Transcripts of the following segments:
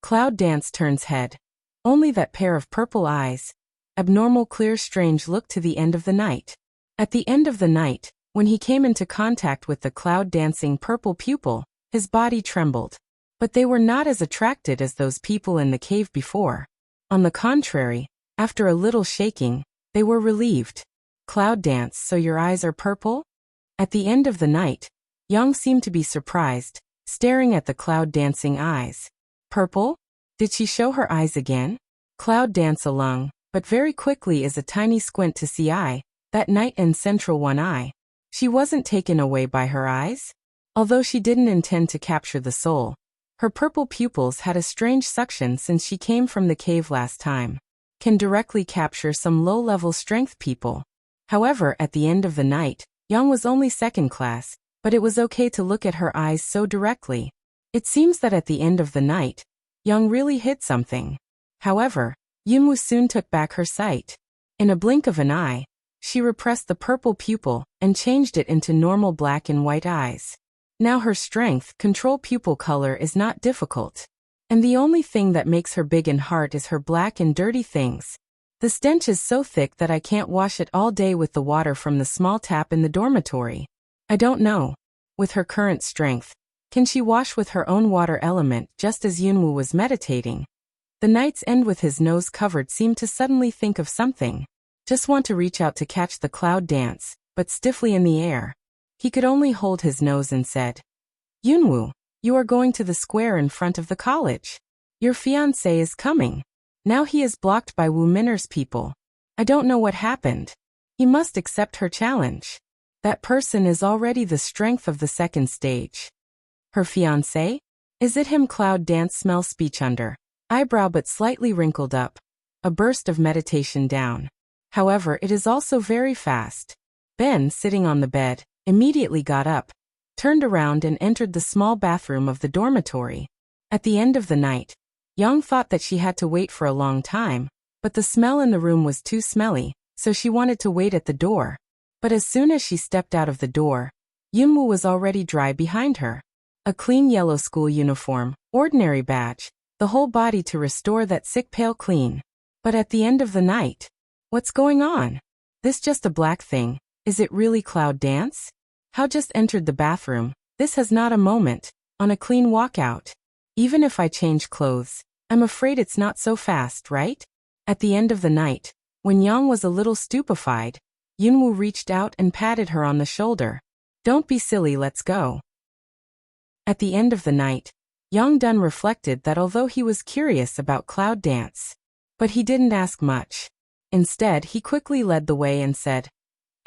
Cloud Dance turns head. Only that pair of purple eyes. Abnormal clear strange look to the end of the night. At the end of the night, when he came into contact with the cloud dancing purple pupil, his body trembled. But they were not as attracted as those people in the cave before. On the contrary, after a little shaking, they were relieved. Cloud dance, so your eyes are purple? At the end of the night, Young seemed to be surprised, staring at the cloud dancing eyes. Purple? Did she show her eyes again? Cloud dance along, but very quickly is a tiny squint to see eye, that night and central one eye. She wasn't taken away by her eyes? Although she didn't intend to capture the soul, her purple pupils had a strange suction since she came from the cave last time. Can directly capture some low-level strength people. However, at the end of the night, Young was only second class, but it was okay to look at her eyes so directly. It seems that at the end of the night, Young really hit something. However, Yunwoo soon took back her sight. In a blink of an eye, she repressed the purple pupil and changed it into normal black and white eyes. Now her strength control pupil color is not difficult. And the only thing that makes her big and hard is her black and dirty things. The stench is so thick that I can't wash it all day with the water from the small tap in the dormitory. I don't know. With her current strength, can she wash with her own water element just as Yunwoo was meditating? The night's end with his nose covered seemed to suddenly think of something. Just want to reach out to catch the cloud dance, but stiffly in the air. He could only hold his nose and said, Yunwoo, you are going to the square in front of the college. Your fiancé is coming. Now he is blocked by Wu Minner's people. I don't know what happened. He must accept her challenge. That person is already the strength of the second stage. Her fiancé? Is it him? Cloud dance smell speech under. Eyebrow but slightly wrinkled up. A burst of meditation down. However, it is also very fast. Ben, sitting on the bed, immediately got up, turned around and entered the small bathroom of the dormitory. At the end of the night, Young thought that she had to wait for a long time, but the smell in the room was too smelly, so she wanted to wait at the door. But as soon as she stepped out of the door, Yunwoo was already dry behind her. A clean yellow school uniform, ordinary badge, the whole body to restore that sick pale clean. But at the end of the night, what's going on? This just a black thing, is it really cloud dance? How just entered the bathroom, this has not a moment, on a clean walkout. Even if I change clothes, I'm afraid it's not so fast, right? At the end of the night, when Young was a little stupefied, Yunwoo reached out and patted her on the shoulder. Don't be silly, let's go. At the end of the night, Young Dun reflected that although he was curious about cloud dance, but he didn't ask much. Instead, he quickly led the way and said,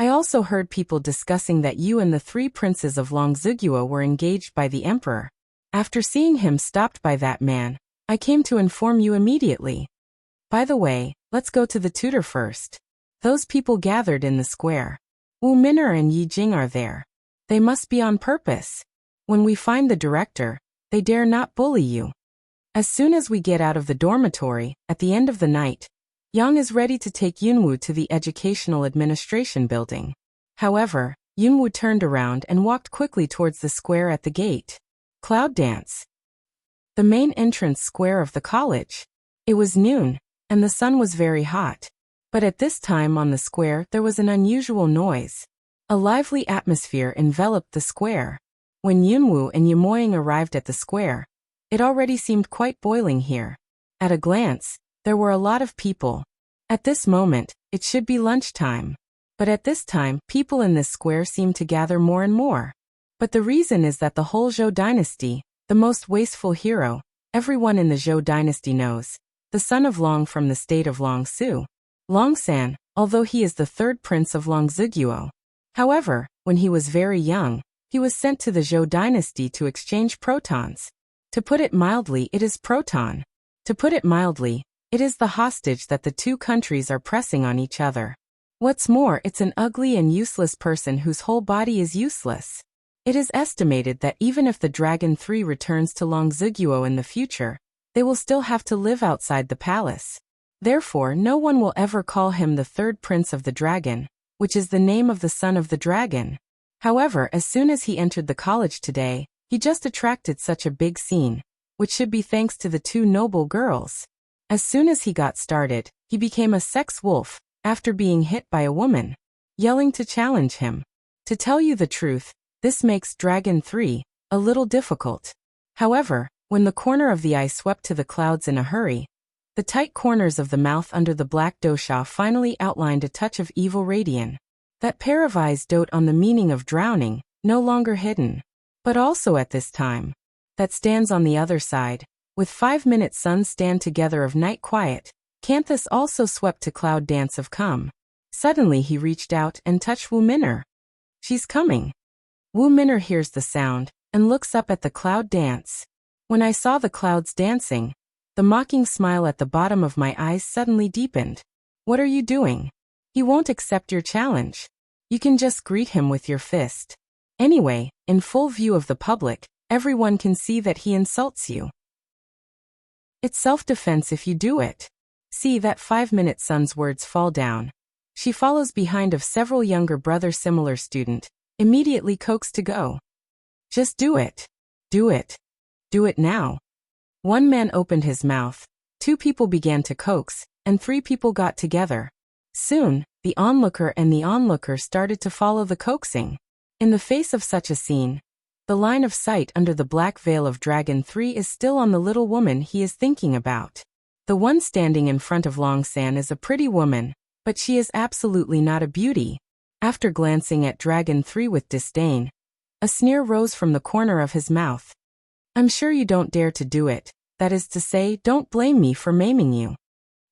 I also heard people discussing that you and the 3 princes of Longziguo were engaged by the emperor. After seeing him stopped by that man, I came to inform you immediately. By the way, let's go to the tutor first. Those people gathered in the square. Wu Minner and Yi Jing are there. They must be on purpose. When we find the director, they dare not bully you. As soon as we get out of the dormitory, at the end of the night, Young is ready to take Yunwoo to the Educational Administration building. However, Yunwoo turned around and walked quickly towards the square at the gate. Cloud dance. The main entrance square of the college. It was noon, and the sun was very hot. But at this time on the square there was an unusual noise. A lively atmosphere enveloped the square. When Yunwoo and Yamoying arrived at the square, it already seemed quite boiling here. At a glance, there were a lot of people. At this moment, it should be lunchtime. But at this time, people in this square seemed to gather more and more. But the reason is that the whole Zhou dynasty, the most wasteful hero, everyone in the Zhou dynasty knows, the son of Long from the state of Longsu, Longsan, although he is the 3rd prince of Longziguo. However, when he was very young, he was sent to the Zhou dynasty to exchange protons. To put it mildly, it is proton. To put it mildly, it is the hostage that the 2 countries are pressing on each other. What's more, it's an ugly and useless person whose whole body is useless. It is estimated that even if the Dragon 3 returns to Longziguo in the future, they will still have to live outside the palace. Therefore, no one will ever call him the 3rd prince of the dragon, which is the name of the son of the dragon. However, as soon as he entered the college today, he just attracted such a big scene, which should be thanks to the two noble girls. As soon as he got started, he became a sex wolf, after being hit by a woman, yelling to challenge him. To tell you the truth, this makes Dragon 3 a little difficult. However, when the corner of the eye swept to the clouds in a hurry, the tight corners of the mouth under the black dosha finally outlined a touch of evil radiance. That pair of eyes dote on the meaning of drowning, no longer hidden. But also at this time, that stands on the other side, with 5-minute suns stand together of night quiet, Canthus also swept to cloud dance of come. Suddenly he reached out and touched Wu Minor. She's coming. Wu Minor hears the sound, and looks up at the cloud dance. When I saw the clouds dancing, the mocking smile at the bottom of my eyes suddenly deepened. What are you doing? He won't accept your challenge. You can just greet him with your fist. Anyway, in full view of the public, everyone can see that he insults you. It's self-defense if you do it. See that 5-minute sun's words fall down. She follows behind of several younger brother similar student, immediately coaxed to go. Just do it. Do it. Do it now. One man opened his mouth, 2 people began to coax, and 3 people got together. Soon, the onlooker and the onlooker started to follow the coaxing. In the face of such a scene, the line of sight under the black veil of Dragon 3 is still on the little woman he is thinking about. The one standing in front of Longsan is a pretty woman, but she is absolutely not a beauty. After glancing at Dragon 3 with disdain, a sneer rose from the corner of his mouth. I'm sure you don't dare to do it, that is to say, don't blame me for maiming you.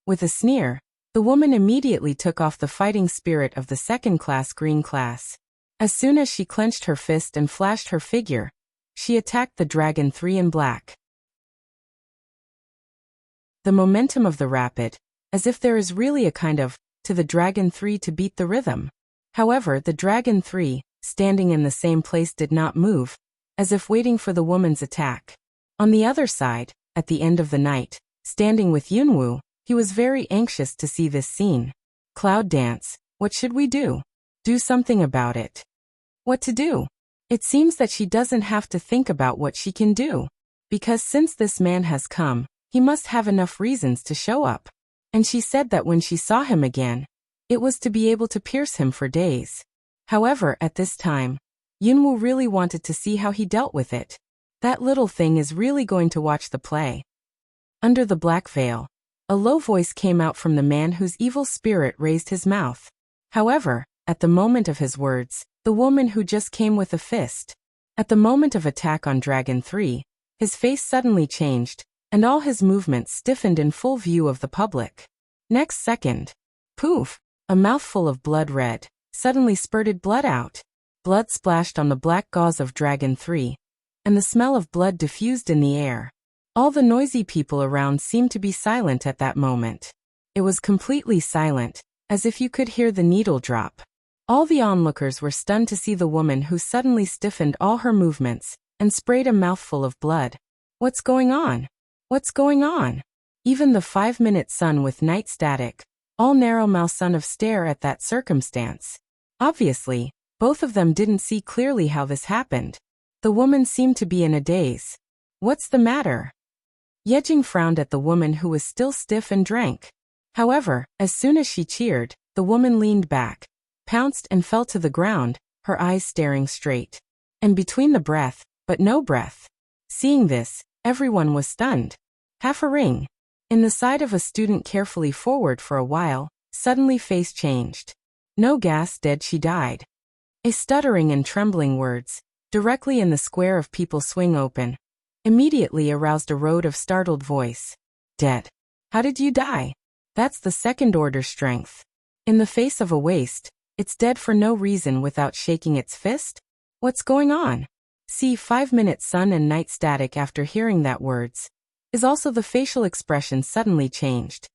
With a sneer, the woman immediately took off the fighting spirit of the second-class green class. As soon as she clenched her fist and flashed her figure, she attacked the Dragon 3 in black. The momentum of the rapid, as if there is really a kind of, to the Dragon 3 to beat the rhythm. However, the Dragon 3, standing in the same place did not move, as if waiting for the woman's attack. On the other side, at the end of the night, standing with Yunwu, he was very anxious to see this scene. Cloud dance, what should we do? Do something about it. What to do? It seems that she doesn't have to think about what she can do. Because since this man has come, he must have enough reasons to show up. And she said that when she saw him again, it was to be able to pierce him for days. However, at this time, Yunwu really wanted to see how he dealt with it. That little thing is really going to watch the play. Under the black veil, a low voice came out from the man whose evil spirit raised his mouth. However, at the moment of his words, the woman who just came with a fist. At the moment of attack on Dragon 3, his face suddenly changed, and all his movements stiffened in full view of the public. Next second, poof, a mouthful of blood red, suddenly spurted blood out. Blood splashed on the black gauze of Dragon 3, and the smell of blood diffused in the air. All the noisy people around seemed to be silent at that moment. It was completely silent, as if you could hear the needle drop. All the onlookers were stunned to see the woman who suddenly stiffened all her movements, and sprayed a mouthful of blood. What's going on? What's going on? Even the 5-minute sun with night static, all narrow-mouth son of stare at that circumstance. Obviously, both of them didn't see clearly how this happened. The woman seemed to be in a daze. What's the matter? Yejing frowned at the woman who was still stiff and drank. However, as soon as she cheered, the woman leaned back, pounced and fell to the ground, her eyes staring straight. And between the breath, but no breath. Seeing this, everyone was stunned. Half a ring. In the side of a student carefully forward for a while, suddenly face changed. No gas, dead, she died. A stuttering and trembling words, directly in the square of people swing open, immediately aroused a road of startled voice. Dead. How did you die? That's the second-order strength. In the face of a waste, it's dead for no reason without shaking its fist? What's going on? See 5-minute sun and night static after hearing that words, is also the facial expression suddenly changed.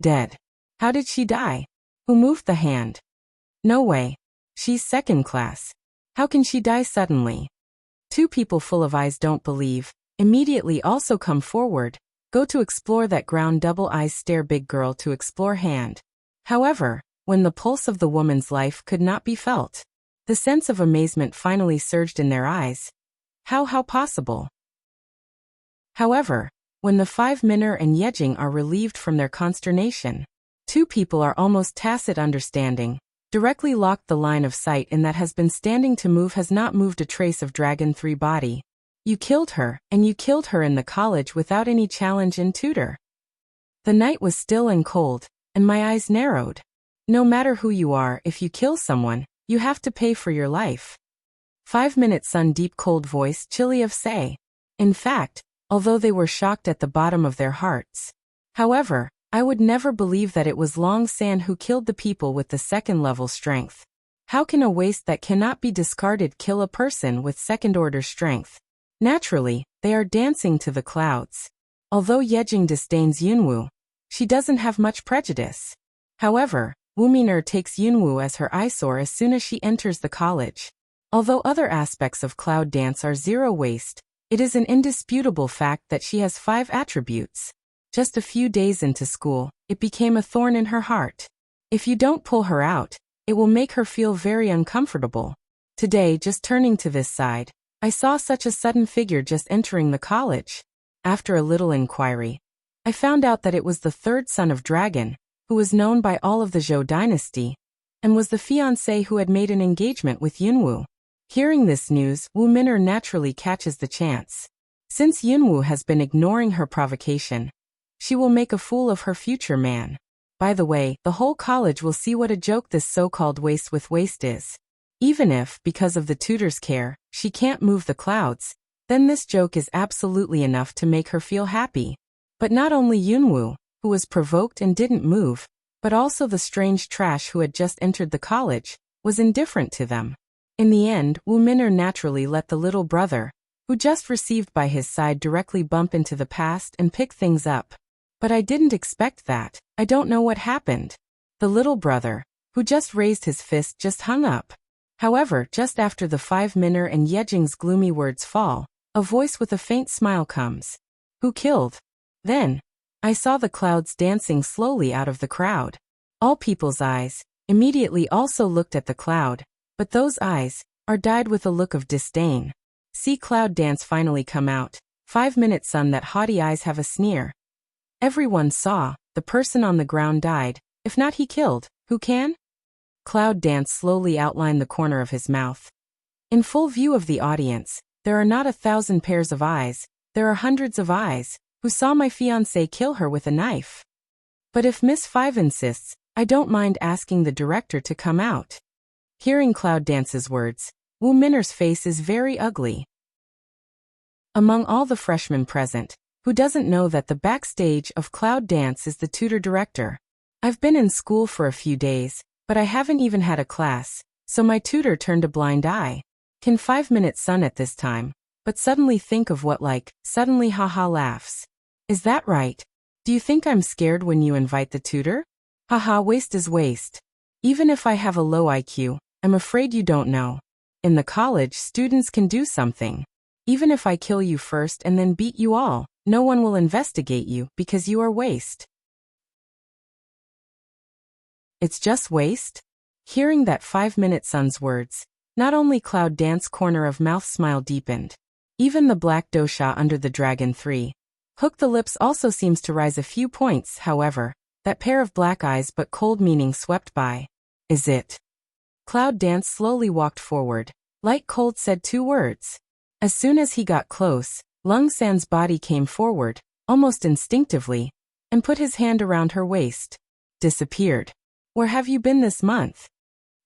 Dead. How did she die? Who moved the hand? No way. She's second class. How can she die suddenly? 2 people full of eyes don't believe, immediately also come forward, go to explore that ground double eyes stare big girl to explore hand. However, when the pulse of the woman's life could not be felt, the sense of amazement finally surged in their eyes. How possible? However, when the 5 Minor and Yejing are relieved from their consternation, two people are almost tacit understanding, directly locked the line of sight in that has been standing to move has not moved a trace of Dragon 3 body. You killed her, and you killed her in the college without any challenge in tutor. The night was still and cold, and my eyes narrowed. No matter who you are, if you kill someone, you have to pay for your life. 5-Minute Sun deep cold voice chilly of say. In fact, although they were shocked at the bottom of their hearts. However, I would never believe that it was Long San who killed the people with the second-level strength. How can a waste that cannot be discarded kill a person with second-order strength? Naturally, they are dancing to the clouds. Although Yejing disdains Yunwu, she doesn't have much prejudice. However, Wu Min'er takes Yunwu as her eyesore as soon as she enters the college. Although other aspects of cloud dance are zero waste, it is an indisputable fact that she has 5 attributes. Just a few days into school, it became a thorn in her heart. If you don't pull her out, it will make her feel very uncomfortable. Today, just turning to this side, I saw such a sudden figure just entering the college. After a little inquiry, I found out that it was the third son of Dragon, who was known by all of the Zhou dynasty, and was the fiancé who had made an engagement with Yunwu. Hearing this news, Wu Min'er naturally catches the chance. Since Yunwu has been ignoring her provocation, she will make a fool of her future man. By the way, the whole college will see what a joke this so-called waste with waste is. Even if, because of the tutor's care, she can't move the clouds, then this joke is absolutely enough to make her feel happy. But not only Yunwu, who was provoked and didn't move, but also the strange trash who had just entered the college, was indifferent to them. In the end, Wu Min'er naturally let the little brother, who just received by his side, directly bump into the past and pick things up. But I didn't expect that. I don't know what happened. The little brother, who just raised his fist, just hung up. However, just after the 5-Minor and Yejing's gloomy words fall, a voice with a faint smile comes. Who killed? Then, I saw the clouds dancing slowly out of the crowd. All people's eyes immediately also looked at the cloud, but those eyes are dyed with a look of disdain. See cloud dance finally come out. 5-Minute Sun that haughty eyes have a sneer. Everyone saw, the person on the ground died, if not he killed, who can? Cloud dance slowly outlined the corner of his mouth. In full view of the audience, there are not 1,000 pairs of eyes, there are hundreds of eyes, who saw my fiancé kill her with a knife. But if Miss Five insists, I don't mind asking the director to come out. Hearing Cloud Dance's words, Wu Min'er's face is very ugly. Among all the freshmen present, who doesn't know that the backstage of Cloud Dance is the tutor director? I've been in school for a few days, but I haven't even had a class, so my tutor turned a blind eye. Can 5-Minute Sun at this time, but suddenly think of what suddenly haha laughs. Is that right? Do you think I'm scared when you invite the tutor? Haha, waste is waste. Even if I have a low IQ, I'm afraid you don't know. In the college, students can do something. Even if I kill you first and then beat you all, no one will investigate you because you are waste. It's just waste? Hearing that 5-Minute Sun's words, not only Cloud Dance corner of mouth smile deepened. Even the black dosha under the Dragon 3. Hook the lips also seems to rise a few points, however, that pair of black eyes but cold meaning swept by. Is it? Cloud Dance slowly walked forward. Light Cold said 2 words. As soon as he got close, Lung San's body came forward, almost instinctively, and put his hand around her waist. Disappeared. Where have you been this month?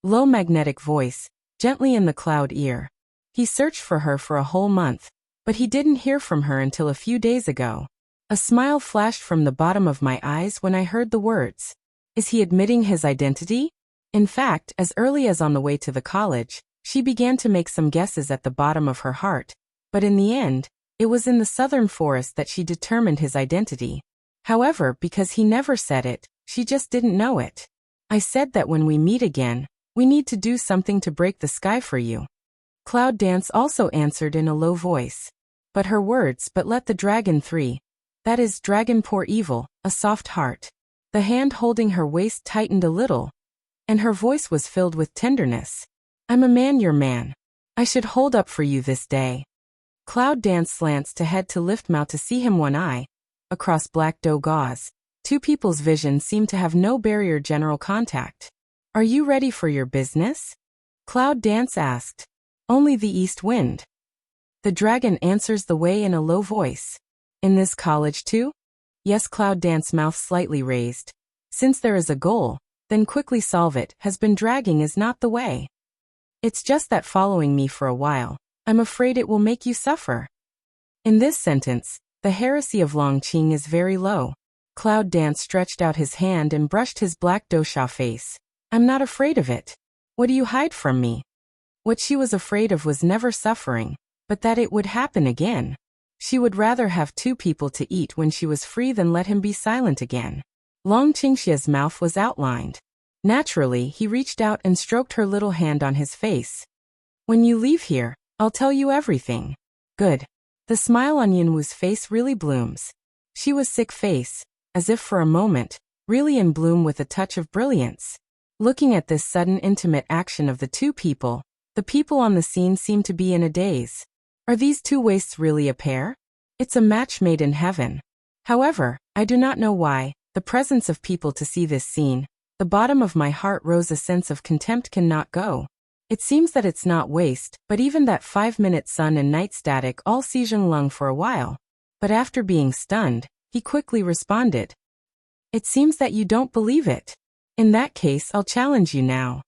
Low magnetic voice, gently in the cloud ear. He searched for her for a whole month, but he didn't hear from her until a few days ago. A smile flashed from the bottom of my eyes when I heard the words. Is he admitting his identity? In fact, as early as on the way to the college, she began to make some guesses at the bottom of her heart, but in the end, it was in the southern forest that she determined his identity. However, because he never said it, she just didn't know it. I said that when we meet again, we need to do something to break the sky for you. Cloud Dance also answered in a low voice. But her words but let the Dragon 3, that is Dragon Poor Evil, a soft heart. The hand holding her waist tightened a little, and her voice was filled with tenderness. I'm a man, your man. I should hold up for you this day. Cloud Dance slants to head to lift mouth to see him one eye. Across black dough gauze, two people's vision seemed to have no barrier general contact. Are you ready for your business? Cloud Dance asked. Only the east wind. The dragon answers the way in a low voice. In this college too? Yes, Cloud Dance, mouth slightly raised. Since there is a goal, then quickly solve it. Has been dragging is not the way. It's just that following me for a while, I'm afraid it will make you suffer. In this sentence, the heresy of Longqing is very low. Cloud Dance stretched out his hand and brushed his black dosha face. I'm not afraid of it. What do you hide from me? What she was afraid of was never suffering, but that it would happen again. She would rather have two people to eat when she was free than let him be silent again. Long Qingxia's mouth was outlined. Naturally, he reached out and stroked her little hand on his face. When you leave here, I'll tell you everything. Good. The smile on Yunwu's face really blooms. She was sick face, as if for a moment, really in bloom with a touch of brilliance. Looking at this sudden intimate action of the two people, the people on the scene seemed to be in a daze. Are these two waists really a pair? It's a match made in heaven. However, I do not know why, the presence of people to see this scene, the bottom of my heart rose a sense of contempt cannot go. It seems that it's not waste, but even that 5-minute sun and night static all see Zhenglong for a while. But after being stunned, he quickly responded. It seems that you don't believe it. In that case, I'll challenge you now.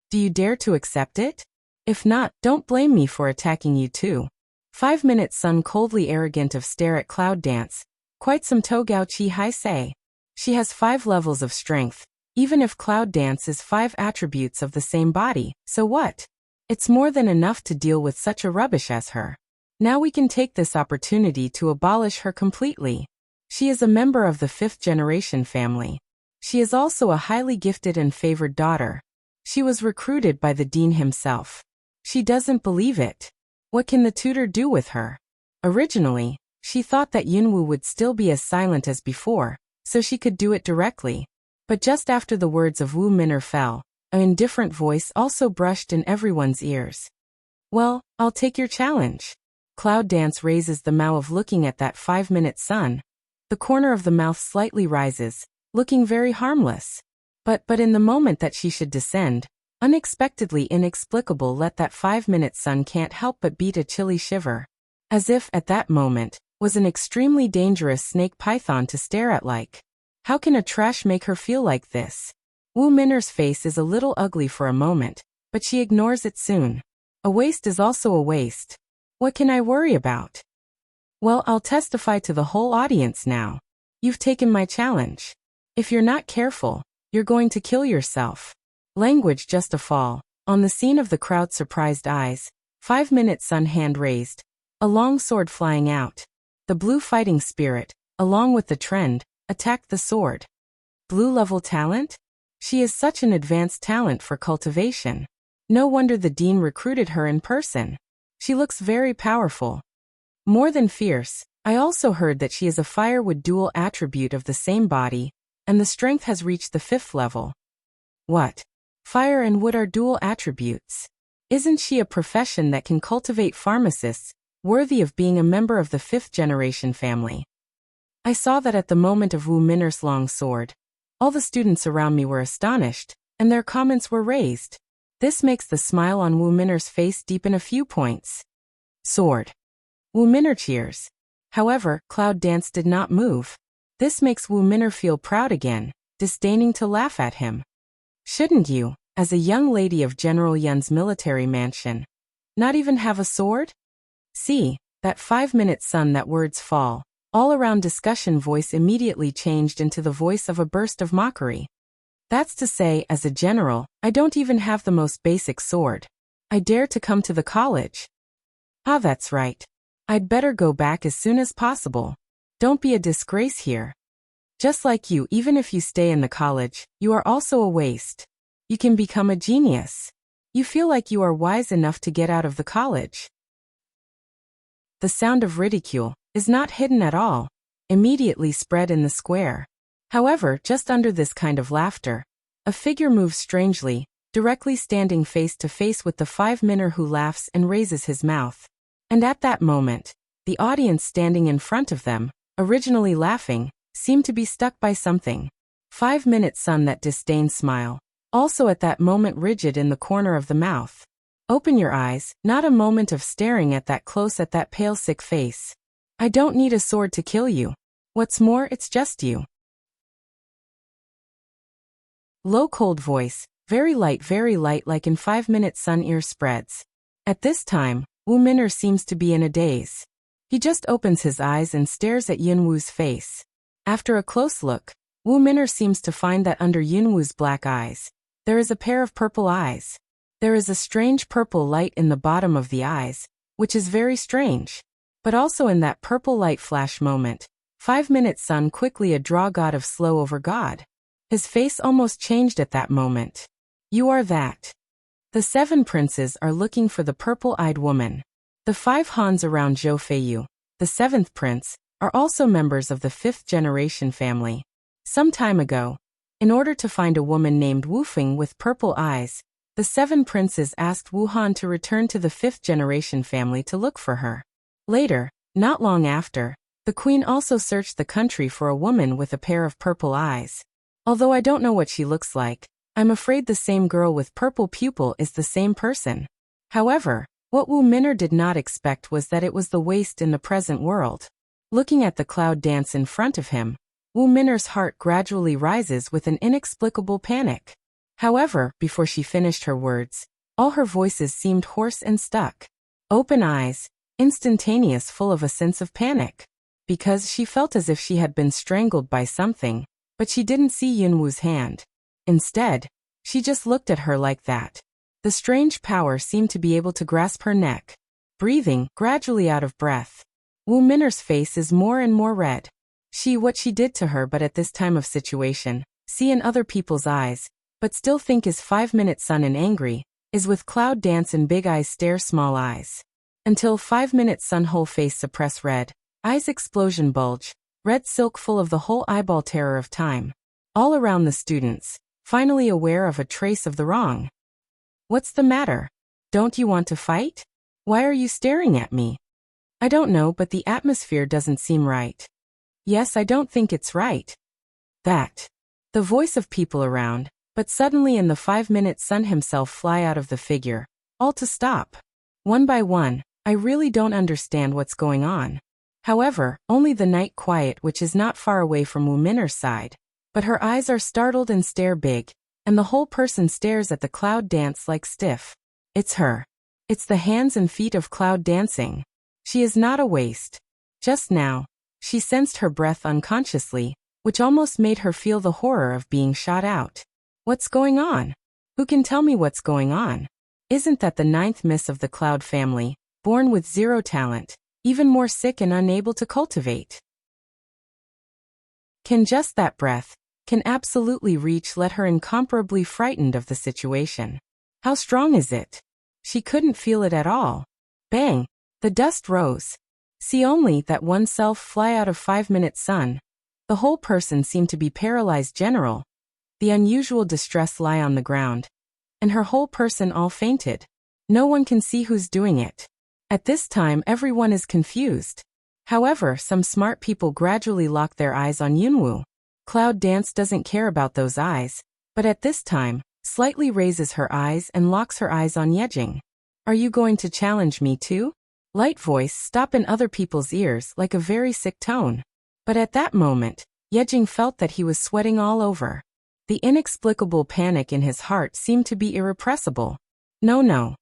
Do you dare to accept it? If not, don't blame me for attacking you too. 5-minute sun coldly arrogant of stare at Cloud Dance. Quite some Togao Chi Hai say. She has 5 levels of strength. Even if Cloud Dance is 5 attributes of the same body, so what? It's more than enough to deal with such a rubbish as her. Now we can take this opportunity to abolish her completely. She is a member of the 5th generation family. She is also a highly gifted and favored daughter. She was recruited by the dean himself. She doesn't believe it. What can the tutor do with her? Originally, she thought that Yunwu would still be as silent as before, so she could do it directly. But just after the words of Wu Min'er fell, an indifferent voice also brushed in everyone's ears. Well, I'll take your challenge. Cloud Dance raises the mouth of looking at that 5-minute sun. The corner of the mouth slightly rises, looking very harmless. But in the moment that she should descend, unexpectedly inexplicable, let that 5-minute sun can't help but beat a chilly shiver. As if, at that moment, was an extremely dangerous snake python to stare at like. How can a trash make her feel like this? Wu Min'er's face is a little ugly for a moment, but she ignores it soon. A waste is also a waste. What can I worry about? Well, I'll testify to the whole audience now. You've taken my challenge. If you're not careful, you're going to kill yourself. Language just a fall. On the scene of the crowd's surprised eyes, 5-minute sun hand raised, a long sword flying out. The blue fighting spirit, along with the trend, attacked the sword. Blue level talent? She is such an advanced talent for cultivation. No wonder the dean recruited her in person. She looks very powerful. More than fierce, I also heard that she is a firewood dual attribute of the same body, and the strength has reached the 5th level. What? Fire and wood are dual attributes. Isn't she a profession that can cultivate pharmacists, worthy of being a member of the 5th generation family? I saw that at the moment of Wu Min'er's long sword. All the students around me were astonished, and their comments were raised. This makes the smile on Wu Min'er's face deepen a few points. Sword. Wu Min'er cheers. However, Cloud Dance did not move. This makes Wu Min'er feel proud again, disdaining to laugh at him. Shouldn't you, as a young lady of General Yun's military mansion, not even have a sword? See, that 5-minute sun, that words fall. All around discussion voice immediately changed into the voice of a burst of mockery. That's to say, as a general, I don't even have the most basic sword. I dare to come to the college. Ah, that's right. I'd better go back as soon as possible. Don't be a disgrace here. Just like you, even if you stay in the college, you are also a waste. You can become a genius. You feel like you are wise enough to get out of the college. The sound of ridicule is not hidden at all, immediately spread in the square. However, just under this kind of laughter, a figure moves strangely, directly standing face to face with the 5-minner who laughs and raises his mouth. And at that moment, the audience standing in front of them, originally laughing, seemed to be stuck by something. 5-minute sun, that disdain smile. Also at that moment rigid in the corner of the mouth. Open your eyes, not a moment of staring at that close at that pale sick face. I don't need a sword to kill you. What's more, it's just you. Low cold voice, very light like in 5-minute sun ear spreads. At this time, Wu Min'er seems to be in a daze. He just opens his eyes and stares at Yunwu's face. After a close look, Wu Min'er seems to find that under Yunwu's black eyes, there is a pair of purple eyes. There is a strange purple light in the bottom of the eyes, which is very strange. But also in that purple light flash moment, 5-minute sun quickly a draw god of slow over god. His face almost changed at that moment. You are that. The 7 princes are looking for the purple-eyed woman. The 5 Hans around Zhou Feiyu, the 7th prince, are also members of the 5th generation family. Some time ago, in order to find a woman named Wu Feng with purple eyes, the 7 princes asked Wu Han to return to the 5th generation family to look for her. Later, not long after, the queen also searched the country for a woman with a pair of purple eyes. Although I don't know what she looks like, I'm afraid the same girl with purple pupil is the same person. However, what Wu Min'er did not expect was that it was the waste in the present world. Looking at the cloud dance in front of him, Wu Min'er's heart gradually rises with an inexplicable panic. However, before she finished her words, all her voices seemed hoarse and stuck. Open eyes, instantaneous, full of a sense of panic. Because she felt as if she had been strangled by something, but she didn't see Yunwu's hand. Instead, she just looked at her like that. The strange power seemed to be able to grasp her neck. Breathing, gradually out of breath. Wu Min'er's face is more and more red. What she did to her, but at this time of situation, see in other people's eyes, but still think is 5-minute sun and angry, is with cloud dance and big eyes stare small eyes. Until 5-minute sun whole face suppress red, eyes explosion bulge, red silk full of the whole eyeball terror of time. All around the students, finally aware of a trace of the wrong. What's the matter? Don't you want to fight? Why are you staring at me? I don't know, but the atmosphere doesn't seem right. Yes, I don't think it's right. That. The voice of people around, but suddenly in the 5-minute sun himself fly out of the figure, all to stop. One by one, I really don't understand what's going on. However, only the night quiet, which is not far away from Wu Min'er's side, but her eyes are startled and stare big, and the whole person stares at the cloud dance like stiff. It's her. It's the hands and feet of cloud dancing. She is not a waste. Just now, she sensed her breath unconsciously, which almost made her feel the horror of being shot out. What's going on? Who can tell me what's going on? Isn't that the 9th miss of the Cloud family, born with 0 talent, even more sick and unable to cultivate? Can just that breath, can absolutely reach let her incomparably frightened of the situation. How strong is it? She couldn't feel it at all. Bang! The dust rose. See only that oneself fly out of 5-minute sun. The whole person seemed to be paralyzed general. The unusual distress lie on the ground. And her whole person all fainted. No one can see who's doing it. At this time everyone is confused. However, some smart people gradually lock their eyes on Yunwu. Cloud Dance doesn't care about those eyes, but at this time, slightly raises her eyes and locks her eyes on Yejing. Are you going to challenge me too? Light voice stop in other people's ears like a very sick tone. But at that moment, Yejing felt that he was sweating all over. The inexplicable panic in his heart seemed to be irrepressible. No.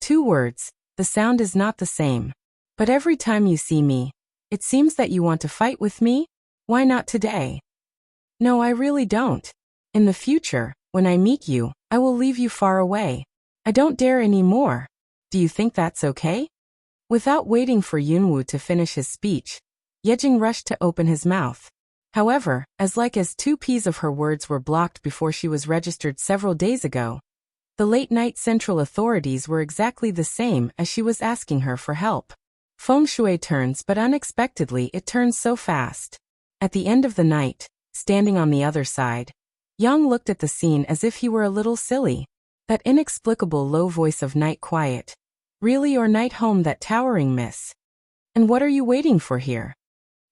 2 words, the sound is not the same. But every time you see me, it seems that you want to fight with me? Why not today? No, I really don't. In the future, when I meet you, I will leave you far away. I don't dare anymore. Do you think that's okay? Without waiting for Yunwu to finish his speech, Yejing rushed to open his mouth. However, as 2 P's of her words were blocked before she was registered several days ago, the late-night central authorities were exactly the same as she was asking her for help. Feng Shui turns, but unexpectedly it turns so fast. At the end of the night, standing on the other side, Yang looked at the scene as if he were a little silly. That inexplicable low voice of night quiet, Really, your night home, that towering miss? And what are you waiting for here?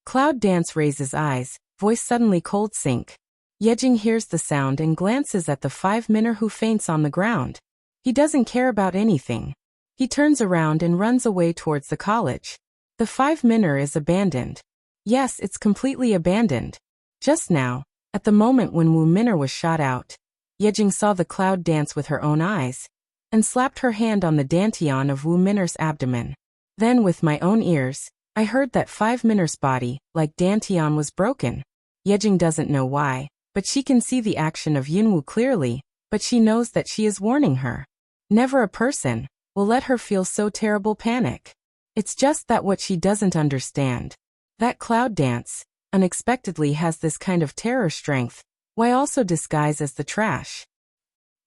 Cloud Dance raises eyes, voice suddenly cold sink. Yejing hears the sound and glances at the 5-minor who faints on the ground. He doesn't care about anything. He turns around and runs away towards the college. The 5-minor is abandoned. Yes, it's completely abandoned. Just now, at the moment when Wu Minor was shot out, Yejing saw the Cloud Dance with her own eyes, and slapped her hand on the dantian of Wu Minor's abdomen. Then with my own ears, I heard that 5-minor's body, like dantian, was broken. Yejing doesn't know why, but she can see the action of Yunwu clearly, but she knows that she is warning her. Never a person will let her feel so terrible panic. It's just that what she doesn't understand. That Cloud Dance, unexpectedly, has this kind of terror strength. Why also disguise as the trash?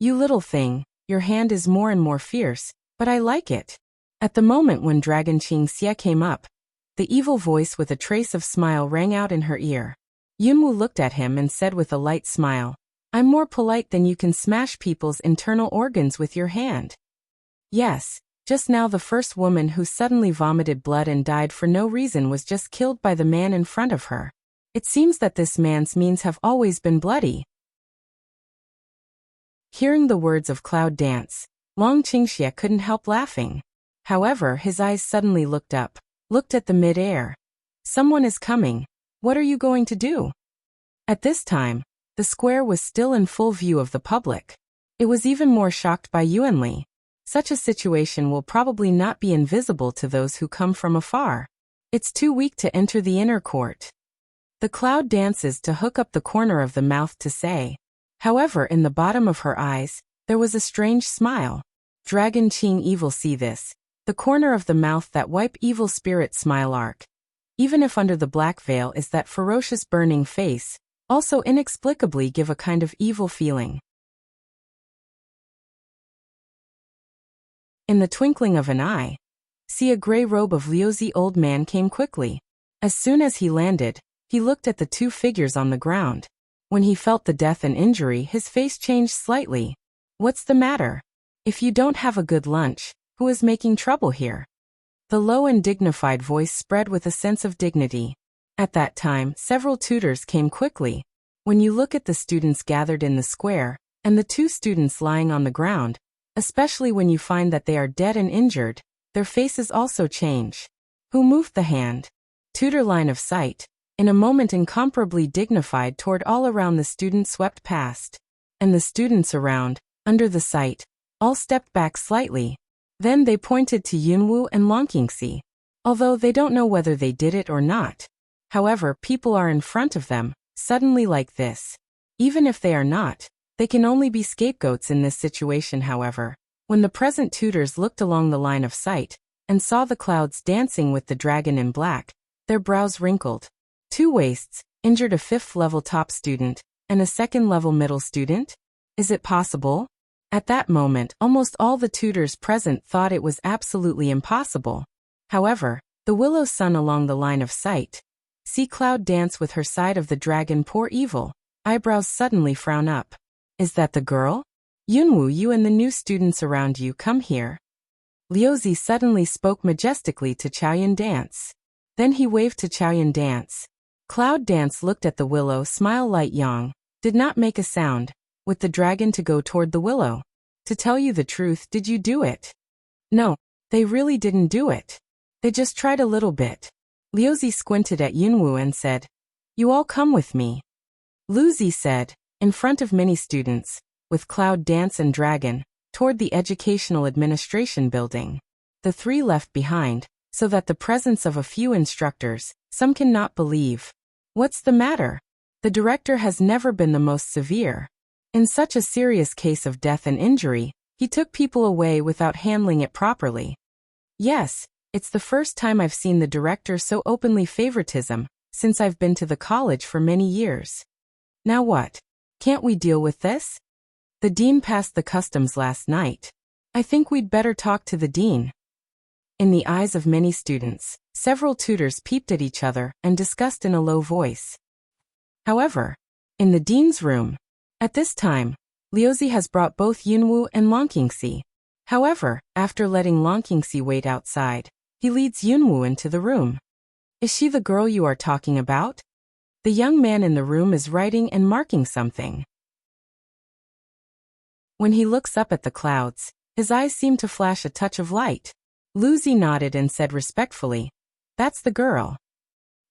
You little thing, your hand is more and more fierce, but I like it. At the moment when Dragon Qing Xie came up, the evil voice with a trace of smile rang out in her ear. Yunwu looked at him and said with a light smile, I'm more polite than you can smash people's internal organs with your hand. Yes, just now the first woman who suddenly vomited blood and died for no reason was just killed by the man in front of her. It seems that this man's means have always been bloody. Hearing the words of Cloud Dance, Long Qingxie couldn't help laughing. However, his eyes suddenly looked up, looked at the mid-air. Someone is coming. What are you going to do? At this time, the square was still in full view of the public. It was even more shocked by Yuanli. Such a situation will probably not be invisible to those who come from afar. It's too weak to enter the inner court. The Cloud dances to hook up the corner of the mouth to say. However, in the bottom of her eyes, there was a strange smile. Dragon Qing Evil see this. The corner of the mouth, that wipe evil spirit smile arc. Even if under the black veil is that ferocious burning face, also inexplicably give a kind of evil feeling. In the twinkling of an eye, see a gray robe of Liuzi old man came quickly. As soon as he landed, he looked at the two figures on the ground. When he felt the death and injury, his face changed slightly. What's the matter? If you don't have a good lunch, who is making trouble here? The low and dignified voice spread with a sense of dignity. At that time, several tutors came quickly. When you look at the students gathered in the square, and the two students lying on the ground, especially when you find that they are dead and injured, their faces also change. Who moved the hand? Tutor line of sight. In a moment incomparably dignified toward all around, the student swept past. And the students around, under the sight, all stepped back slightly. Then they pointed to Yunwu and Longqingxi. Although they don't know whether they did it or not. However, people are in front of them, suddenly like this. Even if they are not, they can only be scapegoats in this situation. However, when the present tutors looked along the line of sight, and saw the clouds dancing with the dragon in black, their brows wrinkled. 2 wastes, injured a 5th level top student, and a 2nd level middle student? Is it possible? At that moment, almost all the tutors present thought it was absolutely impossible. However, the willow sun along the line of sight. See Cloud dance with her side of the dragon, poor evil. Eyebrows suddenly frown up. Is that the girl? Yunwu, you and the new students around you, come here. Liuzi suddenly spoke majestically to Chaoyan Dance. Then he waved to Chaoyan Dance. Cloud Dance looked at the willow, smile light yang, did not make a sound, with the dragon to go toward the willow. To tell you the truth, did you do it? No, they really didn't do it. They just tried a little bit. Liuzi squinted at Yunwu and said, You all come with me. Liuzi said, in front of many students, with Cloud Dance and Dragon, toward the Educational Administration building. The 3 left behind, so that the presence of a few instructors, some cannot believe. What's the matter? The director has never been the most severe. In such a serious case of death and injury, he took people away without handling it properly. Yes, it's the first time I've seen the director so openly favoritism, since I've been to the college for many years. Now what? Can't we deal with this? The dean passed the customs last night. I think we'd better talk to the dean. In the eyes of many students, several tutors peeped at each other and discussed in a low voice. However, in the dean's room, at this time, Liuzi has brought both Yunwu and Longqingxi. However, after letting Longqingxi wait outside, he leads Yunwu into the room. Is she the girl you are talking about? The young man in the room is writing and marking something. When he looks up at the clouds, his eyes seem to flash a touch of light. Luzi nodded and said respectfully, "That's the girl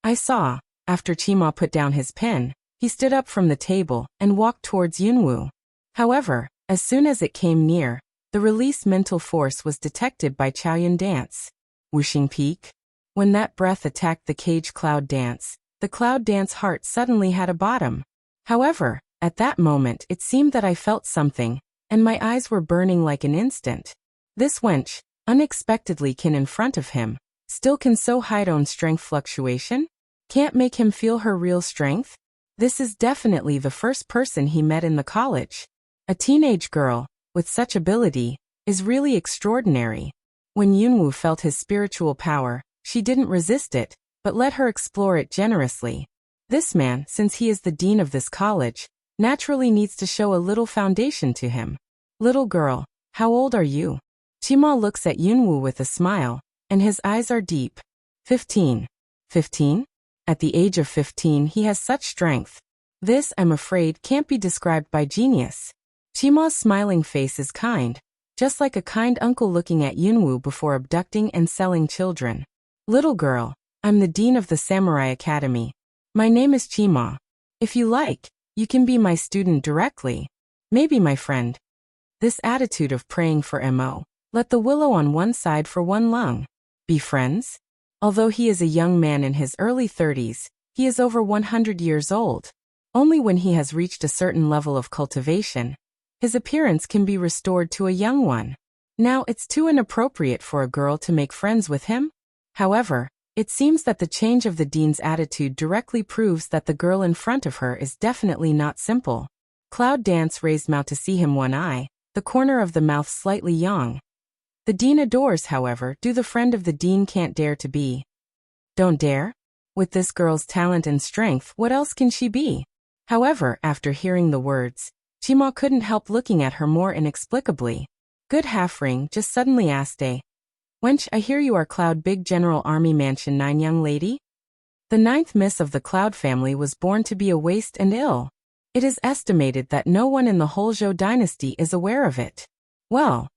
I saw." After Qima put down his pen, he stood up from the table and walked towards Yunwu. However, as soon as it came near, the release mental force was detected by Chaoyun dance. Whooshing peak. When that breath attacked the cage cloud dance, the cloud dance heart suddenly had a bottom. However, at that moment it seemed that I felt something, and my eyes were burning like an instant. This wench, unexpectedly can in front of him, still can so hide own strength fluctuation? Can't make him feel her real strength? This is definitely the first person he met in the college. A teenage girl, with such ability, is really extraordinary. When Yunwu felt his spiritual power, she didn't resist it, but let her explore it generously. This man, since he is the dean of this college, naturally needs to show a little foundation to him. Little girl, how old are you? Qima looks at Yunwu with a smile, and his eyes are deep. 15. 15? At the age of 15 he has such strength. This, I'm afraid, can't be described by genius. Qima's smiling face is kind, just like a kind uncle looking at Yunwu before abducting and selling children. Little girl, I'm the dean of the Samurai Academy. My name is Qima. If you like, you can be my student directly. Maybe my friend. This attitude of praying for Mo. Let the willow on one side for one lung. Be friends? Although he is a young man in his early 30s, he is over 100 years old. Only when he has reached a certain level of cultivation, his appearance can be restored to a young one. Now it's too inappropriate for a girl to make friends with him. However, it seems that the change of the dean's attitude directly proves that the girl in front of her is definitely not simple. Cloud Dance raised mouth to see him one eye, the corner of the mouth slightly yawn. The dean adores, however, do the friend of the dean can't dare to be. Don't dare? With this girl's talent and strength, what else can she be? However, after hearing the words, Qima couldn't help looking at her more inexplicably. Good half-ring just suddenly asked wench, I hear you are Cloud Big General Army Mansion 9 young lady? The 9th miss of the Cloud family was born to be a waste and ill. It is estimated that no one in the whole Zhou dynasty is aware of it. Well,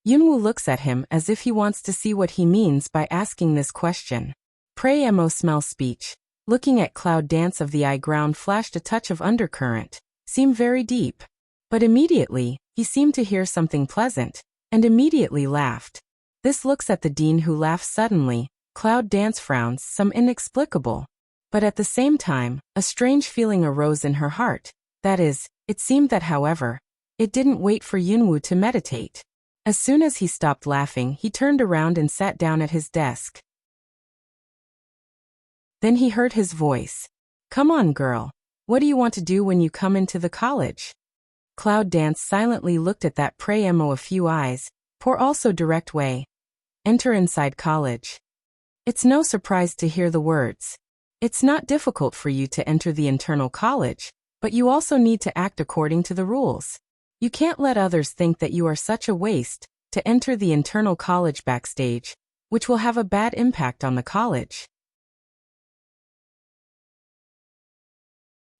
Yunwu looks at him as if he wants to see what he means by asking this question. Pray Mo smell speech. Looking at Cloud Dance of the eye ground flashed a touch of undercurrent, seemed very deep. But immediately, he seemed to hear something pleasant, and immediately laughed. This looks at the dean who laughs suddenly. Cloud Dance frowns, some inexplicable. But at the same time, a strange feeling arose in her heart. That is, it seemed that however, it didn't wait for Yunwu to meditate. As soon as he stopped laughing, he turned around and sat down at his desk. Then he heard his voice. Come on, girl. What do you want to do when you come into the college? Cloud Dance silently looked at that Prey Mo a few eyes, pour also direct way. Enter inside college. It's no surprise to hear the words. It's not difficult for you to enter the internal college, but you also need to act according to the rules. You can't let others think that you are such a waste to enter the internal college backstage, which will have a bad impact on the college.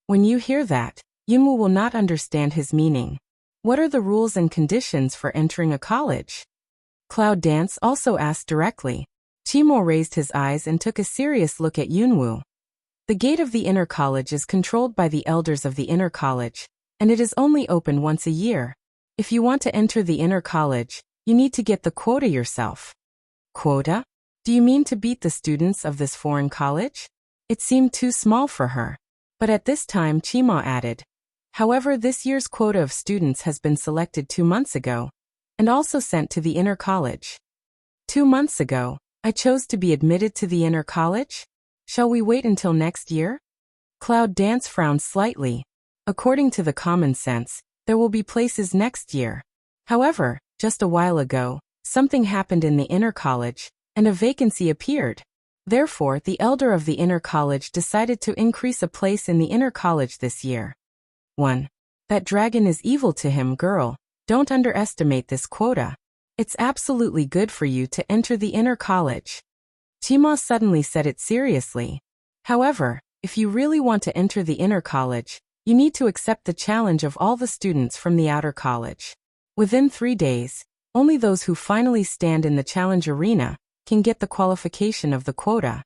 When you hear that, Yunwu will not understand his meaning. What are the rules and conditions for entering a college? Cloud Dance also asked directly. Qimo raised his eyes and took a serious look at Yunwu. The gate of the inner college is controlled by the elders of the inner college, and it is only open once a year. If you want to enter the inner college, you need to get the quota yourself. Quota? Do you mean to beat the students of this foreign college? It seemed too small for her. But at this time Qimo added, however, this year's quota of students has been selected 2 months ago, and also sent to the inner college. 2 months ago, I chose to be admitted to the inner college? Shall we wait until next year? Cloud Dance frowned slightly. According to the common sense, there will be places next year. However, just a while ago, something happened in the inner college, and a vacancy appeared. Therefore, the elder of the inner college decided to increase a place in the inner college this year. 1. That dragon is evil to him, girl. Don't underestimate this quota. It's absolutely good for you to enter the inner college. Tima suddenly said it seriously. However, if you really want to enter the inner college, you need to accept the challenge of all the students from the outer college. Within 3 days, only those who finally stand in the challenge arena can get the qualification of the quota.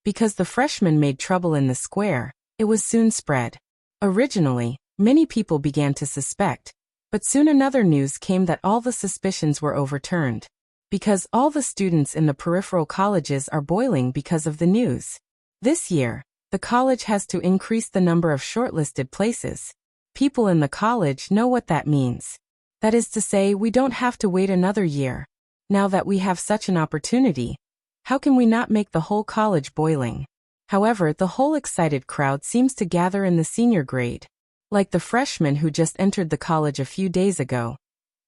Because the freshmen made trouble in the square, it was soon spread. Originally, many people began to suspect, but soon another news came that all the suspicions were overturned. Because all the students in the peripheral colleges are boiling because of the news. This year, the college has to increase the number of shortlisted places. People in the college know what that means. That is to say, we don't have to wait another year. Now that we have such an opportunity, how can we not make the whole college boiling? However, the whole excited crowd seems to gather in the senior grade. Like the freshmen who just entered the college a few days ago.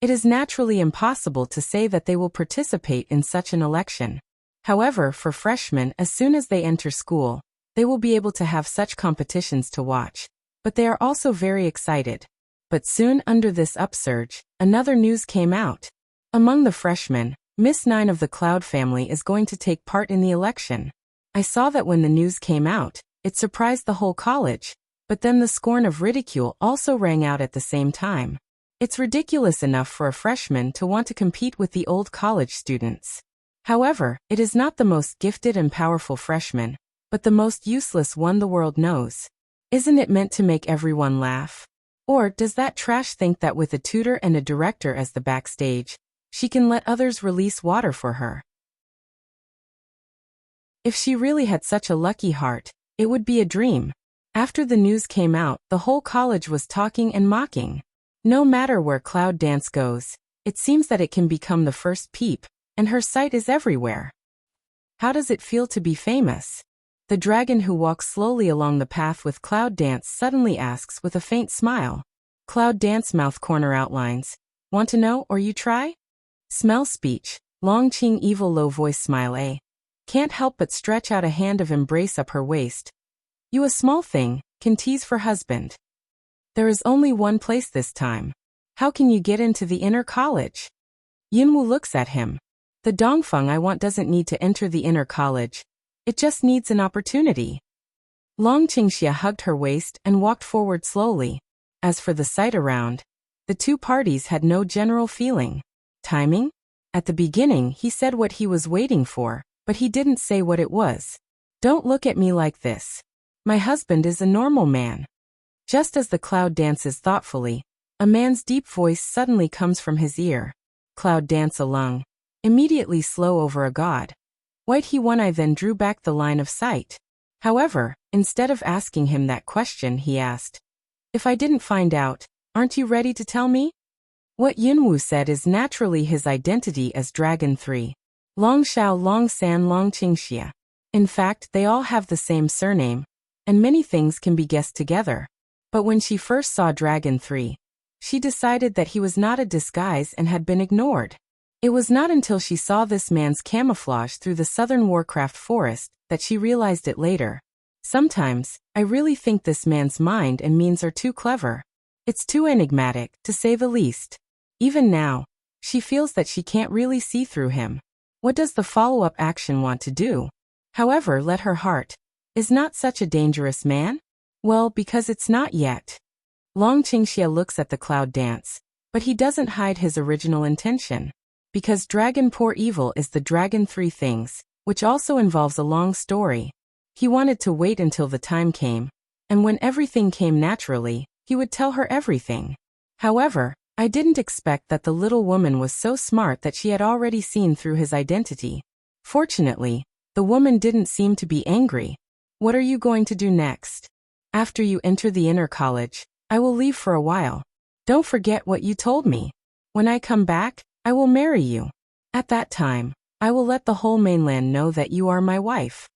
It is naturally impossible to say that they will participate in such an election. However, for freshmen, as soon as they enter school, they will be able to have such competitions to watch. But they are also very excited. But soon under this upsurge, another news came out. Among the freshmen, Miss 9 of the Cloud family is going to take part in the election. I saw that when the news came out, it surprised the whole college. But then the scorn of ridicule also rang out at the same time. It's ridiculous enough for a freshman to want to compete with the old college students. However, it is not the most gifted and powerful freshman, but the most useless one the world knows. Isn't it meant to make everyone laugh? Or does that trash think that with a tutor and a director as the backstage, she can let others release water for her? If she really had such a lucky heart, it would be a dream. After the news came out, the whole college was talking and mocking. No matter where Cloud Dance goes, it seems that it can become the first peep, and her sight is everywhere. How does it feel to be famous? The dragon who walks slowly along the path with Cloud Dance suddenly asks with a faint smile. Cloud Dance mouth corner outlines. Want to know or you try? Smell speech. Long Qing evil low voice smile a. Can't help but stretch out a hand of embrace up her waist. You a small thing, can tease for husband. There is only one place this time. How can you get into the inner college? Yunwu looks at him. The Dongfeng I want doesn't need to enter the inner college. It just needs an opportunity. Long Qingxia hugged her waist and walked forward slowly. As for the sight around, the two parties had no general feeling. Timing? At the beginning he said what he was waiting for, but he didn't say what it was. Don't look at me like this. My husband is a normal man. Just as the Cloud dances thoughtfully, a man's deep voice suddenly comes from his ear. Cloud dance along. Immediately slow over a god. White he one eye then drew back the line of sight. However, instead of asking him that question he asked, if I didn't find out, aren't you ready to tell me? What Yunwu said is naturally his identity as Dragon 3. Long Xiao Long San Long Qingxia. In fact, they all have the same surname, and many things can be guessed together. But when she first saw Dragon 3, she decided that he was not a disguise and had been ignored. It was not until she saw this man's camouflage through the southern Warcraft forest that she realized it later. Sometimes, I really think this man's mind and means are too clever. It's too enigmatic, to say the least. Even now, she feels that she can't really see through him. What does the follow-up action want to do? However, let her heart. Is not such a dangerous man? Well, because it's not yet. Long Qingxia looks at the Cloud dance, but he doesn't hide his original intention. Because Dragon Poor Evil is the Dragon 3 things, which also involves a long story. He wanted to wait until the time came, and when everything came naturally, he would tell her everything. However, I didn't expect that the little woman was so smart that she had already seen through his identity. Fortunately, the woman didn't seem to be angry. What are you going to do next? After you enter the inner college, I will leave for a while. Don't forget what you told me. When I come back, I will marry you. At that time, I will let the whole mainland know that you are my wife.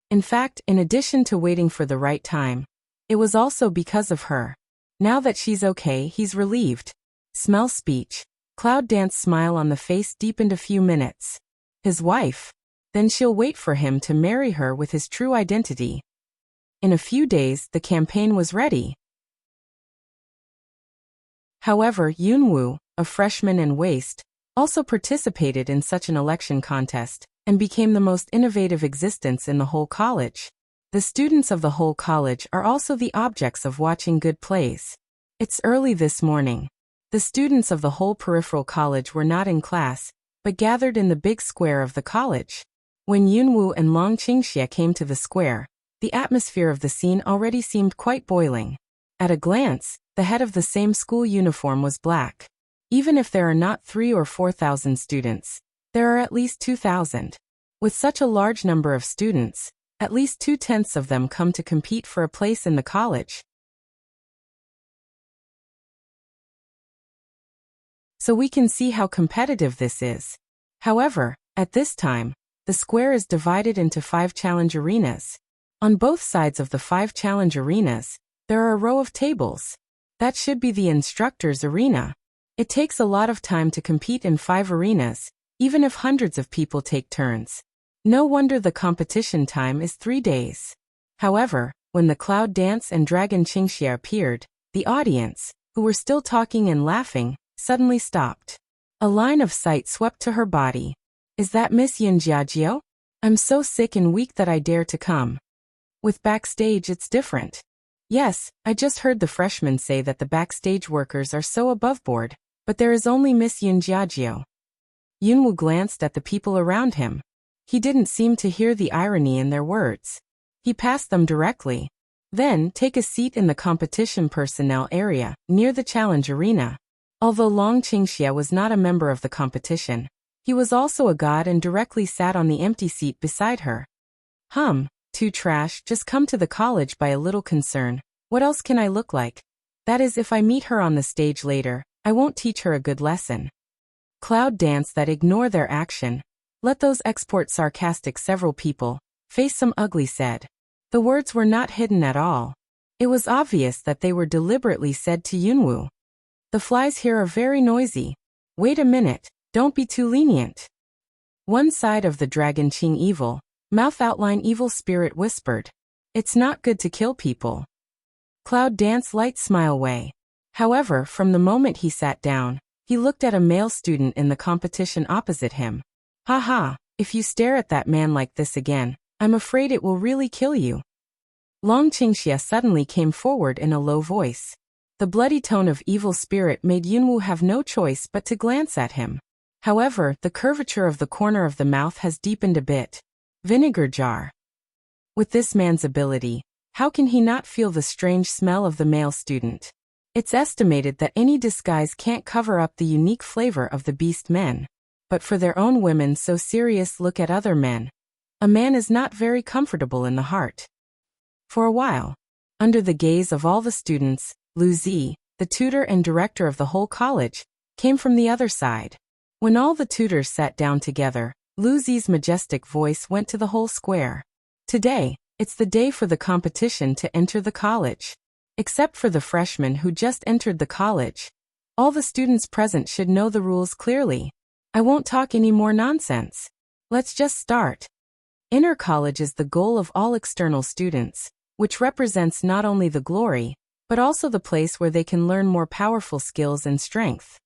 In fact, in addition to waiting for the right time, it was also because of her. Now that she's okay, he's relieved. Smell speech. Cloud dance smile on the face deepened a few minutes. His wife. Then she'll wait for him to marry her with his true identity. In a few days, the campaign was ready. However, Yunwu, a freshman and waste, also participated in such an election contest, and became the most innovative existence in the whole college. The students of the whole college are also the objects of watching good plays. It's early this morning. The students of the whole peripheral college were not in class, but gathered in the big square of the college. When Yunwu and Long Qingxie came to the square, the atmosphere of the scene already seemed quite boiling. At a glance, the head of the same school uniform was black. Even if there are not 3,000 or 4,000 students, there are at least 2,000. With such a large number of students, at least 2/10 of them come to compete for a place in the college. So we can see how competitive this is. However, at this time, the square is divided into 5 challenge arenas. On both sides of the 5 challenge arenas, there are a row of tables. That should be the instructor's arena. It takes a lot of time to compete in 5 arenas, even if hundreds of people take turns. No wonder the competition time is 3 days. However, when the cloud dance and dragon Qingxie appeared, the audience, who were still talking and laughing, suddenly stopped. A line of sight swept to her body. Is that Miss Yunjiajio? I'm so sick and weak that I dare to come. With backstage it's different. Yes, I just heard the freshmen say that the backstage workers are so above board, but there is only Miss Yunjiajio. Yunwu glanced at the people around him. He didn't seem to hear the irony in their words. He passed them directly. Then, take a seat in the competition personnel area, near the challenge arena. Although Long Qingxie was not a member of the competition, he was also a god and directly sat on the empty seat beside her. Too trash, just come to the college by a little concern. What else can I look like? That is, if I meet her on the stage later, I won't teach her a good lesson. Cloud dance that ignore their action. Let those export sarcastic several people, face some ugly said. The words were not hidden at all. It was obvious that they were deliberately said to Yunwu. The flies here are very noisy. Wait a minute, don't be too lenient. One side of the dragon Qing evil, mouth outline evil spirit whispered. It's not good to kill people. Cloud dance light smile way. However, from the moment he sat down, he looked at a male student in the competition opposite him. Haha, if you stare at that man like this again, I'm afraid it will really kill you. Long Qingxie suddenly came forward in a low voice. The bloody tone of evil spirit made Yunwu have no choice but to glance at him. However, the curvature of the corner of the mouth has deepened a bit. Vinegar jar. With this man's ability, how can he not feel the strange smell of the male student? It's estimated that any disguise can't cover up the unique flavor of the beast men. But for their own women so serious look at other men. A man is not very comfortable in the heart. For a while, under the gaze of all the students, Lu Zi, the tutor and director of the whole college, came from the other side. When all the tutors sat down together, Lu Zi's majestic voice went to the whole square. Today, it's the day for the competition to enter the college. Except for the freshmen who just entered the college. All the students present should know the rules clearly. I won't talk any more nonsense. Let's just start. Inner college is the goal of all external students, which represents not only the glory, but also the place where they can learn more powerful skills and strength.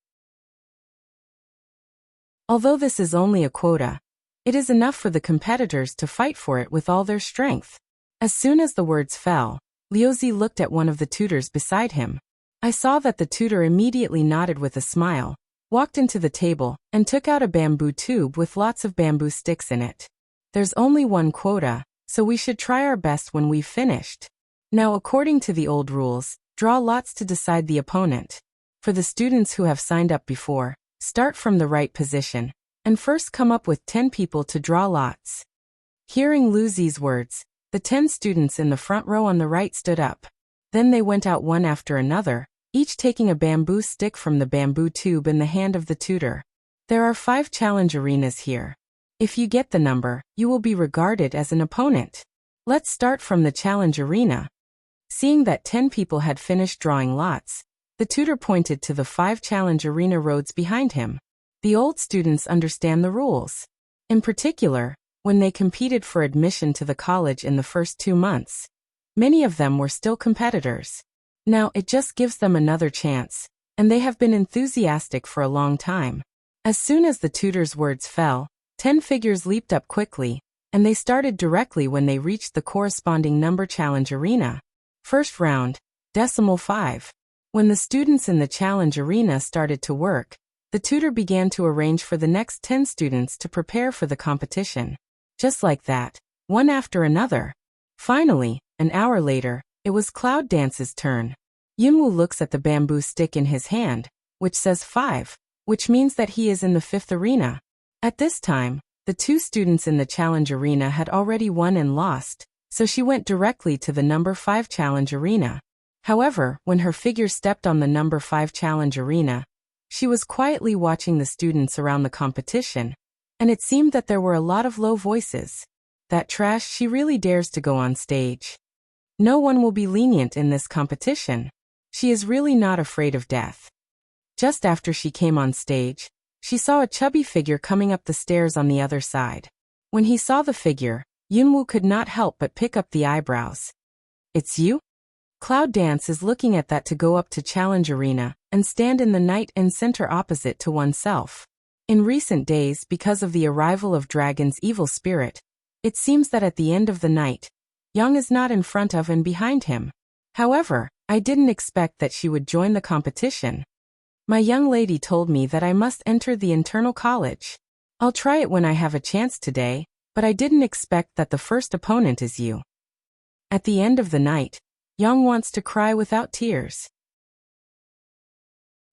Although this is only a quota, it is enough for the competitors to fight for it with all their strength. As soon as the words fell, Liuzi looked at one of the tutors beside him. I saw that the tutor immediately nodded with a smile, walked into the table, and took out a bamboo tube with lots of bamboo sticks in it. There's only one quota, so we should try our best when we've finished. Now, according to the old rules, draw lots to decide the opponent. For the students who have signed up before, start from the right position, and first come up with 10 people to draw lots. Hearing Lu Zi's words, the 10 students in the front row on the right stood up. Then they went out one after another, each taking a bamboo stick from the bamboo tube in the hand of the tutor. There are 5 challenge arenas here. If you get the number, you will be regarded as an opponent. Let's start from the challenge arena. Seeing that 10 people had finished drawing lots, the tutor pointed to the 5 challenge arena roads behind him. The old students understand the rules. In particular, when they competed for admission to the college in the first 2 months, many of them were still competitors. Now it just gives them another chance, and they have been enthusiastic for a long time. As soon as the tutor's words fell, 10 figures leaped up quickly, and they started directly when they reached the corresponding number challenge arena. First round, 5. When the students in the challenge arena started to work, the tutor began to arrange for the next 10 students to prepare for the competition. Just like that, one after another. Finally, an hour later, it was Cloud Dance's turn. Yunwoo looks at the bamboo stick in his hand, which says 5, which means that he is in the 5th arena. At this time, the 2 students in the challenge arena had already won and lost, so she went directly to the number 5 challenge arena. However, when her figure stepped on the number 5 challenge arena, she was quietly watching the students around the competition, and it seemed that there were a lot of low voices. That trash, she really dares to go on stage. No one will be lenient in this competition. She is really not afraid of death. Just after she came on stage, she saw a chubby figure coming up the stairs on the other side. When he saw the figure, Yunwoo could not help but pick up the eyebrows. "It's you?" Cloud Dance is looking at that to go up to challenge arena and stand in the night and center opposite to oneself. In recent days, because of the arrival of Dragon's evil spirit, it seems that at the end of the night, Young is not in front of and behind him. However, I didn't expect that she would join the competition. My young lady told me that I must enter the internal college. I'll try it when I have a chance today, but I didn't expect that the first opponent is you. At the end of the night, Young wants to cry without tears.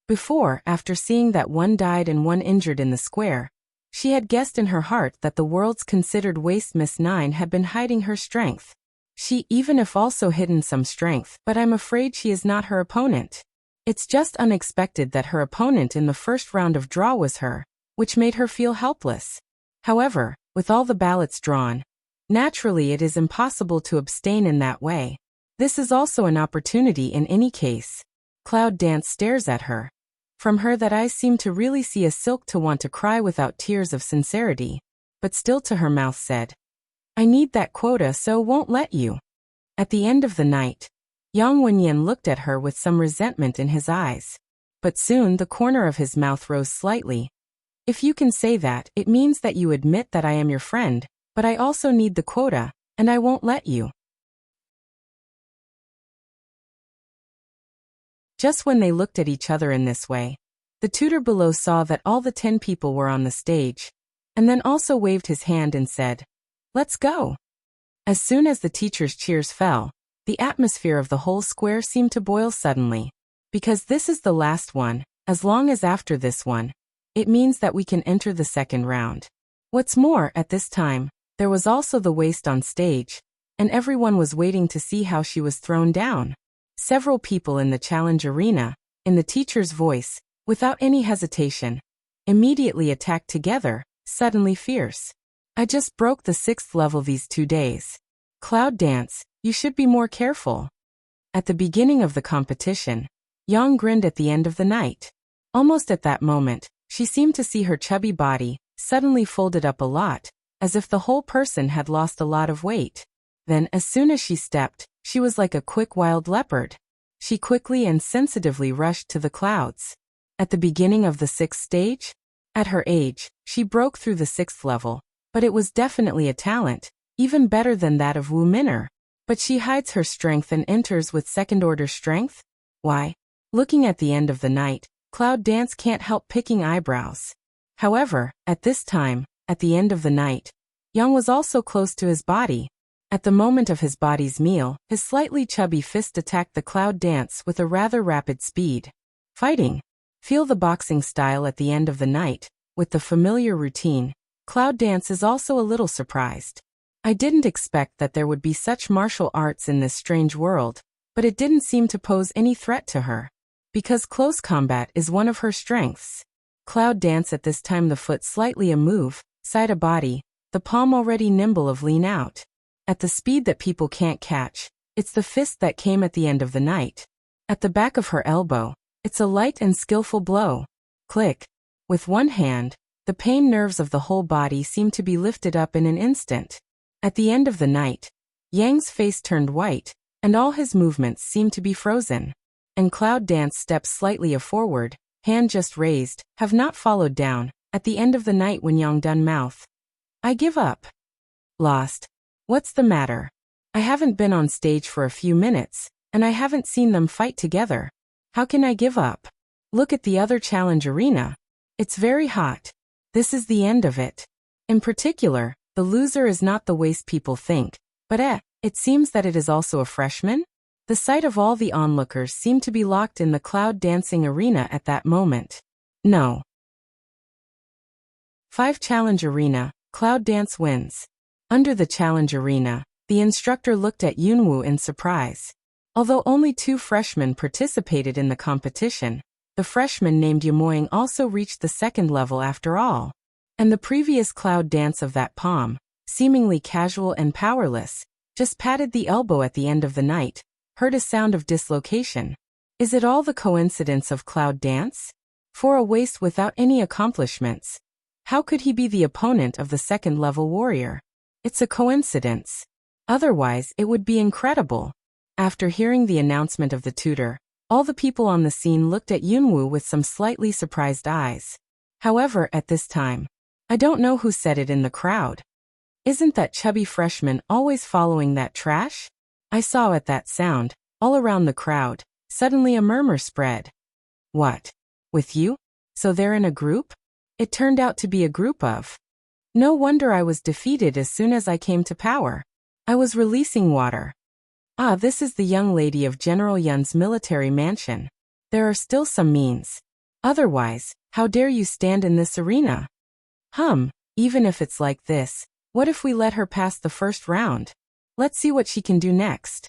Before, after seeing that one died and one injured in the square, she had guessed in her heart that the world's considered waste Miss Nine had been hiding her strength. She even if also hidden some strength, but I'm afraid she is not her opponent. It's just unexpected that her opponent in the first round of draw was her, which made her feel helpless. However, with all the ballots drawn, naturally it is impossible to abstain in that way. This is also an opportunity in any case. Cloud Dance stares at her. From her that eyes seem to really see a silk to want to cry without tears of sincerity, but still to her mouth said, "I need that quota, so won't let you." At the end of the night, Yang Wenyan looked at her with some resentment in his eyes. But soon the corner of his mouth rose slightly. "If you can say that, it means that you admit that I am your friend, but I also need the quota, and I won't let you." Just when they looked at each other in this way, the tutor below saw that all the 10 people were on the stage, and then also waved his hand and said, "Let's go." As soon as the teacher's cheers fell, the atmosphere of the whole square seemed to boil suddenly. Because this is the last one, as long as after this one, it means that we can enter the second round. What's more, at this time, there was also the waste on stage, and everyone was waiting to see how she was thrown down. Several people in the challenge arena, in the teacher's voice, without any hesitation, immediately attacked together, suddenly fierce. "I just broke the 6th level these 2 days. Cloud Dance, you should be more careful." At the beginning of the competition, Yang grinned at the end of the night. Almost at that moment, she seemed to see her chubby body, suddenly folded up a lot, as if the whole person had lost a lot of weight. Then, as soon as she stepped, she was like a quick wild leopard. She quickly and sensitively rushed to the clouds. At the beginning of the 6th stage? At her age, she broke through the 6th level, but it was definitely a talent, even better than that of Wu Min'er. But she hides her strength and enters with second-order strength? Why? Looking at the end of the night, Cloud Dance can't help picking eyebrows. However, at this time, at the end of the night, Young was also close to his body. At the moment of his body's meal, his slightly chubby fist attacked the Cloud Dance with a rather rapid speed. Fighting. Feel the boxing style at the end of the night, with the familiar routine. Cloud Dance is also a little surprised. I didn't expect that there would be such martial arts in this strange world, but it didn't seem to pose any threat to her. Because close combat is one of her strengths. Cloud Dance at this time the foot slightly a move, side a body, the palm already nimble of lean out. At the speed that people can't catch, it's the fist that came at the end of the night. At the back of her elbow, it's a light and skillful blow. Click. With one hand, the pain nerves of the whole body seem to be lifted up in an instant. At the end of the night, Yang's face turned white, and all his movements seemed to be frozen. And Cloud Dance steps slightly forward, hand just raised, have not followed down, At the end of the night when Yongdun mouth. I give up. Lost. What's the matter? I haven't been on stage for a few minutes, and I haven't seen them fight together. How can I give up? Look at the other challenge arena. It's very hot. This is the end of it. In particular, the loser is not the waste people think, but it seems that it is also a freshman? The sight of all the onlookers seemed to be locked in the cloud dancing arena at that moment. No. 5 Challenge Arena, Cloud Dance wins. Under the challenge arena, the instructor looked at Yunwoo in surprise. Although only 2 freshmen participated in the competition, the freshman named Yamoying also reached the 2nd level after all. And the previous cloud dance of that palm, seemingly casual and powerless, just patted the elbow at the end of the night, heard a sound of dislocation. Is it all the coincidence of cloud dance? For a waste without any accomplishments. How could he be the opponent of the 2nd level warrior? It's a coincidence. Otherwise, it would be incredible. After hearing the announcement of the tutor, all the people on the scene looked at Yunwoo with some slightly surprised eyes. However, at this time, I don't know who said it in the crowd. Isn't that chubby freshman always following that trash? I saw at that sound, all around the crowd, suddenly a murmur spread. What? With you? So they're in a group? It turned out to be a group of. No wonder I was defeated as soon as I came to power. I was releasing water. Ah, this is the young lady of General Yun's military mansion. There are still some means. Otherwise, how dare you stand in this arena? Even if it's like this, what if we let her pass the first round? Let's see what she can do next.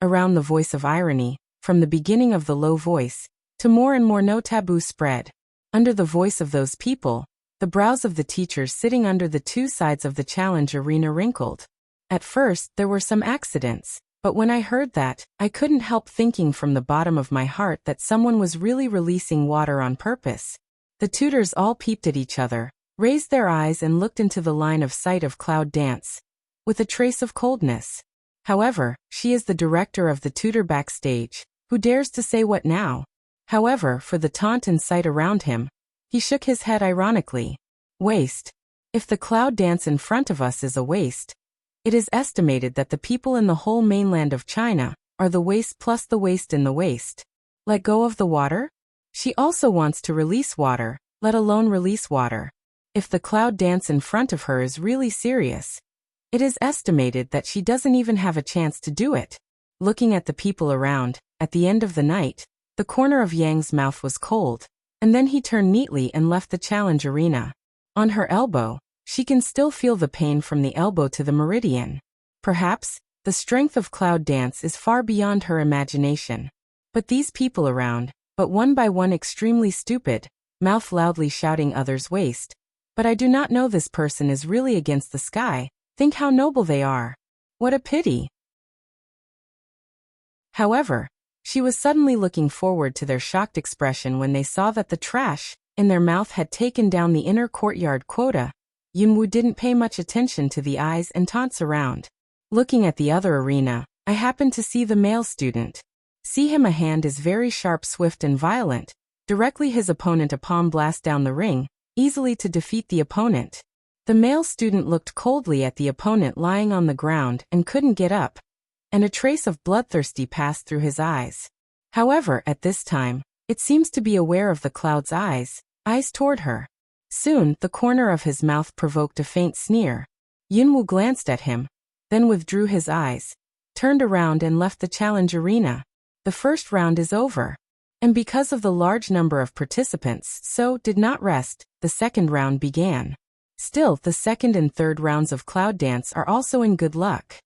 Around the voice of irony, from the beginning of the low voice, to more and more no taboo spread. Under the voice of those people, the brows of the teachers sitting under the 2 sides of the challenge arena wrinkled. At first, there were some accidents, but when I heard that, I couldn't help thinking from the bottom of my heart that someone was really releasing water on purpose. The tutors all peeped at each other, raised their eyes and looked into the line of sight of cloud dance, with a trace of coldness. However, she is the director of the tutor backstage, who dares to say what now? However, for the taunt and sight around him, he shook his head ironically. Waste. If the cloud dance in front of us is a waste, it is estimated that the people in the whole mainland of China are the waste plus the waste in the waste. Let go of the water? She also wants to release water, let alone release water. If the cloud dance in front of her is really serious, it is estimated that she doesn't even have a chance to do it. Looking at the people around, at the end of the night, the corner of Yang's mouth was cold, and then he turned neatly and left the challenge arena. On her elbow, she can still feel the pain from the elbow to the meridian. Perhaps, the strength of cloud dance is far beyond her imagination. But these people around, but one by one extremely stupid, mouth loudly shouting others waste. But I do not know this person is really against the sky. Think how noble they are. What a pity. However, she was suddenly looking forward to their shocked expression when they saw that the trash in their mouth had taken down the inner courtyard quota. Yunwoo didn't pay much attention to the eyes and taunts around. Looking at the other arena, I happened to see the male student. See him, a hand is very sharp, swift and violent. Directly his opponent, a palm blast down the ring, easily to defeat the opponent. The male student looked coldly at the opponent lying on the ground and couldn't get up, and a trace of bloodthirsty passed through his eyes. However, at this time, it seems to be aware of the cloud's eyes toward her. Soon, the corner of his mouth provoked a faint sneer. Yunwoo glanced at him, then withdrew his eyes, turned around and left the challenge arena. The first round is over. And because of the large number of participants, so did not rest, the second round began. Still, the second and third rounds of cloud dance are also in good luck.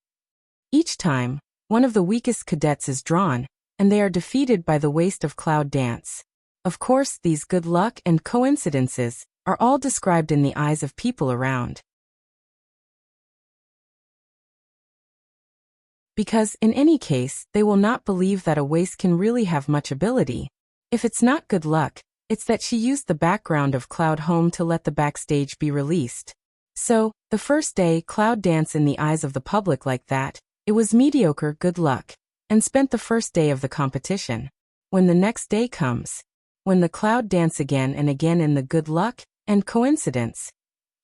Each time, one of the weakest cadets is drawn, and they are defeated by the waste of cloud dance. Of course, these good luck and coincidences are all described in the eyes of people around. Because, in any case, they will not believe that a waste can really have much ability. If it's not good luck, it's that she used the background of Cloud Home to let the backstage be released. So, the first day Cloud dance in the eyes of the public like that, it was mediocre good luck, and spent the first day of the competition. When the next day comes, when the Cloud dance again and again in the good luck, And coincidence?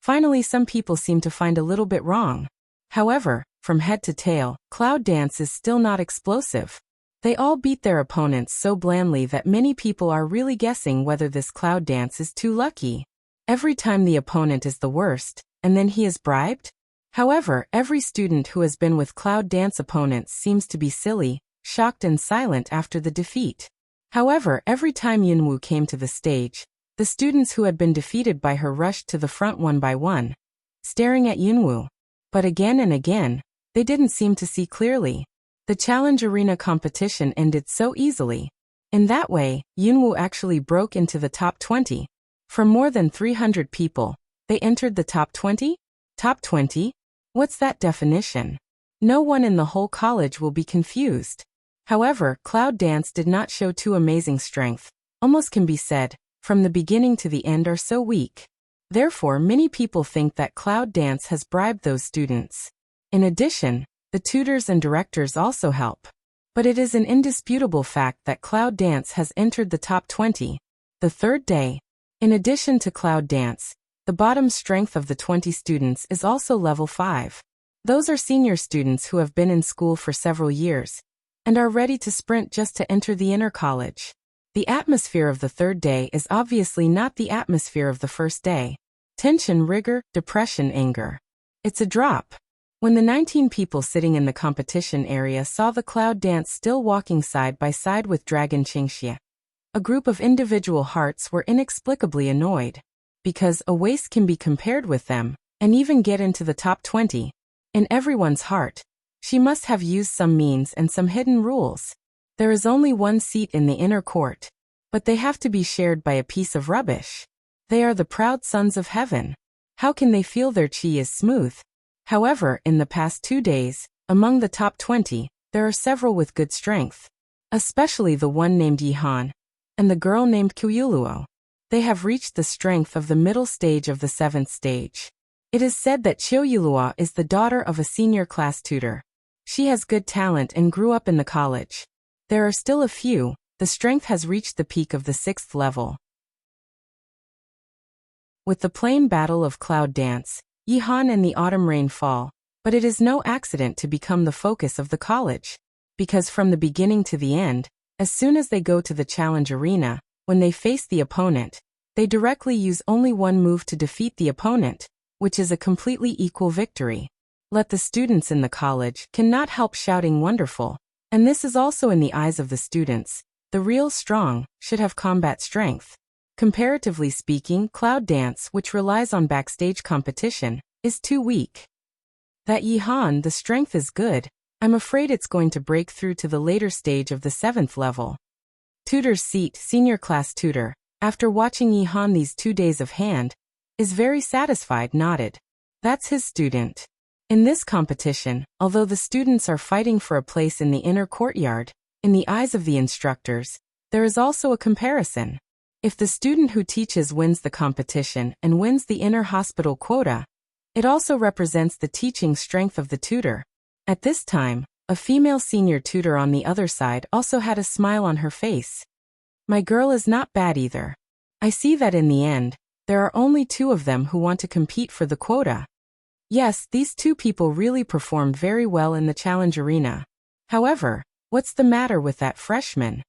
Finally, some people seem to find a little bit wrong. However, from head to tail, cloud dance is still not explosive. They all beat their opponents so blandly that many people are really guessing whether this cloud dance is too lucky. Every time the opponent is the worst, and then he is bribed? However, every student who has been with cloud dance opponents seems to be silly, shocked and silent after the defeat. However, every time Yunwoo came to the stage, the students who had been defeated by her rushed to the front one by one, staring at Yunwoo. But again and again, they didn't seem to see clearly. The challenge arena competition ended so easily. In that way, Yunwoo actually broke into the top 20. From more than 300 people, they entered the top 20? Top 20? What's that definition? No one in the whole college will be confused. However, cloud dance did not show too amazing strength. Almost can be said, from the beginning to the end are so weak. Therefore, many people think that cloud dance has bribed those students. In addition, the tutors and directors also help. But it is an indisputable fact that cloud dance has entered the top 20. The third day. In addition to cloud dance, the bottom strength of the 20 students is also level 5. Those are senior students who have been in school for several years and are ready to sprint just to enter the inner college. The atmosphere of the third day is obviously not the atmosphere of the first day. Tension, rigor, depression, anger. It's a drop. When the 19 people sitting in the competition area saw the cloud dance still walking side by side with Dragon Qingxia, a group of individual hearts were inexplicably annoyed. Because a waste can be compared with them, and even get into the top 20. In everyone's heart, she must have used some means and some hidden rules. There is only one seat in the inner court, but they have to be shared by a piece of rubbish. They are the proud sons of heaven. How can they feel their chi is smooth? However, in the past 2 days, among the top 20, there are several with good strength. Especially the one named Yihan, and the girl named Kyuluo. They have reached the strength of the middle stage of the 7th stage. It is said that Choyulua is the daughter of a senior class tutor. She has good talent and grew up in the college. There are still a few. The strength has reached the peak of the 6th level. With the plain battle of cloud dance, Yihan and the autumn rain fall, but it is no accident to become the focus of the college. Because from the beginning to the end, as soon as they go to the challenge arena, when they face the opponent, they directly use only one move to defeat the opponent, which is a completely equal victory. Let the students in the college cannot help shouting wonderful, and this is also in the eyes of the students. The real strong should have combat strength. Comparatively speaking, cloud dance, which relies on backstage competition, is too weak. That Yihan, the strength is good. I'm afraid it's going to break through to the later stage of the 7th level. Tutor's seat, senior class tutor, after watching Yihan these 2 days of hand, is very satisfied, nodded. That's his student. In this competition, although the students are fighting for a place in the inner courtyard, in the eyes of the instructors, there is also a comparison. If the student who teaches wins the competition and wins the inner hospital quota, it also represents the teaching strength of the tutor. At this time, a female senior tutor on the other side also had a smile on her face. My girl is not bad either. I see that in the end, there are only 2 of them who want to compete for the quota. Yes, these 2 people really performed very well in the challenge arena. However, what's the matter with that freshman?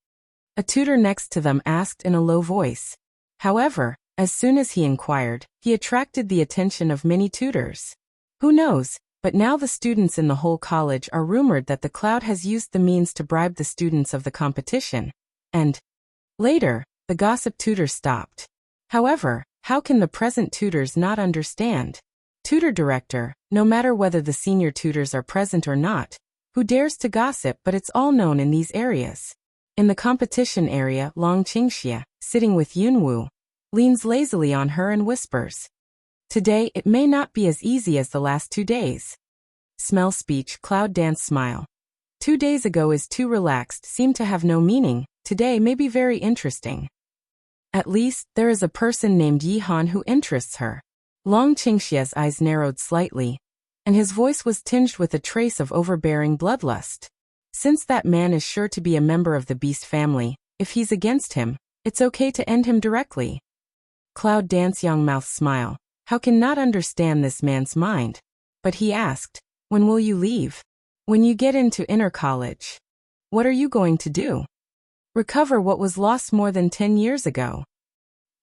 A tutor next to them asked in a low voice. However, as soon as he inquired, he attracted the attention of many tutors. Who knows? But now the students in the whole college are rumored that the cloud has used the means to bribe the students of the competition. And later, the gossip tutor stopped. However, how can the present tutors not understand? Tutor director, no matter whether the senior tutors are present or not, who dares to gossip, but it's all known in these areas. In the competition area, Long Qingxia, sitting with Yunwoo, leans lazily on her and whispers. Today it may not be as easy as the last 2 days. Smell speech, cloud dance smile. 2 days ago is too relaxed, seemed to have no meaning. Today may be very interesting. At least, there is a person named Yihan who interests her. Long Qingxia's eyes narrowed slightly, and his voice was tinged with a trace of overbearing bloodlust. Since that man is sure to be a member of the beast family, if he's against him, it's okay to end him directly. Cloud Dance Young mouth smile. How can not understand this man's mind? But he asked, when will you leave? When you get into inner college. What are you going to do? Recover what was lost more than 10 years ago.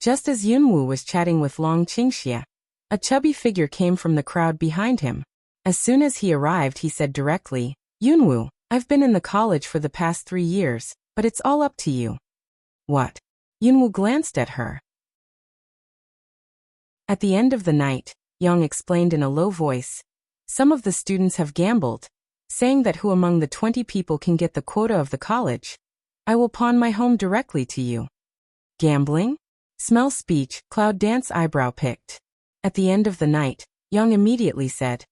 Just as Yunwu was chatting with Long Qingxia, a chubby figure came from the crowd behind him. As soon as he arrived, he said directly, Yunwu, I've been in the college for the past 3 years, but it's all up to you. What? Yunwu glanced at her. At the end of the night, Yang explained in a low voice, some of the students have gambled, saying that who among the 20 people can get the quota of the college, I will pawn my home directly to you. Gambling? Smell speech, Cloud Dance eyebrow picked. At the end of the night, Yang immediately said,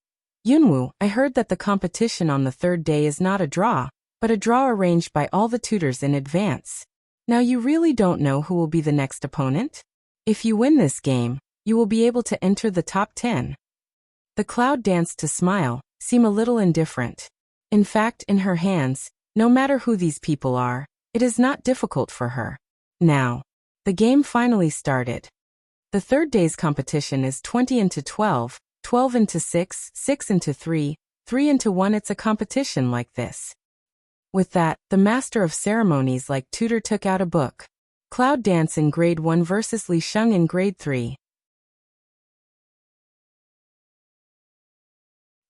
Yunwu, I heard that the competition on the 3rd day is not a draw, but a draw arranged by all the tutors in advance. Now you really don't know who will be the next opponent? If you win this game, you will be able to enter the top 10. The Cloud danced to smile, seem a little indifferent. In fact, in her hands, no matter who these people are, it is not difficult for her. Now, the game finally started. The 3rd day's competition is 20 into 12, 12 into 6, 6 into 3, 3 into 1. It's a competition like this. With that, the master of ceremonies like tutor took out a book. Cloud Dance in grade 1 versus Li Sheng in grade 3.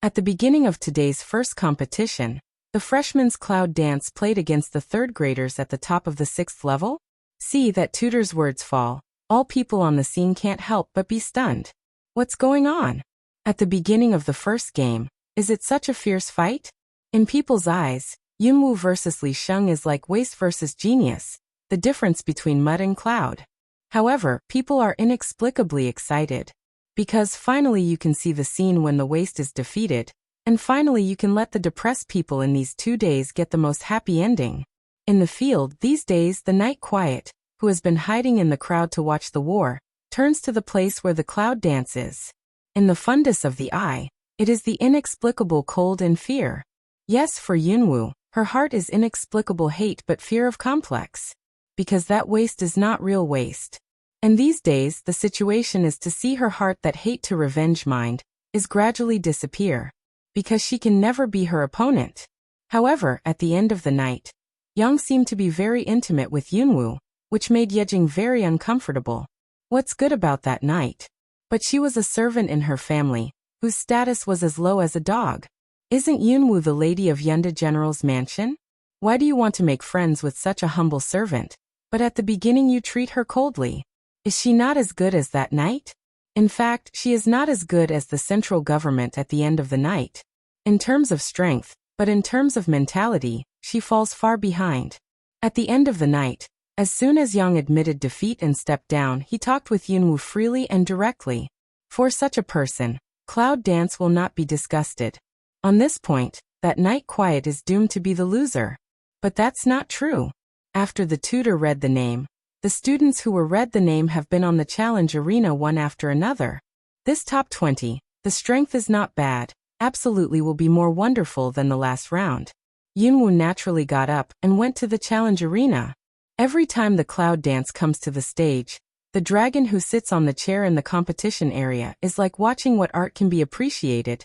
At the beginning of today's first competition, the freshmen's Cloud Dance played against the 3rd graders at the top of the 6th level. See that tutor's words fall. All people on the scene can't help but be stunned. What's going on? At the beginning of the first game, is it such a fierce fight? In people's eyes, Yunwu versus Li Sheng is like waste versus genius, the difference between mud and cloud. However, people are inexplicably excited. Because finally you can see the scene when the waste is defeated, and finally you can let the depressed people in these 2 days get the most happy ending. In the field these days, the night quiet, who has been hiding in the crowd to watch the war, turns to the place where the Cloud Dance is. In the fundus of the eye, it is the inexplicable cold and fear. Yes, for Yunwu, her heart is inexplicable hate but fear of complex. Because that waste is not real waste. And these days, the situation is to see her heart that hate to revenge mind, is gradually disappear. Because she can never be her opponent. However, at the end of the night, Yang seemed to be very intimate with Yunwu, which made Yejing very uncomfortable. What's good about that night? But she was a servant in her family, whose status was as low as a dog. Isn't Yunwu the lady of Yunda General's mansion? Why do you want to make friends with such a humble servant, but at the beginning you treat her coldly? Is she not as good as that night? In fact, she is not as good as the central government at the end of the night. In terms of strength, but in terms of mentality, she falls far behind. At the end of the night, as soon as Yang admitted defeat and stepped down, he talked with Yunwu freely and directly. For such a person, Cloud Dance will not be disgusted. On this point, that night quiet is doomed to be the loser. But that's not true. After the tutor read the name, the students who were read the name have been on the challenge arena one after another. This top 20, the strength is not bad, absolutely will be more wonderful than the last round. Yunwu naturally got up and went to the challenge arena. Every time the Cloud Dance comes to the stage, the dragon who sits on the chair in the competition area is like watching what art can be appreciated,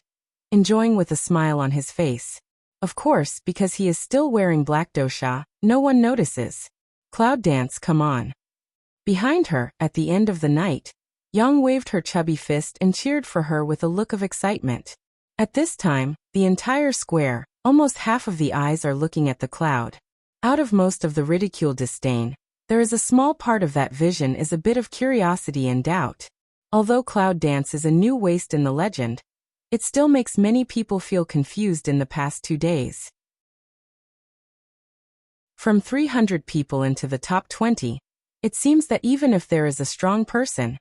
enjoying with a smile on his face. Of course, because he is still wearing black dosha, no one notices. Cloud Dance, come on. Behind her, at the end of the night, Yang waved her chubby fist and cheered for her with a look of excitement. At this time, the entire square, almost half of the eyes are looking at the cloud. Out of most of the ridicule disdain, there is a small part of that vision is a bit of curiosity and doubt. Although Cloud Dance is a new waste in the legend, it still makes many people feel confused in the past 2 days. From 300 people into the top 20, it seems that even if there is a strong person,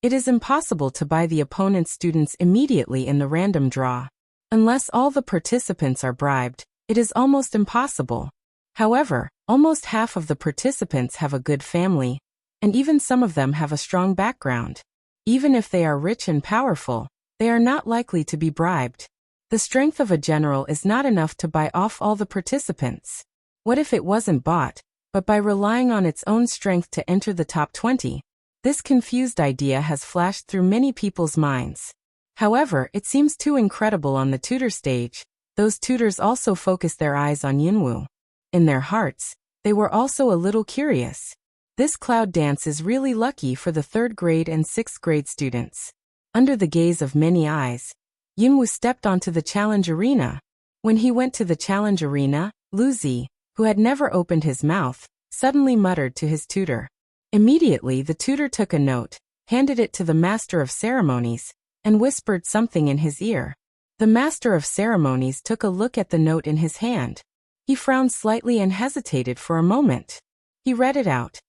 it is impossible to buy the opponent's students immediately in the random draw. Unless all the participants are bribed, it is almost impossible. However, almost half of the participants have a good family, and even some of them have a strong background. Even if they are rich and powerful, they are not likely to be bribed. The strength of a general is not enough to buy off all the participants. What if it wasn't bought, but by relying on its own strength to enter the top 20? This confused idea has flashed through many people's minds. However, it seems too incredible on the tutor stage. Those tutors also focused their eyes on Yunwu. In their hearts, they were also a little curious. This cloud dance is really lucky for the 3rd grade and 6th grade students. Under the gaze of many eyes, Yunwu stepped onto the challenge arena. When he went to the challenge arena, Luzi, who had never opened his mouth, suddenly muttered to his tutor. Immediately the tutor took a note, handed it to the master of ceremonies, and whispered something in his ear. The master of ceremonies took a look at the note in his hand. He frowned slightly and hesitated for a moment. He read it out.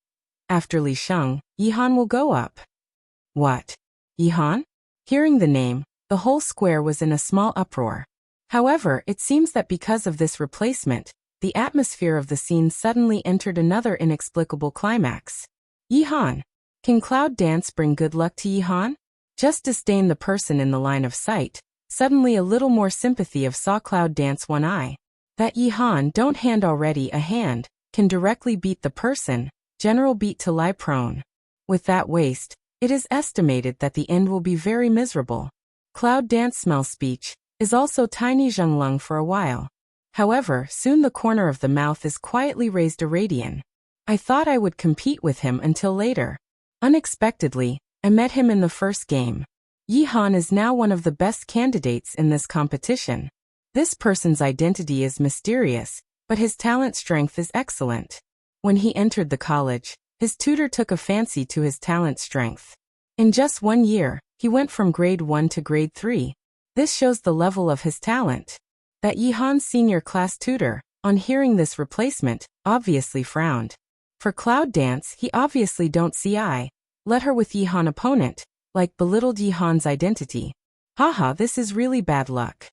After Li Sheng, Yihan will go up. What? Yihan? Hearing the name, the whole square was in a small uproar. However, it seems that because of this replacement, the atmosphere of the scene suddenly entered another inexplicable climax. Yihan. Can cloud dance bring good luck to Yihan? Just disdain the person in the line of sight. Suddenly a little more sympathy of saw cloud dance one eye. That Yihan don't hand already a hand, can directly beat the person, general beat to lie prone. With that waist, it is estimated that the end will be very miserable. Cloud dance smell speech, is also tiny zhenglung for a while. However, soon the corner of the mouth is quietly raised a radian. I thought I would compete with him until later. Unexpectedly, I met him in the first game. Yihan is now one of the best candidates in this competition. This person's identity is mysterious, but his talent strength is excellent. When he entered the college, his tutor took a fancy to his talent strength. In just 1 year, he went from grade 1 to grade 3. This shows the level of his talent. That Yihan's senior class tutor, on hearing this replacement, obviously frowned. For cloud dance, he obviously don't see eye. Let her with Yihan opponent, like belittled Yihan's identity. Haha, this is really bad luck.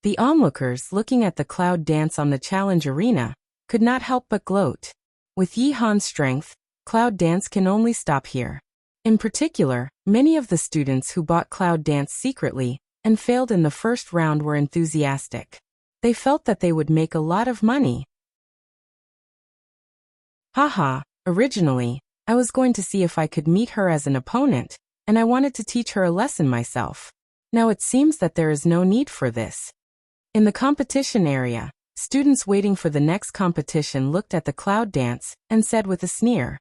The onlookers looking at the cloud dance on the challenge arena could not help but gloat. With Yihan's strength, cloud dance can only stop here. In particular, many of the students who bought cloud dance secretly and failed in the first round were enthusiastic. They felt that they would make a lot of money. Haha, originally, I was going to see if I could meet her as an opponent, and I wanted to teach her a lesson myself. Now it seems that there is no need for this. In the competition area, students waiting for the next competition looked at the cloud dance and said with a sneer.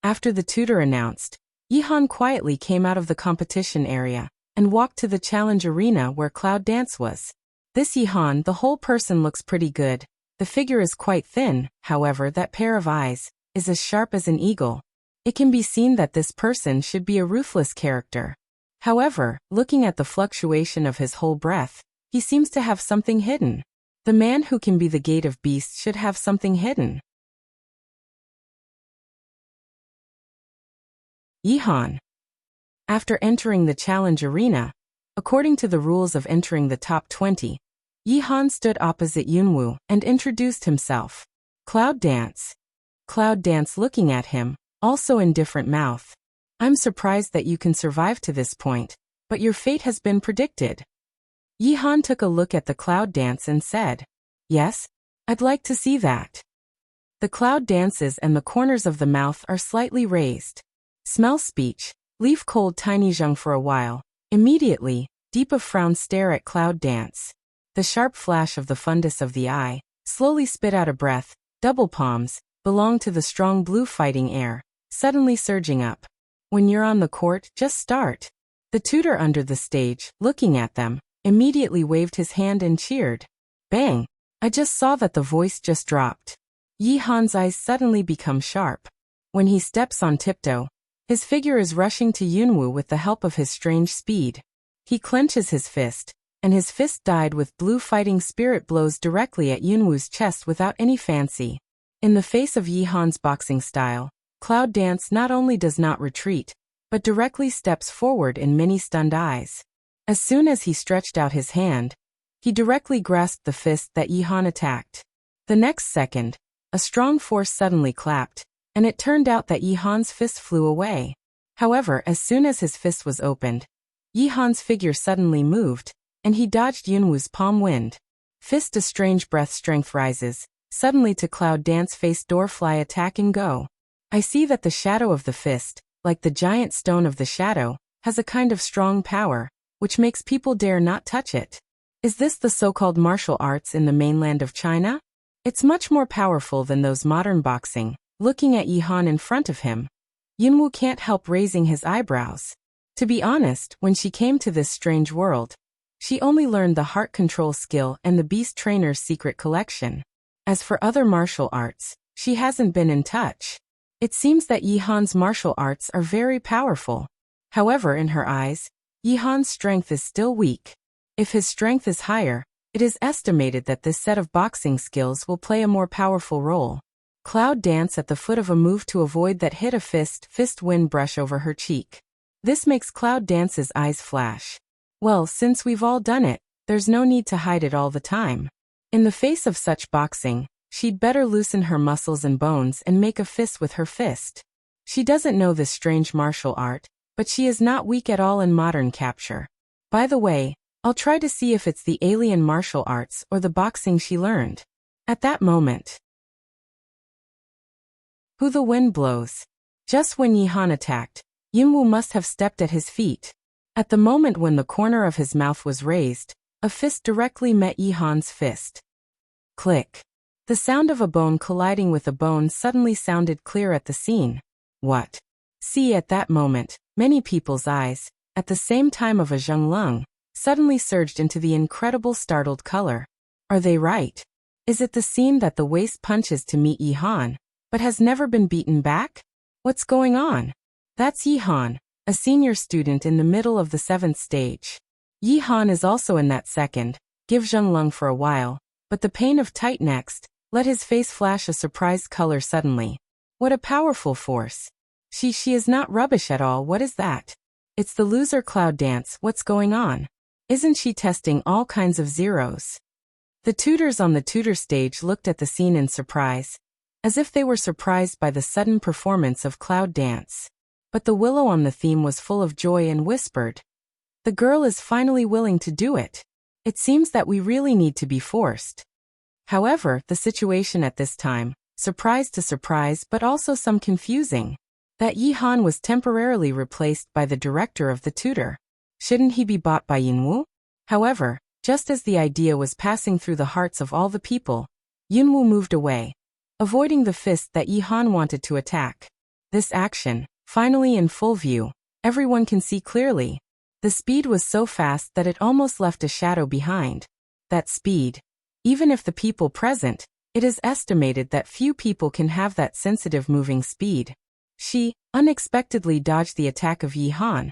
After the tutor announced, Yihan quietly came out of the competition area and walked to the challenge arena where cloud dance was. This Yihan, the whole person looks pretty good. The figure is quite thin, however that pair of eyes is as sharp as an eagle. It can be seen that this person should be a ruthless character. However, looking at the fluctuation of his whole breath, he seems to have something hidden. The man who can be the gate of beasts should have something hidden. Yihan. After entering the challenge arena, according to the rules of entering the top 20, Yihan stood opposite Yunwu and introduced himself. Cloud Dance. Cloud Dance looking at him, also in different mouth. I'm surprised that you can survive to this point, but your fate has been predicted. Yihan took a look at the Cloud Dance and said, Yes, I'd like to see that. The cloud dances and the corners of the mouth are slightly raised. Smell speech, leave cold tiny zheng for a while. Immediately, deep of frown stare at Cloud Dance. The sharp flash of the fundus of the eye, slowly spit out a breath, double palms, belong to the strong blue fighting air, suddenly surging up. When you're on the court, just start. The tutor under the stage, looking at them, immediately waved his hand and cheered. Bang! I just saw that the voice just dropped. Yihan's eyes suddenly become sharp. When he steps on tiptoe, his figure is rushing to Yunwu with the help of his strange speed. He clenches his fist, and his fist dyed with blue fighting spirit blows directly at Yunwu's chest without any fancy. In the face of Yihan's boxing style, Cloud Dance not only does not retreat, but directly steps forward in many stunned eyes. As soon as he stretched out his hand, he directly grasped the fist that Yihan attacked. The next second, a strong force suddenly clapped, and it turned out that Yihan's fist flew away. However, as soon as his fist was opened, Yihan's figure suddenly moved, and he dodged Yunwu's palm wind. Fist a strange breath strength rises, suddenly to Cloud Dance face door fly attack and go. I see that the shadow of the fist like the giant stone of the shadow, has a kind of strong power, which makes people dare not touch it. Is this the so-called martial arts in the mainland of China? It's much more powerful than those modern boxing. Looking at Yi Han in front of him, Yunwu can't help raising his eyebrows. To be honest, when she came to this strange world, she only learned the heart control skill and the beast trainer's secret collection. As for other martial arts, she hasn't been in touch. It seems that Yi Han's martial arts are very powerful. However, in her eyes, Yi Han's strength is still weak. If his strength is higher, it is estimated that this set of boxing skills will play a more powerful role. Cloud dance at the foot of a move to avoid that hit a fist wind brush over her cheek. This makes Cloud Dance's eyes flash. Well, since we've all done it, there's no need to hide it all the time. In the face of such boxing, she'd better loosen her muscles and bones and make a fist with her fist. She doesn't know this strange martial art, but she is not weak at all in modern capture. By the way, I'll try to see if it's the alien martial arts or the boxing she learned. At that moment, who the wind blows. Just when Yi Han attacked, Yunwu must have stepped at his feet. At the moment when the corner of his mouth was raised, a fist directly met Yi Han's fist. Click. The sound of a bone colliding with a bone suddenly sounded clear at the scene. What? See, at that moment, many people's eyes, at the same time of a Zhenglong, suddenly surged into the incredible startled color. Are they right? Is it the scene that the waist punches to meet Yi Han, but has never been beaten back? What's going on? That's Yi Han, a senior student in the middle of the 7th stage. Yi Han is also in that second, give Zhenglong for a while, but the pain of tight next, let his face flash a surprised color suddenly. What a powerful force. She is not rubbish at all. What is that? It's the loser Cloud Dance. What's going on? Isn't she testing all kinds of zeros? The tutors on the tutor stage looked at the scene in surprise, as if they were surprised by the sudden performance of Cloud Dance. But the willow on the theme was full of joy and whispered, "The girl is finally willing to do it. It seems that we really need to be forced." However, the situation at this time, surprise to surprise but also some confusing, that Yi Han was temporarily replaced by the director of the tutor. Shouldn't he be bought by Yunwu? However, just as the idea was passing through the hearts of all the people, Yunwu moved away, avoiding the fist that Yi Han wanted to attack. This action, finally in full view, everyone can see clearly. The speed was so fast that it almost left a shadow behind. That speed. Even if the people present, it is estimated that few people can have that sensitive moving speed. She unexpectedly dodged the attack of Yi Han,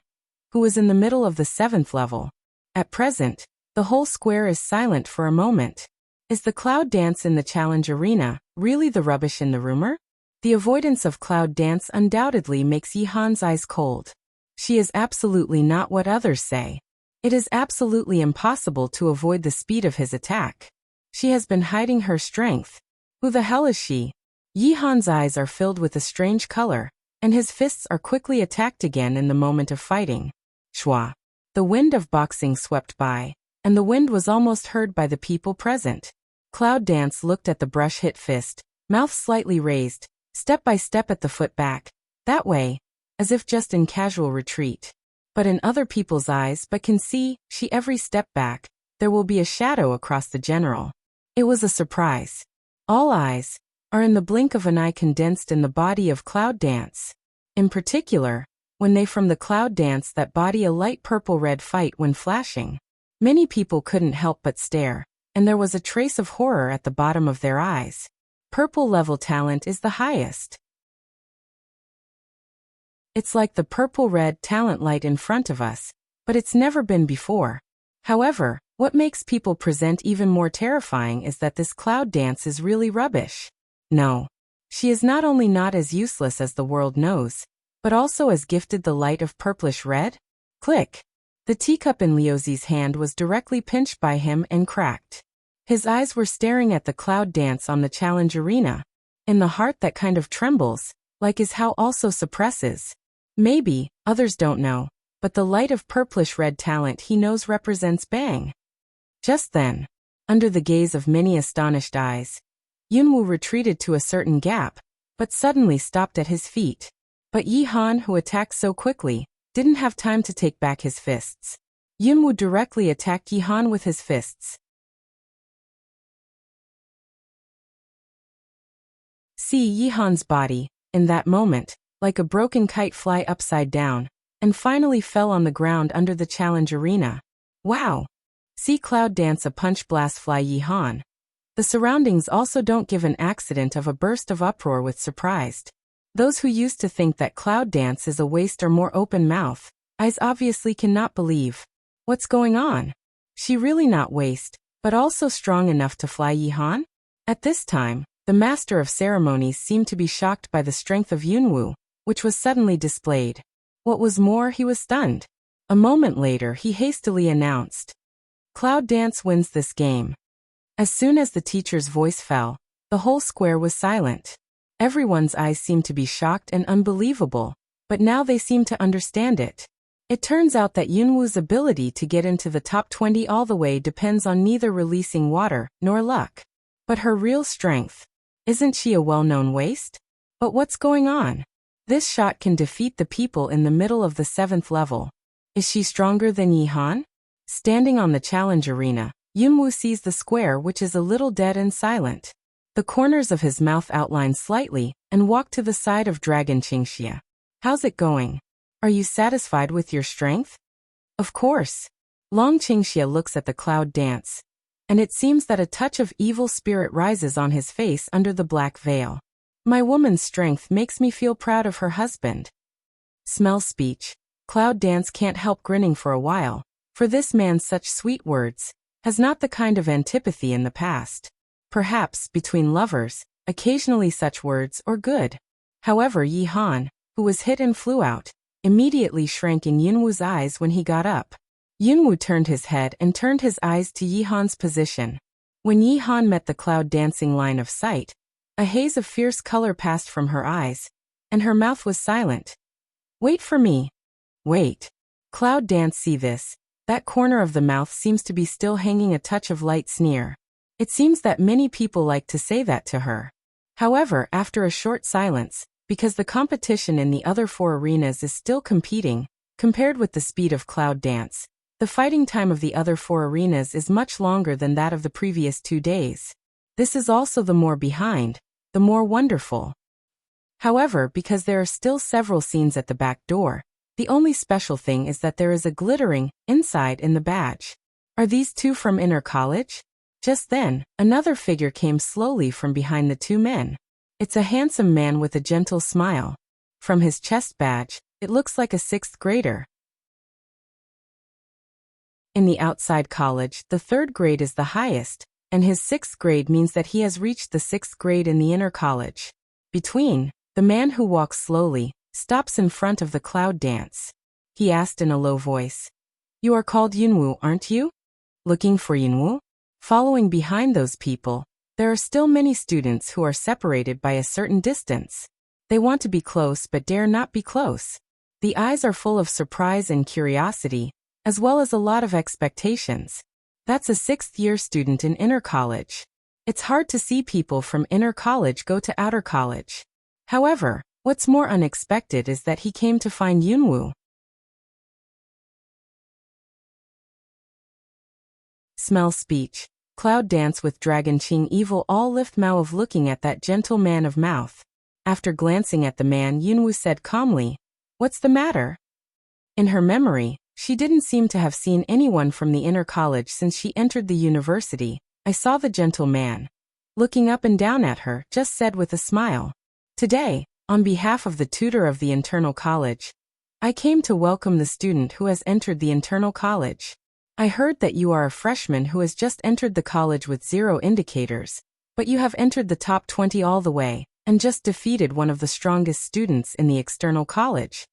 who was in the middle of the 7th level. At present, the whole square is silent for a moment. Is the Cloud Dance in the challenge arena really the rubbish in the rumor? The avoidance of Cloud Dance undoubtedly makes Yi Han's eyes cold. She is absolutely not what others say. It is absolutely impossible to avoid the speed of his attack. She has been hiding her strength. Who the hell is she? Yi Han's eyes are filled with a strange color, and his fists are quickly attacked again in the moment of fighting. Shwa. The wind of boxing swept by, and the wind was almost heard by the people present. Cloud Dance looked at the brush-hit fist, mouth slightly raised, step by step at the foot back, that way, as if just in casual retreat. But in other people's eyes but can see, she every step back, there will be a shadow across the general. It was a surprise. All eyes are in the blink of an eye condensed in the body of Cloud Dance. In particular, when they from the Cloud Dance that body a light purple-red fight when flashing. Many people couldn't help but stare, and there was a trace of horror at the bottom of their eyes. Purple level talent is the highest. It's like the purple-red talent light in front of us, but it's never been before. However, what makes people present even more terrifying is that this Cloud Dance is really rubbish. No. She is not only not as useless as the world knows, but also as gifted the light of purplish red? Click. The teacup in Liuzi's hand was directly pinched by him and cracked. His eyes were staring at the Cloud Dance on the challenge arena. In the heart that kind of trembles, like is how also suppresses. Maybe, others don't know, but the light of purplish red talent he knows represents Bang. Just then, under the gaze of many astonished eyes, Yunwu retreated to a certain gap, but suddenly stopped at his feet. But Yi Han, who attacked so quickly, didn't have time to take back his fists. Yunwu directly attacked Yi Han with his fists. See Yi Han's body, in that moment, like a broken kite fly upside down, and finally fell on the ground under the challenge arena. Wow! See Cloud dance a punch blast fly Yi Han. The surroundings also don't give an accident of a burst of uproar with surprised. Those who used to think that Cloud dance is a waste or more open mouth, eyes obviously cannot believe. What's going on? She really not waste, but also strong enough to fly Yi Han? At this time, the master of ceremonies seemed to be shocked by the strength of Yunwu, which was suddenly displayed. What was more, he was stunned. A moment later he hastily announced, "Cloud dance wins this game." As soon as the teacher's voice fell, the whole square was silent. Everyone's eyes seemed to be shocked and unbelievable, but now they seemed to understand it. It turns out that Yunwu's ability to get into the top 20 all the way depends on neither releasing water nor luck. But her real strength. Isn't she a well-known waste? But what's going on? This shot can defeat the people in the middle of the 7th level. Is she stronger than Yi Han? Standing on the challenge arena, Yunwu sees the square, which is a little dead and silent. The corners of his mouth outline slightly, and walk to the side of Dragon Qingxia. "How's it going? Are you satisfied with your strength?" "Of course." Long Qingxia looks at the Cloud dance, and it seems that a touch of evil spirit rises on his face under the black veil. "My woman's strength makes me feel proud of her husband." Smell speech. Cloud dance can't help grinning for a while, for this man's such sweet words has not the kind of antipathy in the past. Perhaps, between lovers, occasionally such words are good. However, Yi Han, who was hit and flew out, immediately shrank in Yunwu's eyes when he got up. Yunwu turned his head and turned his eyes to Yi Han's position. When Yi Han met the Cloud dancing line of sight, a haze of fierce color passed from her eyes, and her mouth was silent. "Wait for me." "Wait." Cloud dance see this. That corner of the mouth seems to be still hanging a touch of light sneer. It seems that many people like to say that to her. However, after a short silence, because the competition in the other 4 arenas is still competing, compared with the speed of Cloud dance, the fighting time of the other 4 arenas is much longer than that of the previous 2 days. This is also the more behind, the more wonderful. However, because there are still several scenes at the back door, the only special thing is that there is a glittering inside in the badge. Are these 2 from Inner College? Just then, another figure came slowly from behind the 2 men. It's a handsome man with a gentle smile. From his chest badge, it looks like a 6th grader. In the outside college, the 3rd grade is the highest, and his 6th grade means that he has reached the 6th grade in the inner college. Between, the man who walks slowly, stops in front of the Cloud dance. He asked in a low voice, "You are called Yunwu, aren't you? Looking for Yunwu?" Following behind those people, there are still many students who are separated by a certain distance. They want to be close but dare not be close. The eyes are full of surprise and curiosity, as well as a lot of expectations. That's a 6th-year student in inner college. It's hard to see people from inner college go to outer college. However, what's more unexpected is that he came to find Yunwu. Smell speech. Cloud dance with Dragon Qing evil all lift Mao of looking at that gentle man of mouth. After glancing at the man, Yunwu said calmly, "What's the matter?" In her memory, she didn't seem to have seen anyone from the inner college since she entered the university. "I saw the gentle man." Looking up and down at her, just said with a smile, "Today, on behalf of the tutor of the internal college, I came to welcome the student who has entered the internal college. I heard that you are a freshman who has just entered the college with 0 indicators, but you have entered the top 20 all the way, and just defeated one of the strongest students in the external college."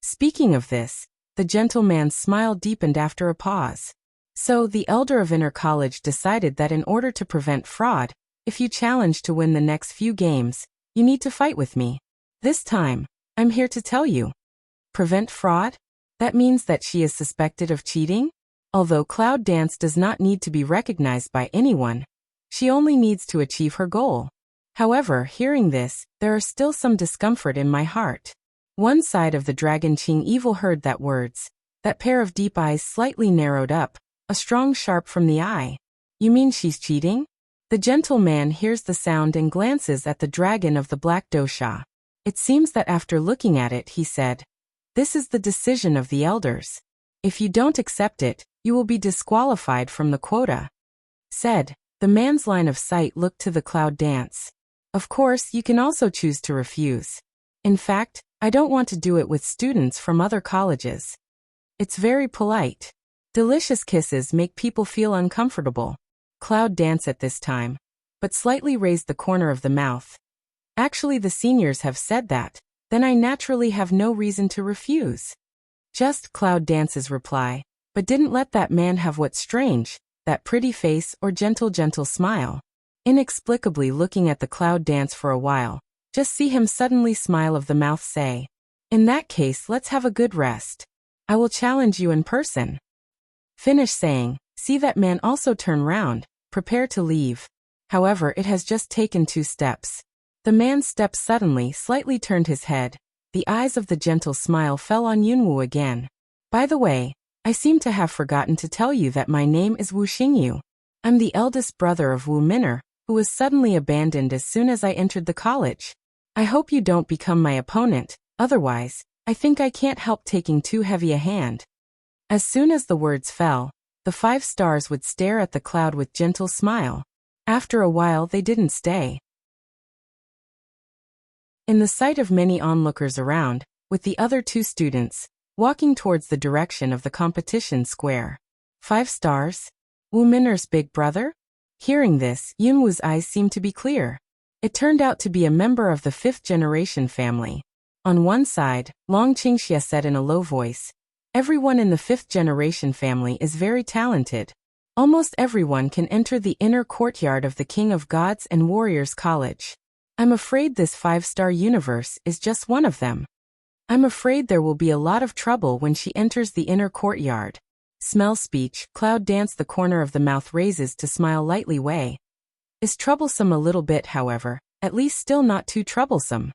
Speaking of this, the gentleman's smile deepened after a pause. So the elder of inner college decided that in order to prevent fraud, if you challenge to win the next few games, you need to fight with me. This time, I'm here to tell you. Prevent fraud? That means that she is suspected of cheating? Although Cloud dance does not need to be recognized by anyone, she only needs to achieve her goal. However, hearing this, there are still some discomfort in my heart. One side of the dragon Qing evil heard that words. That pair of deep eyes slightly narrowed up, a strong sharp from the eye. You mean she's cheating? The gentle man hears the sound and glances at the dragon of the black dosha. It seems that after looking at it, he said, "This is the decision of the elders. If you don't accept it, you will be disqualified from the quota." Said, the man's line of sight looked to the cloud dance. Of course, you can also choose to refuse. In fact, I don't want to do it with students from other colleges. It's very polite. Delicious kisses make people feel uncomfortable. Cloud dance at this time, but slightly raised the corner of the mouth. Actually, the seniors have said that. Then I naturally have no reason to refuse. Just Cloud Dance's reply, but didn't let that man have what's strange, that pretty face or gentle smile. Inexplicably looking at the Cloud Dance for a while, just see him suddenly smile of the mouth say, "In that case, let's have a good rest. I will challenge you in person." Finish saying, see that man also turn round, prepare to leave. However, it has just taken 2 steps. The man's step suddenly slightly turned his head. The eyes of the gentle smile fell on Yunwu again. "By the way, I seem to have forgotten to tell you that my name is Wu Xingyu. I'm the eldest brother of Wu Min'er, who was suddenly abandoned as soon as I entered the college. I hope you don't become my opponent, otherwise, I think I can't help taking too heavy a hand." As soon as the words fell, the 5 stars would stare at the cloud with gentle smile. After a while they didn't stay. In the sight of many onlookers around, with the other 2 students, walking towards the direction of the competition square. 5 stars? Wu Min'er's big brother? Hearing this, Yunwu's eyes seemed to be clear. It turned out to be a member of the 5th generation family. On one side, Long Qingxia said in a low voice, "Everyone in the 5th generation family is very talented. Almost everyone can enter the inner courtyard of the King of Gods and Warriors College. I'm afraid this 5-star universe is just one of them. I'm afraid there will be a lot of trouble when she enters the inner courtyard." Smell speech, Cloud Dance the corner of the mouth raises to smile lightly way. Is troublesome a little bit, however, at least still not too troublesome.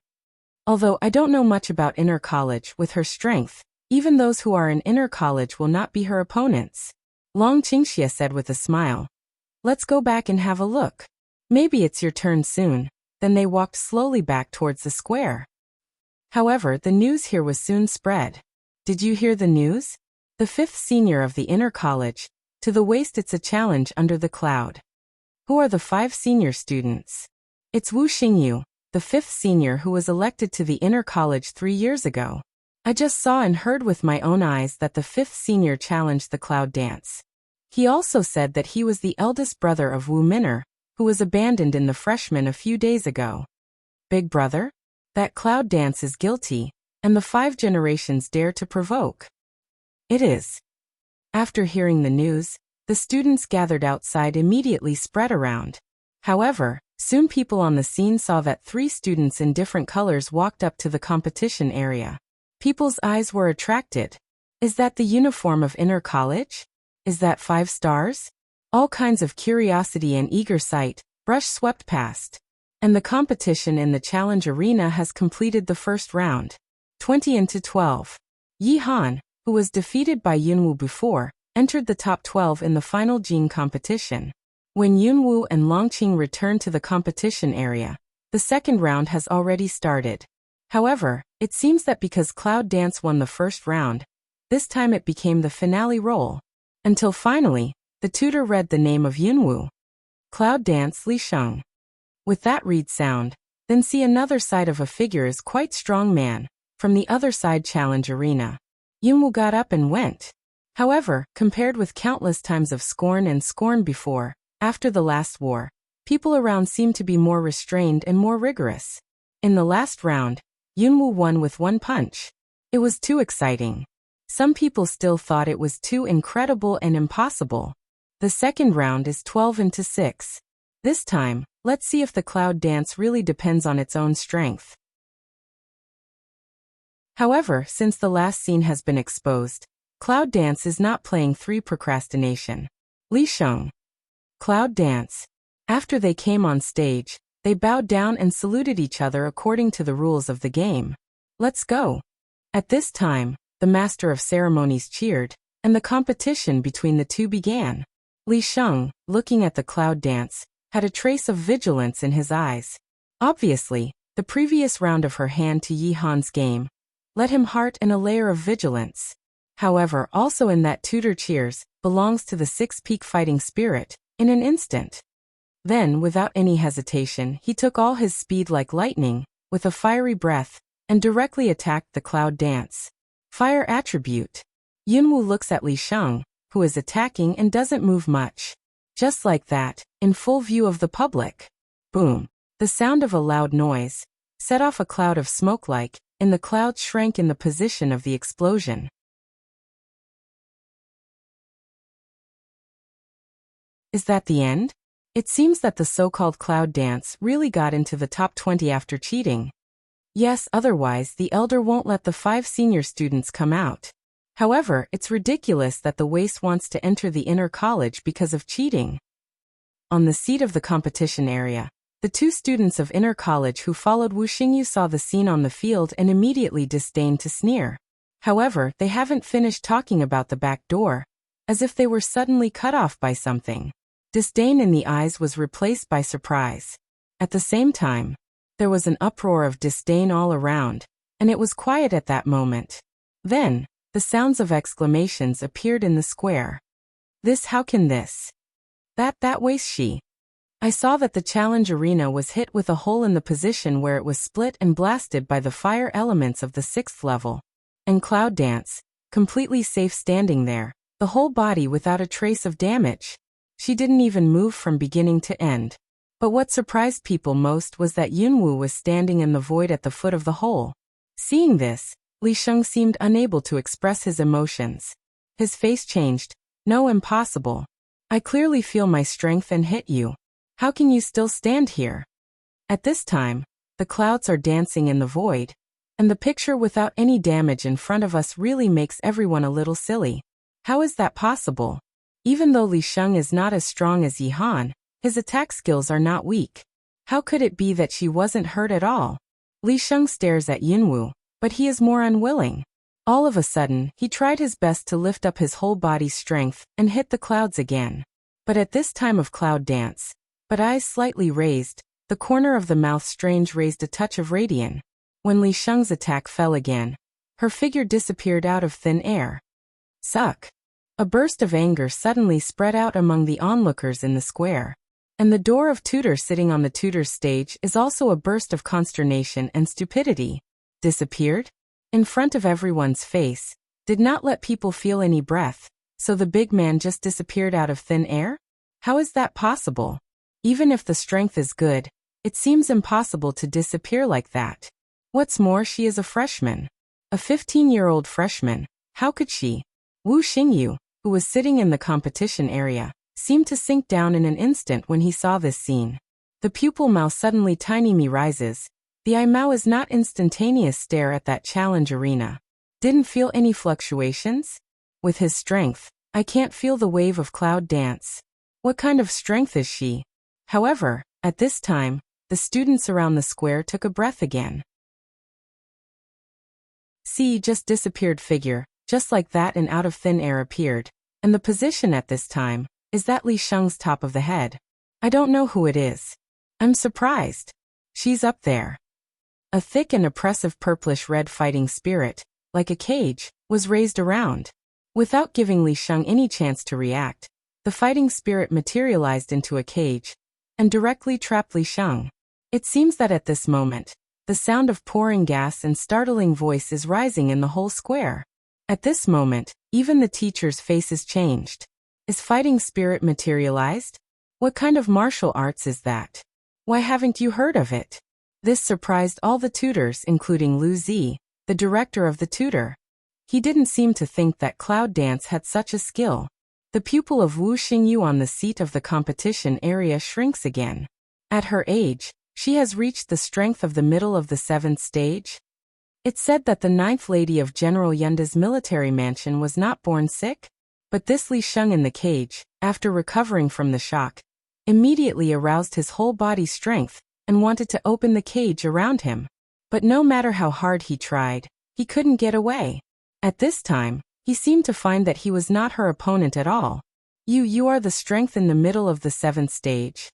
Although I don't know much about inner college, with her strength, even those who are in inner college will not be her opponents. Long Qingxia said with a smile. "Let's go back and have a look. Maybe it's your turn soon." Then they walked slowly back towards the square. However, the news here was soon spread. Did you hear the news? The 5th senior of the inner college, to the waist it's a challenge under the cloud. Who are the 5 senior students? It's Wu Xingyu, the 5th senior who was elected to the inner college 3 years ago. I just saw and heard with my own eyes that the 5th senior challenged the Cloud Dance. He also said that he was the eldest brother of Wu Min'er, who was abandoned in the freshman a few days ago. Big brother? That Cloud Dance is guilty, and the 5 generations dare to provoke. It is. After hearing the news, the students gathered outside immediately spread around. However, soon people on the scene saw that 3 students in different colors walked up to the competition area. People's eyes were attracted. Is that the uniform of inner college? Is that 5 stars? All kinds of curiosity and eager sight, brush swept past. And the competition in the challenge arena has completed the first round. 20-12. Yi Han, who was defeated by Yunwu before, entered the top 12 in the final Jing competition. When Yunwu and Longqing returned to the competition area, the second round has already started. However, it seems that because Cloud Dance won the first round, this time it became the finale role. Until finally, the tutor read the name of Yunwu. Cloud Dance Li Sheng. With that read sound, then see another side of a figure is quite strong man, from the other side challenge arena. Yunwu got up and went. However, compared with countless times of scorn before, after the last war, people around seemed to be more restrained and more rigorous. In the last round, Yunwu won with 1 punch. It was too exciting. Some people still thought it was too incredible and impossible. The second round is 12-6. This time, let's see if the Cloud Dance really depends on its own strength. However, since the last scene has been exposed, Cloud Dance is not playing 3 procrastination. Li Sheng. Cloud Dance. After they came on stage, they bowed down and saluted each other according to the rules of the game. Let's go. At this time, the master of ceremonies cheered, and the competition between the two began. Li Sheng, looking at the cloud dance, had a trace of vigilance in his eyes. Obviously, the previous round of her hand to Yi Han's game let him heart in a layer of vigilance. However, also in that tutor cheers belongs to the six-peak fighting spirit, in an instant. Then, without any hesitation, he took all his speed like lightning, with a fiery breath, and directly attacked the cloud dance. Fire attribute. Yunwu looks at Li Sheng, who is attacking and doesn't move much. Just like that, in full view of the public. Boom. The sound of a loud noise set off a cloud of smoke and the cloud shrank in the position of the explosion. Is that the end? It seems that the so-called cloud dance really got into the top 20 after cheating. Yes, otherwise the elder won't let the 5 senior students come out. However, it's ridiculous that the waste wants to enter the inner college because of cheating. On the seat of the competition area, the 2 students of inner college who followed Wu Xingyu saw the scene on the field and immediately disdained to sneer. However, they haven't finished talking about the back door, as if they were suddenly cut off by something. Disdain in the eyes was replaced by surprise. At the same time, there was an uproar of disdain all around, and it was quiet at that moment. Then, the sounds of exclamations appeared in the square. How can this? That waste she. I saw that the challenge arena was hit with a hole in the position where it was split and blasted by the fire elements of the 6th level. And Cloud Dance, completely safe standing there, the whole body without a trace of damage. She didn't even move from beginning to end. But what surprised people most was that Yunwu was standing in the void at the foot of the hole. Seeing this, Li Sheng seemed unable to express his emotions. His face changed. No, impossible. I clearly feel my strength and hit you. How can you still stand here? At this time, the clouds are dancing in the void, and the picture without any damage in front of us really makes everyone a little silly. How is that possible? Even though Li Sheng is not as strong as Yi Han, his attack skills are not weak. How could it be that she wasn't hurt at all? Li Sheng stares at Yunwu, but he is more unwilling. All of a sudden, he tried his best to lift up his whole body's strength and hit the clouds again. But at this time of cloud dance, but eyes slightly raised, the corner of the mouth strange raised a touch of radiance. When Li Sheng's attack fell again, her figure disappeared out of thin air. Suck! A burst of anger suddenly spread out among the onlookers in the square. And the door of tutor sitting on the tutor's stage is also a burst of consternation and stupidity. Disappeared? In front of everyone's face, did not let people feel any breath, so the big man just disappeared out of thin air? How is that possible? Even if the strength is good, it seems impossible to disappear like that. What's more, she is a freshman. A 15-year-old freshman. How could she? Wu Xingyu, who was sitting in the competition area, seemed to sink down in an instant when he saw this scene. The pupil mouth suddenly tiny me rises. The eye mouth is not instantaneous stare at that challenge arena. Didn't feel any fluctuations? With his strength, I can't feel the wave of cloud dance. What kind of strength is she? However, at this time, the students around the square took a breath again. See, just disappeared figure, just like that, and out of thin air appeared. And the position at this time is that Li Sheng's top of the head. I don't know who it is. I'm surprised. She's up there. A thick and oppressive purplish-red fighting spirit, like a cage, was raised around. Without giving Li Sheng any chance to react, the fighting spirit materialized into a cage and directly trapped Li Sheng. It seems that at this moment, the sound of pouring gas and startling voice is rising in the whole square. At this moment, even the teachers' faces changed. Is fighting spirit materialized? What kind of martial arts is that? Why haven't you heard of it? This surprised all the tutors, including Lu Zi, the director of the tutor. He didn't seem to think that cloud dance had such a skill. The pupil of Wu Xingyu on the seat of the competition area shrinks again. At her age, she has reached the strength of the middle of the 7th stage. It's said that the 9th lady of General Yunda's military mansion was not born sick, but this Li Sheng in the cage, after recovering from the shock, immediately aroused his whole body strength and wanted to open the cage around him. But no matter how hard he tried, He couldn't get away. At this time, he seemed to find that he was not her opponent at all. You are the strength in the middle of the 7th stage.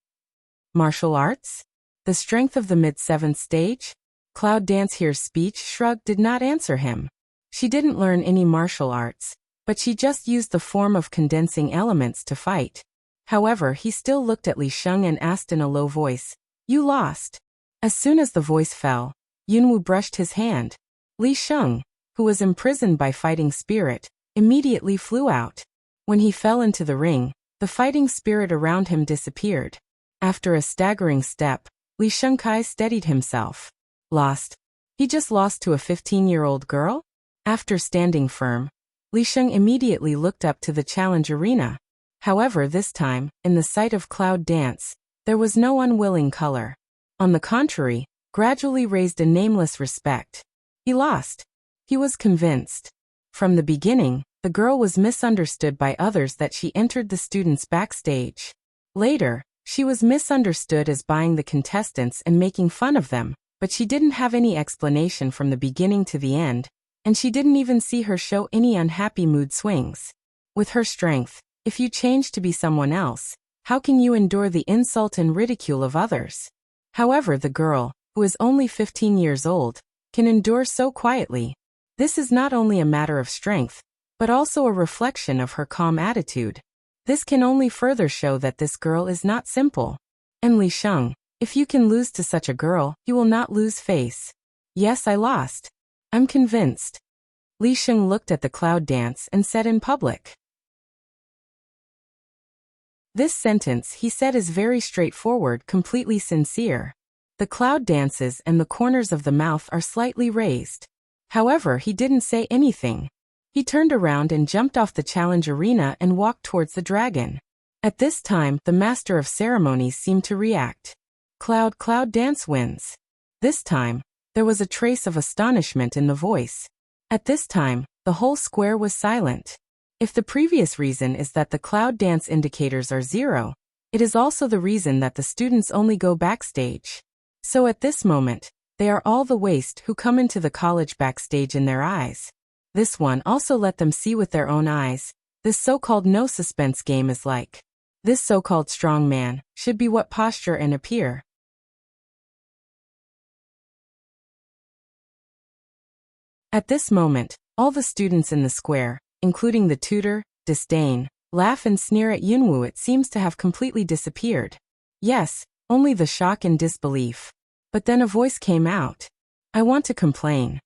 Martial arts? The strength of the mid-7th stage? Cloud Dance here's speech shrug did not answer him. She didn't learn any martial arts, but she just used the form of condensing elements to fight. However, he still looked at Li Sheng and asked in a low voice, "You lost." As soon as the voice fell, Yunwu brushed his hand. Li Sheng, who was imprisoned by fighting spirit, immediately flew out. When he fell into the ring, the fighting spirit around him disappeared. After a staggering step, Li Shengkai steadied himself. Lost? He just lost to a 15-year-old girl? After standing firm, Li Sheng immediately looked up to the challenge arena. However, this time, in the sight of Cloud Dance, there was no unwilling color. On the contrary, gradually raised a nameless respect. He lost. He was convinced. From the beginning, the girl was misunderstood by others that she entered the students' backstage. Later, she was misunderstood as buying the contestants and making fun of them, but she didn't have any explanation from the beginning to the end, and she didn't even see her show any unhappy mood swings. With her strength, if you change to be someone else, how can you endure the insult and ridicule of others? However, the girl, who is only 15 years old, can endure so quietly. This is not only a matter of strength, but also a reflection of her calm attitude. This can only further show that this girl is not simple. And Li Sheng, if you can lose to such a girl, you will not lose face. Yes, I lost. I'm convinced. Li Sheng looked at the Cloud Dance and said in public. This sentence he said is very straightforward, completely sincere. The Cloud Dances and the corners of the mouth are slightly raised. However, he didn't say anything. He turned around and jumped off the challenge arena and walked towards the dragon. At this time, the master of ceremonies seemed to react. Cloud Dance wins. This time, there was a trace of astonishment in the voice. At this time, the whole square was silent. If the previous reason is that the Cloud Dance indicators are 0, it is also the reason that the students only go backstage. So at this moment, they are all the waste who come into the college backstage in their eyes. This one also let them see with their own eyes. This so-called no suspense game is like. This so-called strong man should be what posture and appear. At this moment, all the students in the square, including the tutor, disdain, laugh and sneer at Yunwu. It seems to have completely disappeared. Yes, only the shock and disbelief. But then a voice came out. I want to complain.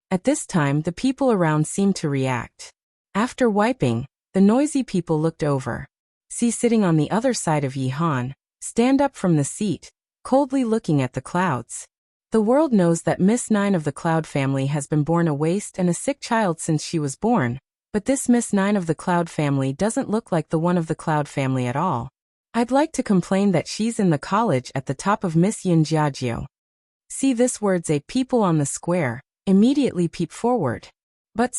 At this time, the people around seemed to react. After wiping, the noisy people looked over. See, sitting on the other side of Yi Han, stand up from the seat, coldly looking at the clouds. The world knows that Miss Nine of the Cloud family has been born a waste and a sick child since she was born, but this Miss Nine of the Cloud family doesn't look like the one of the Cloud family at all. I'd like to complain that she's in the college at the top of Miss Yun Jiajio. See this words a people on the square immediately peep forward. But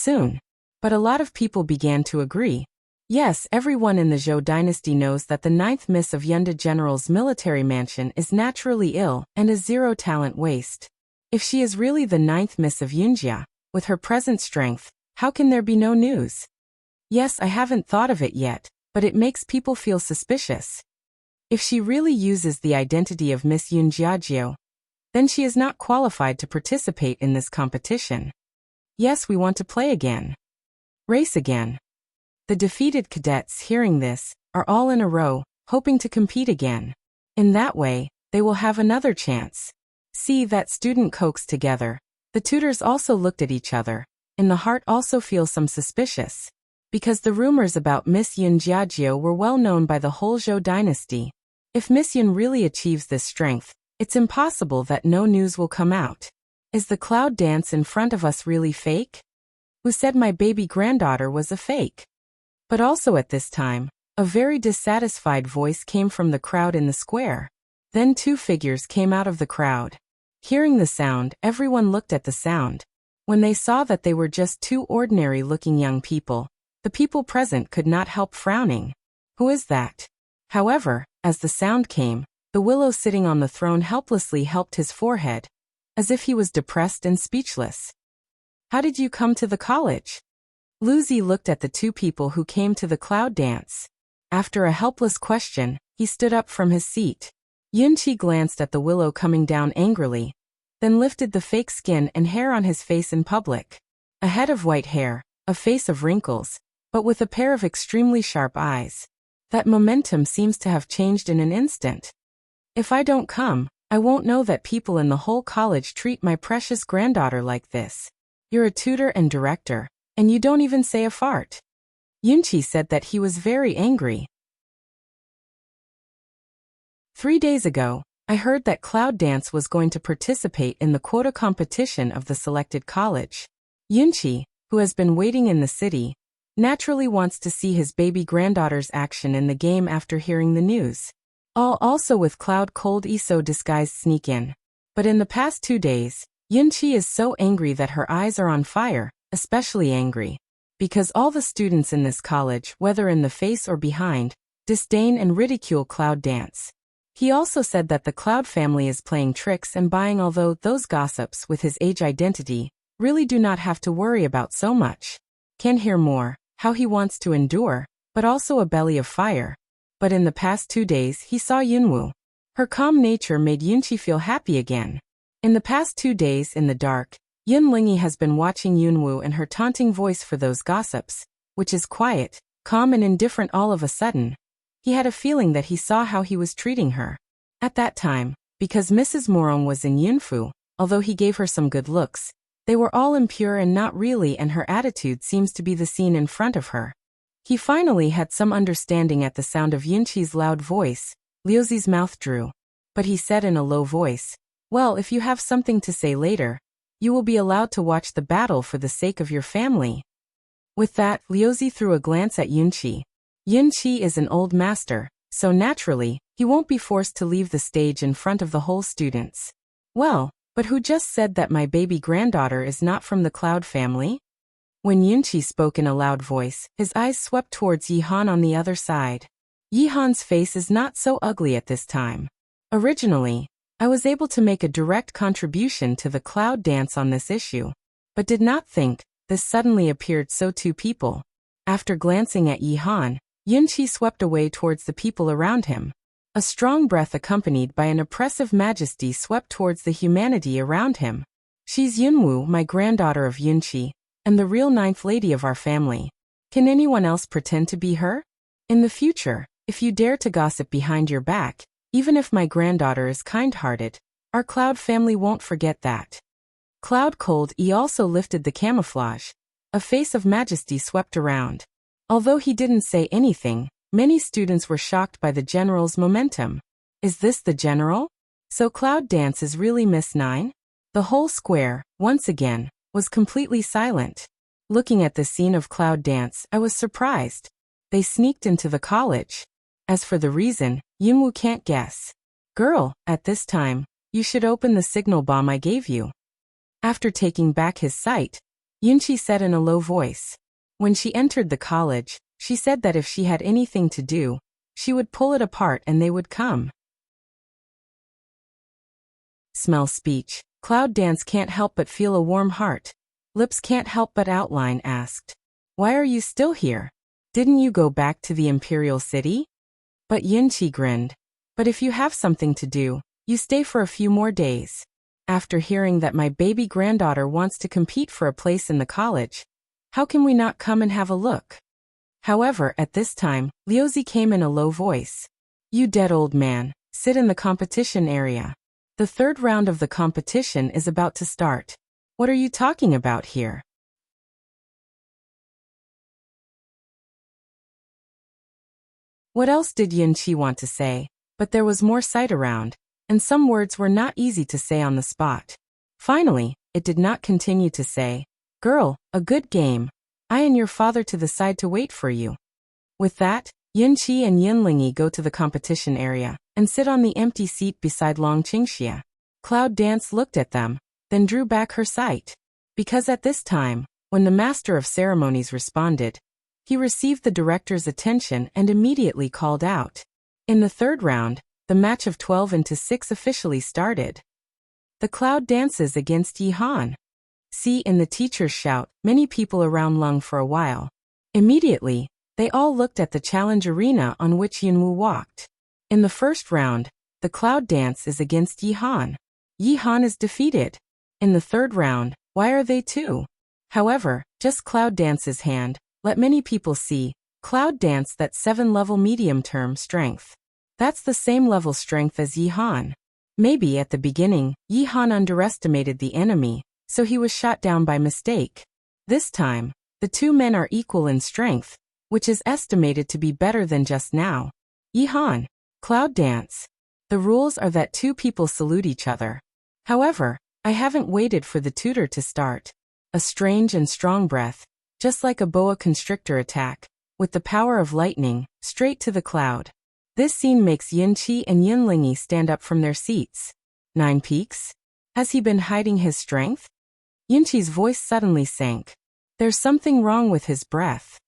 a lot of people began to agree. Yes, everyone in the Zhou dynasty knows that the 9th Miss of Yunda General's military mansion is naturally ill and a 0-talent waste. If she is really the 9th Miss of Yunjia, with her present strength, how can there be no news? Yes, I haven't thought of it yet, but it makes people feel suspicious. If she really uses the identity of Miss Yun Jiajio, then she is not qualified to participate in this competition. Yes, we want to play again. Race again. The defeated cadets hearing this are all in a row, hoping to compete again. In that way, they will have another chance. See that student coaxed together. The tutors also looked at each other. In the heart also feel some suspicious. Because the rumors about Miss Yun Jiajio were well known by the whole Zhou dynasty. If Miss Yun really achieves this strength, it's impossible that no news will come out. Is the Cloud Dance in front of us really fake? Who said my baby granddaughter was a fake? But also at this time, a very dissatisfied voice came from the crowd in the square. Then 2 figures came out of the crowd. Hearing the sound, everyone looked at the sound. When they saw that they were just 2 ordinary-looking young people, the people present could not help frowning. Who is that? However, as the sound came, the willow sitting on the throne helplessly helped his forehead, as if he was depressed and speechless. How did you come to the college? Luzi looked at the two people who came to the cloud dance. After a helpless question, he stood up from his seat. Yunqi glanced at the willow coming down angrily, then lifted the fake skin and hair on his face in public. A head of white hair, a face of wrinkles, but with a pair of extremely sharp eyes. That momentum seems to have changed in an instant. If I don't come, I won't know that people in the whole college treat my precious granddaughter like this. You're a tutor and director, and you don't even say a fart. Yunqi said that he was very angry. 3 days ago, I heard that Cloud Dance was going to participate in the quota competition of the selected college. Yunqi, who has been waiting in the city, naturally wants to see his baby granddaughter's action in the game after hearing the news. All also with Cloud Cold Iso disguised sneak in. But in the past 2 days, Yunqi is so angry that her eyes are on fire, especially angry. Because all the students in this college, whether in the face or behind, disdain and ridicule Cloud Dance. He also said that the Cloud family is playing tricks and buying, although those gossips with his age identity really do not have to worry about so much. Can hear more, how he wants to endure, but also a belly of fire. But in the past 2 days he saw Yunwu. Her calm nature made Yunqi feel happy again. In the past 2 days in the dark, Yunlingi has been watching Yunwu and her taunting voice for those gossips, which is quiet, calm and indifferent. All of a sudden, he had a feeling that he saw how he was treating her. At that time, because Mrs. Morong was in Yunfu, although he gave her some good looks, they were all impure and not really, and her attitude seems to be the scene in front of her. He finally had some understanding at the sound of Yunqi's loud voice. Liuzi's mouth drew. But he said in a low voice, "Well, if you have something to say later, you will be allowed to watch the battle for the sake of your family." With that, Liuzi threw a glance at Yunqi. Yunqi is an old master, so naturally, he won't be forced to leave the stage in front of the whole students. Well, but who just said that my baby granddaughter is not from the Cloud family? When Yunqi spoke in a loud voice, his eyes swept towards Yihan on the other side. Yihan's face is not so ugly at this time. Originally, I was able to make a direct contribution to the Cloud Dance on this issue, but did not think this suddenly appeared so two people. After glancing at Yihan, Yunqi swept away towards the people around him. A strong breath accompanied by an oppressive majesty swept towards the humanity around him. She's Yunwu, my granddaughter of Yunqi, and the real ninth lady of our family. Can anyone else pretend to be her? In the future, if you dare to gossip behind your back, even if my granddaughter is kind-hearted, our Cloud family won't forget that. Cloud Cold E also lifted the camouflage. A face of majesty swept around. Although he didn't say anything, many students were shocked by the general's momentum. Is this the general? So Cloud Dance is really Miss Nine? The whole square, once again, was completely silent. Looking at the scene of Cloud Dance, I was surprised. They sneaked into the college. As for the reason, Yunwu can't guess. Girl, at this time, you should open the signal bomb I gave you. After taking back his sight, Yunqi said in a low voice. When she entered the college, she said that if she had anything to do, she would pull it apart and they would come. Smell speech. Cloud Dance can't help but feel a warm heart. Lips can't help but outline asked. Why are you still here? Didn't you go back to the Imperial City? But Yunqi grinned. But if you have something to do, you stay for a few more days. After hearing that my baby granddaughter wants to compete for a place in the college, how can we not come and have a look? However, at this time, Liuzi came in a low voice. You dead old man, sit in the competition area. The third round of the competition is about to start. What are you talking about here? What else did Yunqi want to say? But there was more sight around, and some words were not easy to say on the spot. Finally, it did not continue to say, Girl, a good game. I and your father to the side to wait for you. With that, Yunqi and Yunlingi go to the competition area and sit on the empty seat beside Long Qingxia. Cloud Dance looked at them, then drew back her sight. Because at this time, when the master of ceremonies responded, he received the director's attention and immediately called out. In the third round, the match of 12 into 6 officially started. The Cloud Dances against Yihan. See in the teacher's shout, many people around lunged for a while. Immediately, they all looked at the challenge arena on which Yunwu walked. In the first round, the cloud dance is against Yi Han. Yi Han is defeated. In the third round, why are they two? However, just cloud dance's hand, let many people see, cloud dance that 7-level medium term strength. That's the same level strength as Yi Han. Maybe at the beginning, Yi Han underestimated the enemy, so he was shot down by mistake. This time, the two men are equal in strength, which is estimated to be better than just now. Yi Han. Cloud dance. The rules are that two people salute each other. However, I haven't waited for the tutor to start. A strange and strong breath, just like a boa constrictor attack, with the power of lightning, straight to the cloud. This scene makes Yunqi and Yunlingyi stand up from their seats. 9 peaks? Has he been hiding his strength? Yunqi's voice suddenly sank. There's something wrong with his breath.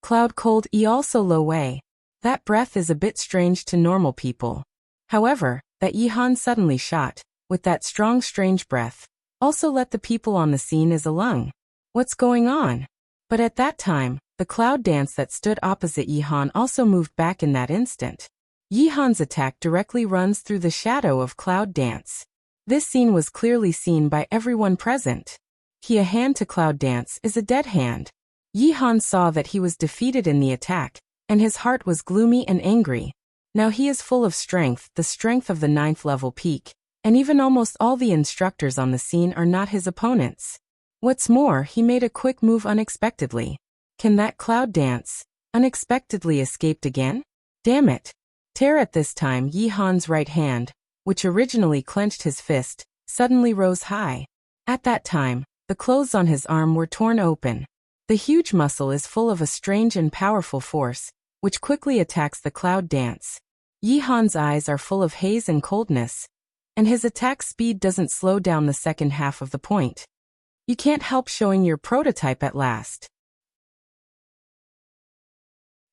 Cloud cold E also Lo Wei. That breath is a bit strange to normal people. However, that Yi Han suddenly shot, with that strong strange breath, also let the people on the scene as a lung. What's going on? But at that time, the cloud dance that stood opposite Yi Han also moved back in that instant. Yi Han's attack directly runs through the shadow of cloud dance. This scene was clearly seen by everyone present. A hand to cloud dance is a dead hand. Yi Han saw that he was defeated in the attack, and his heart was gloomy and angry. Now he is full of strength, the strength of the 9th level peak, and even almost all the instructors on the scene are not his opponents. What's more, he made a quick move unexpectedly. Can that cloud dance unexpectedly escaped again? Damn it. Tear at this time Yi Han's right hand, which originally clenched his fist, suddenly rose high. At that time, the clothes on his arm were torn open. The huge muscle is full of a strange and powerful force, which quickly attacks the cloud dance. Yi Han's eyes are full of haze and coldness, and his attack speed doesn't slow down the second half of the point. You can't help showing your prototype at last.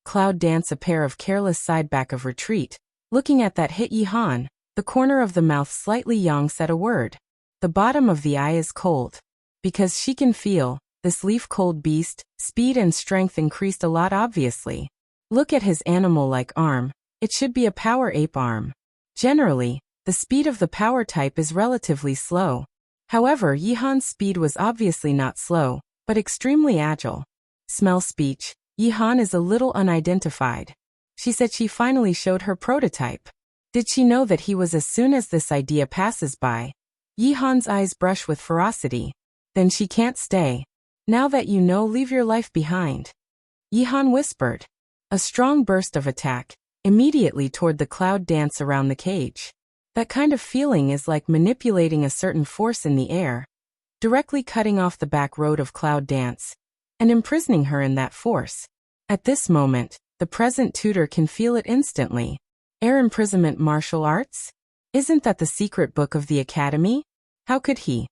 Cloud dance a pair of careless side back of retreat, looking at that hit Yi Han, the corner of the mouth slightly Yang said a word. The bottom of the eye is cold. Because she can feel, this leaf-cold beast, speed and strength increased a lot obviously. Look at his animal-like arm, it should be a power ape arm. Generally, the speed of the power type is relatively slow. However, Yi Han's speed was obviously not slow, but extremely agile. Smell speech, Yi Han is a little unidentified. She said she finally showed her prototype. Did she know that he was as soon as this idea passes by? Yi Han's eyes brush with ferocity. Then she can't stay. Now that you know, leave your life behind. Yi Han whispered. A strong burst of attack, immediately toward the cloud dance around the cage. That kind of feeling is like manipulating a certain force in the air, directly cutting off the back road of cloud dance, and imprisoning her in that force. At this moment, the present tutor can feel it instantly. Air imprisonment martial arts? Isn't that the secret book of the academy? How could he?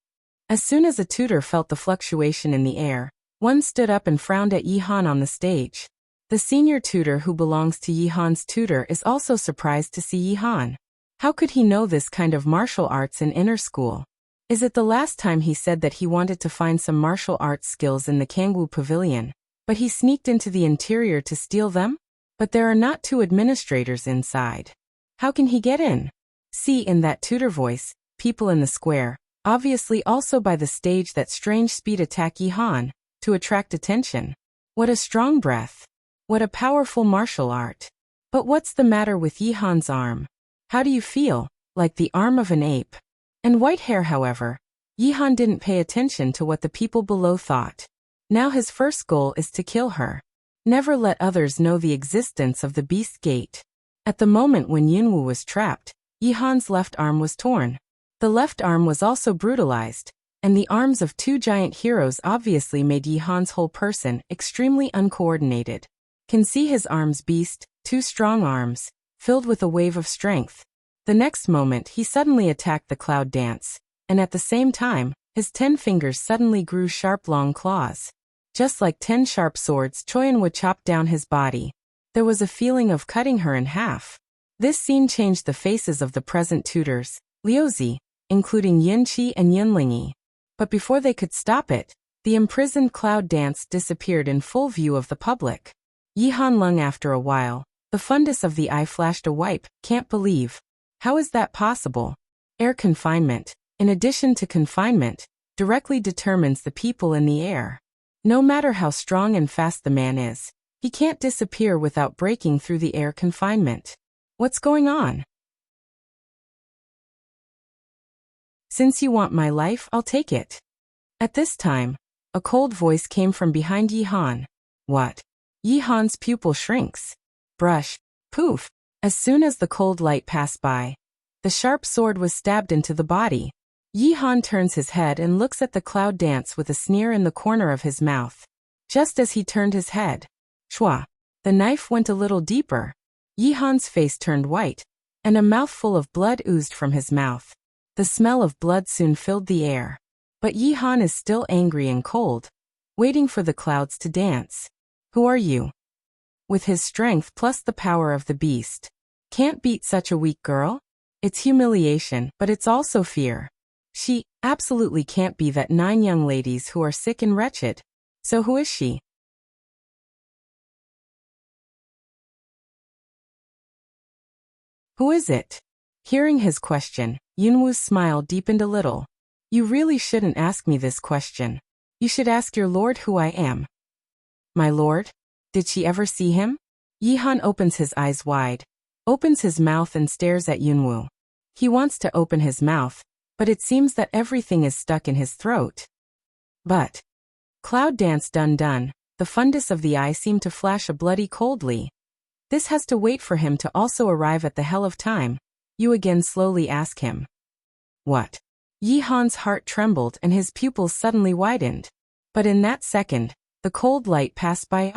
As soon as a tutor felt the fluctuation in the air, one stood up and frowned at Yi Han on the stage. The senior tutor who belongs to Yi Han's tutor is also surprised to see Yi Han. How could he know this kind of martial arts in inner school? Is it the last time he said that he wanted to find some martial arts skills in the Kangwu Pavilion, but he sneaked into the interior to steal them? But there are not 2 administrators inside. How can he get in? See in that tutor voice, people in the square, obviously also by the stage that strange speed attack Yi Han, to attract attention. What a strong breath. What a powerful martial art. But what's the matter with Yi Han's arm? How do you feel? Like the arm of an ape. And white hair, however. Yi Han didn't pay attention to what the people below thought. Now his first goal is to kill her. Never let others know the existence of the Beast Gate. At the moment when Yunwu was trapped, Yi Han's left arm was torn. The left arm was also brutalized, and the arms of 2 giant heroes obviously made Yi Han's whole person extremely uncoordinated. Can see his arms beast, 2 strong arms, filled with a wave of strength. The next moment he suddenly attacked the cloud dance, and at the same time, his 10 fingers suddenly grew sharp long claws. Just like 10 sharp swords, Choyan would chop down his body. There was a feeling of cutting her in half. This scene changed the faces of the present tutors, Liuzi, including Yunqi and Yunlingyi. But before they could stop it, the imprisoned cloud dance disappeared in full view of the public. Yihan Lung after a while, the fundus of the eye flashed a wipe, can't believe. How is that possible? Air confinement, in addition to confinement, directly determines the people in the air. No matter how strong and fast the man is, he can't disappear without breaking through the air confinement. What's going on? Since you want my life, I'll take it. At this time, a cold voice came from behind Yihan. What? Yihan's pupil shrinks. Brush. Poof. As soon as the cold light passed by, the sharp sword was stabbed into the body. Yihan turns his head and looks at the cloud dance with a sneer in the corner of his mouth. Just as he turned his head, shwa, the knife went a little deeper. Yihan's face turned white, and a mouthful of blood oozed from his mouth. The smell of blood soon filled the air. But Yihan is still angry and cold, waiting for the clouds to dance. Who are you? With his strength plus the power of the beast, can't beat such a weak girl? It's humiliation, but it's also fear. She absolutely can't be that 9 young ladies who are sick and wretched. So who is she? Who is it? Hearing his question, Yunwu's smile deepened a little. You really shouldn't ask me this question. You should ask your lord who I am. My lord? Did she ever see him? Yihan opens his eyes wide, opens his mouth and stares at Yunwu. He wants to open his mouth, but it seems that everything is stuck in his throat. But cloud dance done, the fundus of the eye seemed to flash a bloody coldly. This has to wait for him to also arrive at the hell of time. You again slowly ask him. What? Yihan's heart trembled and his pupils suddenly widened. But in that second, the cold light passed by.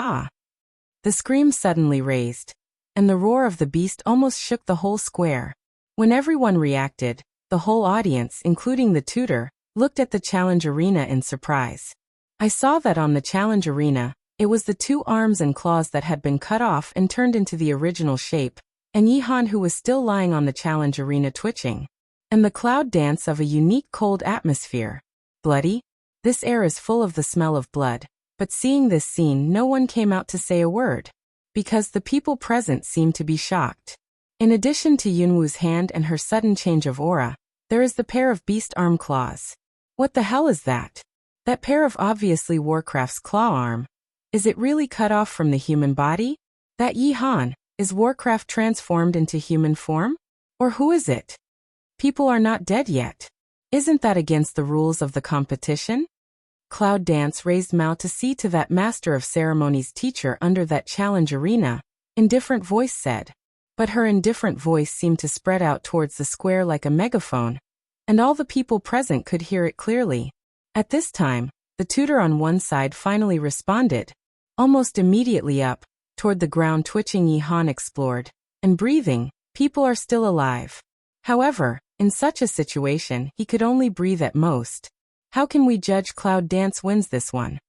The scream suddenly raised, and the roar of the beast almost shook the whole square. When everyone reacted, the whole audience, including the tutor, looked at the challenge arena in surprise. I saw that on the challenge arena, it was the 2 arms and claws that had been cut off and turned into the original shape, and Yihan who was still lying on the challenge arena twitching. And the cloud dance of a unique cold atmosphere. Bloody? This air is full of the smell of blood. But seeing this scene, no one came out to say a word, because the people present seemed to be shocked. In addition to Yunwu's hand and her sudden change of aura, there is the pair of beast arm claws. What the hell is that? That pair of obviously Warcraft's claw arm. Is it really cut off from the human body? That Yihan, is Warcraft transformed into human form? Or who is it? People are not dead yet. Isn't that against the rules of the competition? Cloud Dance raised mouth to see to that master of ceremonies teacher under that challenge arena. Indifferent voice said. But her indifferent voice seemed to spread out towards the square like a megaphone, and all the people present could hear it clearly. At this time, the tutor on one side finally responded. Almost immediately up, toward the ground twitching Yihan explored, and breathing, people are still alive. However, in such a situation, he could only breathe at most. How can we judge Cloud Dance wins this one?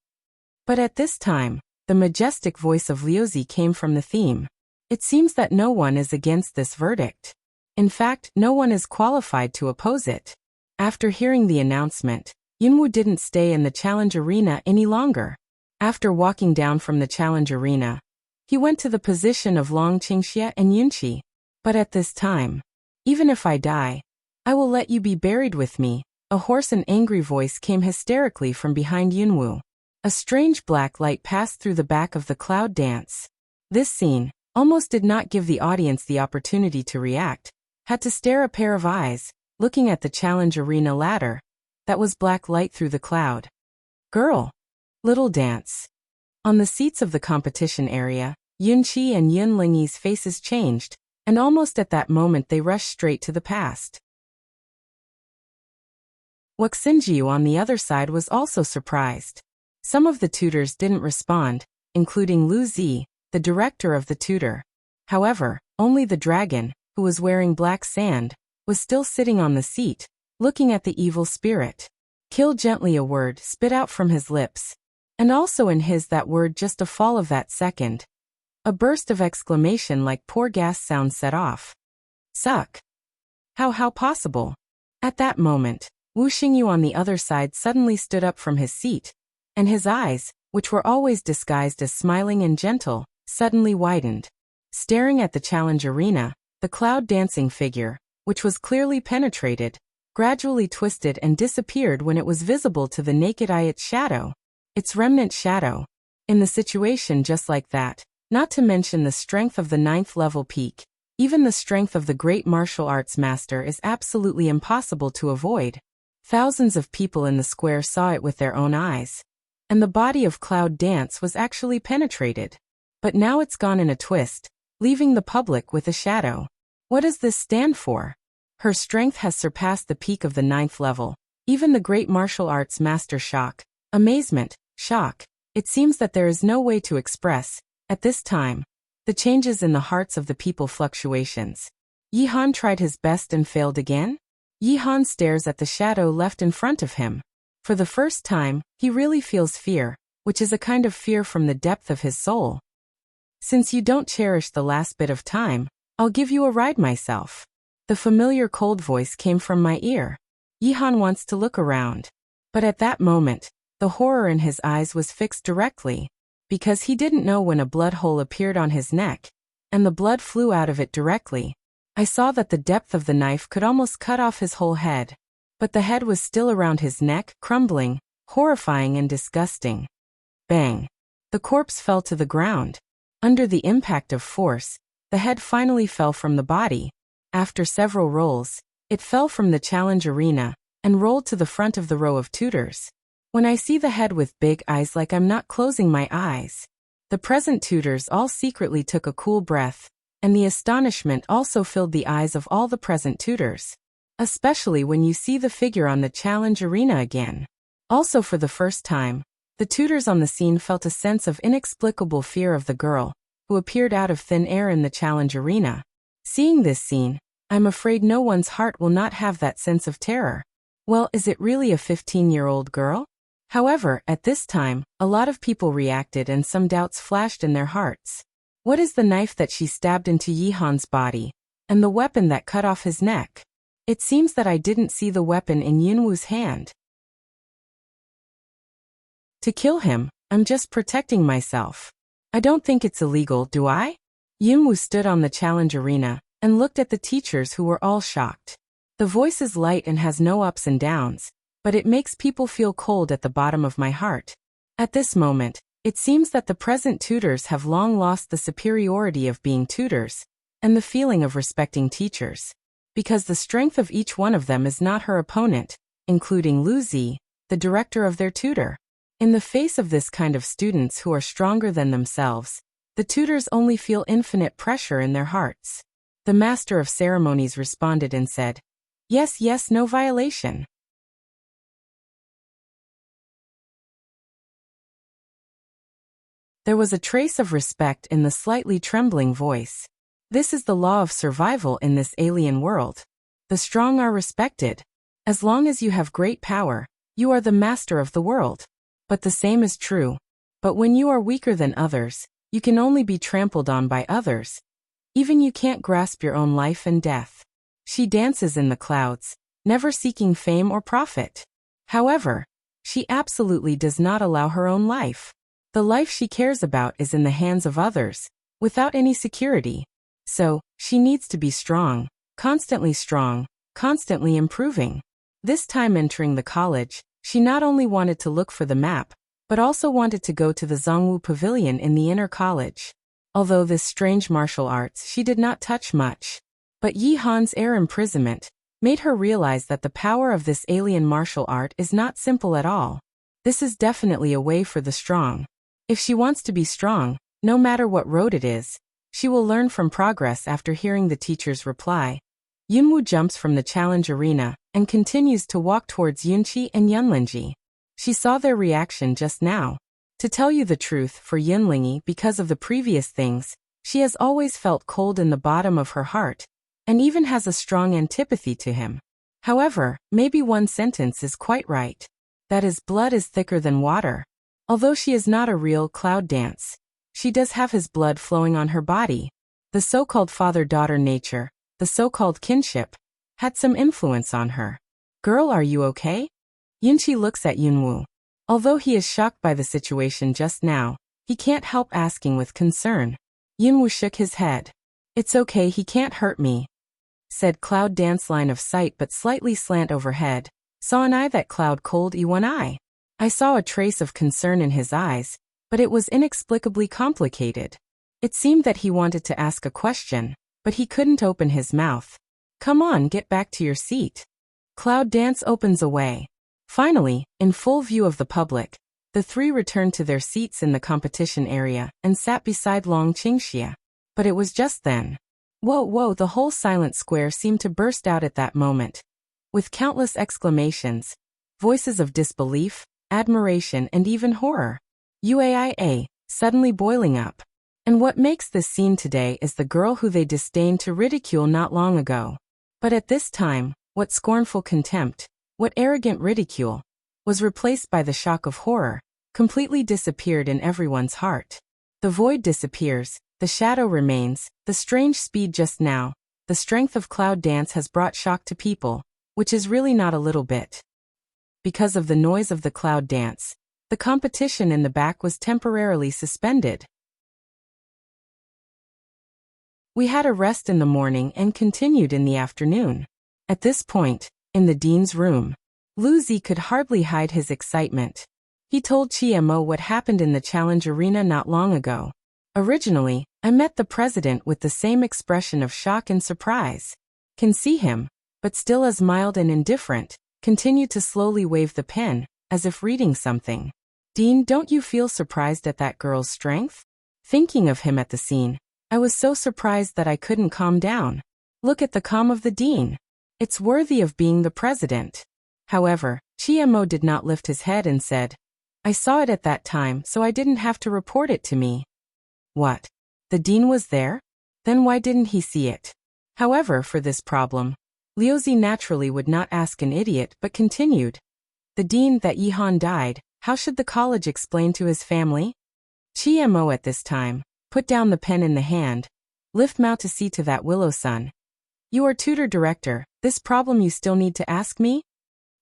But at this time, the majestic voice of Liuzi came from the theme. It seems that no one is against this verdict. In fact, no one is qualified to oppose it. After hearing the announcement, Yunwu didn't stay in the challenge arena any longer. After walking down from the challenge arena, he went to the position of Long Qingxia and Yunqi. But at this time, even if I die, I will let you be buried with me. A hoarse and angry voice came hysterically from behind Yunwu. A strange black light passed through the back of the Cloud Dance. This scene almost did not give the audience the opportunity to react, had to stare a pair of eyes, looking at the challenge arena ladder. That was black light through the cloud. Girl. Little dance. On the seats of the competition area, Yunqi and Yunlingyi's faces changed, and almost at that moment they rushed straight to the past. Wuxia on the other side was also surprised. Some of the tutors didn't respond, including Lu Zi, the director of the tutor. However, only the dragon, who was wearing black sand, was still sitting on the seat, looking at the evil spirit. Kill gently a word spit out from his lips. And also in his that word just a fall of that second. A burst of exclamation like poor gas sound set off. Suck. How possible? At that moment, Wu Xingyu on the other side suddenly stood up from his seat, and his eyes, which were always disguised as smiling and gentle, suddenly widened. Staring at the challenge arena, the cloud-dancing figure, which was clearly penetrated, gradually twisted and disappeared when it was visible to the naked eye its shadow. Its remnant shadow. In the situation just like that, not to mention the strength of the 9th level peak, even the strength of the great martial arts master is absolutely impossible to avoid. Thousands of people in the square saw it with their own eyes. And the body of Cloud Dance was actually penetrated. But now it's gone in a twist, leaving the public with a shadow. What does this stand for? Her strength has surpassed the peak of the 9th level. Even the great martial arts master shock, amazement, shock. It seems that there is no way to express, at this time, the changes in the hearts of the people fluctuations. Yi Han tried his best and failed again? Yi Han stares at the shadow left in front of him. For the first time, he really feels fear, which is a kind of fear from the depth of his soul. Since you don't cherish the last bit of time, I'll give you a ride myself. The familiar cold voice came from my ear. Yi Han wants to look around. But at that moment, the horror in his eyes was fixed directly, because he didn't know when a blood hole appeared on his neck, and the blood flew out of it directly. I saw that the depth of the knife could almost cut off his whole head, but the head was still around his neck, crumbling, horrifying and disgusting. Bang! The corpse fell to the ground. Under the impact of force, the head finally fell from the body. After several rolls, it fell from the challenge arena and rolled to the front of the row of tutors. When I see the head with big eyes like I'm not closing my eyes. The present tutors all secretly took a cool breath, and the astonishment also filled the eyes of all the present tutors. Especially when you see the figure on the challenge arena again. Also for the first time, the tutors on the scene felt a sense of inexplicable fear of the girl, who appeared out of thin air in the challenge arena. Seeing this scene, I'm afraid no one's heart will not have that sense of terror. Well, is it really a 15-year-old girl? However, at this time, a lot of people reacted and some doubts flashed in their hearts. What is the knife that she stabbed into Yi Han's body, and the weapon that cut off his neck? It seems that I didn't see the weapon in Yunwu's hand. To kill him, I'm just protecting myself. I don't think it's illegal, do I? Yunwu stood on the challenge arena and looked at the teachers who were all shocked. The voice is light and has no ups and downs, but it makes people feel cold at the bottom of my heart. At this moment, it seems that the present tutors have long lost the superiority of being tutors, and the feeling of respecting teachers. Because the strength of each one of them is not her opponent, including Lu Zi, the director of their tutor. In the face of this kind of students who are stronger than themselves, the tutors only feel infinite pressure in their hearts. The master of ceremonies responded and said, "Yes, yes, no violation." There was a trace of respect in the slightly trembling voice. This is the law of survival in this alien world. The strong are respected. As long as you have great power, you are the master of the world. But the same is true. But when you are weaker than others, you can only be trampled on by others. Even you can't grasp your own life and death. She dances in the clouds, never seeking fame or profit. However, she absolutely does not allow her own life. The life she cares about is in the hands of others, without any security. So, she needs to be strong, constantly improving. This time entering the college, she not only wanted to look for the map, but also wanted to go to the Zhongwu Pavilion in the inner college. Although this strange martial arts she did not touch much. But Yi Han's air imprisonment made her realize that the power of this alien martial art is not simple at all. This is definitely a way for the strong. If she wants to be strong, no matter what road it is, she will learn from progress. After hearing the teacher's reply, Yunwu jumps from the challenge arena and continues to walk towards Yunqi and Yunlingyi. She saw their reaction just now. To tell you the truth, for Yunlingyi, because of the previous things, she has always felt cold in the bottom of her heart, and even has a strong antipathy to him. However, maybe one sentence is quite right. That his blood is thicker than water. Although she is not a real Cloud Dance, she does have his blood flowing on her body. The so-called father-daughter nature, the so-called kinship, had some influence on her. Girl, are you okay? Yunqi looks at Yunwu. Although he is shocked by the situation just now, he can't help asking with concern. Yunwu shook his head. It's okay, he can't hurt me, said Cloud Dance. Line of sight but slightly slant overhead. Saw an eye that cloud cold one eye. I saw a trace of concern in his eyes, but it was inexplicably complicated. It seemed that he wanted to ask a question, but he couldn't open his mouth. Come on, get back to your seat. Cloud Dance opens away. Finally, in full view of the public, the three returned to their seats in the competition area and sat beside Long Qingxia. But it was just then. Whoa, the whole silent square seemed to burst out at that moment, with countless exclamations, voices of disbelief, admiration, and even horror. UAIA, suddenly boiling up. And what makes this scene today is the girl who they disdained to ridicule not long ago. But at this time, what scornful contempt, what arrogant ridicule, was replaced by the shock of horror, completely disappeared in everyone's heart. The void disappears, the shadow remains, the strange speed just now, the strength of Cloud Dance has brought shock to people, which is really not a little bit. Because of the noise of the Cloud Dance, the competition in the back was temporarily suspended. We had a rest in the morning and continued in the afternoon. At this point, in the dean's room, Lu Zi could hardly hide his excitement. He told Chiemo what happened in the challenge arena not long ago. Originally, I met the president with the same expression of shock and surprise. Can see him, but still as mild and indifferent, continued to slowly wave the pen, as if reading something. Dean, don't you feel surprised at that girl's strength? Thinking of him at the scene, I was so surprised that I couldn't calm down. Look at the calm of the dean. It's worthy of being the president. However, Chiemo did not lift his head and said, I saw it at that time, so I didn't have to report it to me. What? The dean was there? Then why didn't he see it? However, for this problem, Liuzi naturally would not ask an idiot but continued. The dean that Yihan died, how should the college explain to his family? Chiemo at this time, put down the pen in the hand. Lift Mao to see to that Willow-san. You are tutor director, this problem you still need to ask me?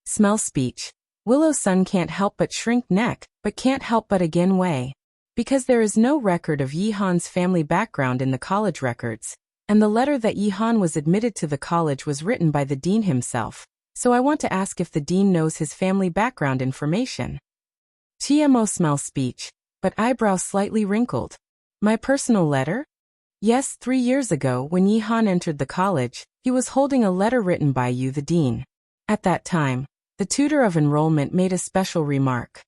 Smell speech. Willow-san can't help but shrink neck, but can't help but again weigh. Because there is no record of Yihan's family background in the college records, and the letter that Yihan was admitted to the college was written by the dean himself, so I want to ask if the dean knows his family background information. Chiemo smells speech, but eyebrow slightly wrinkled. My personal letter? Yes, 3 years ago when Yihan entered the college, he was holding a letter written by you, the dean. At that time, the tutor of enrollment made a special remark.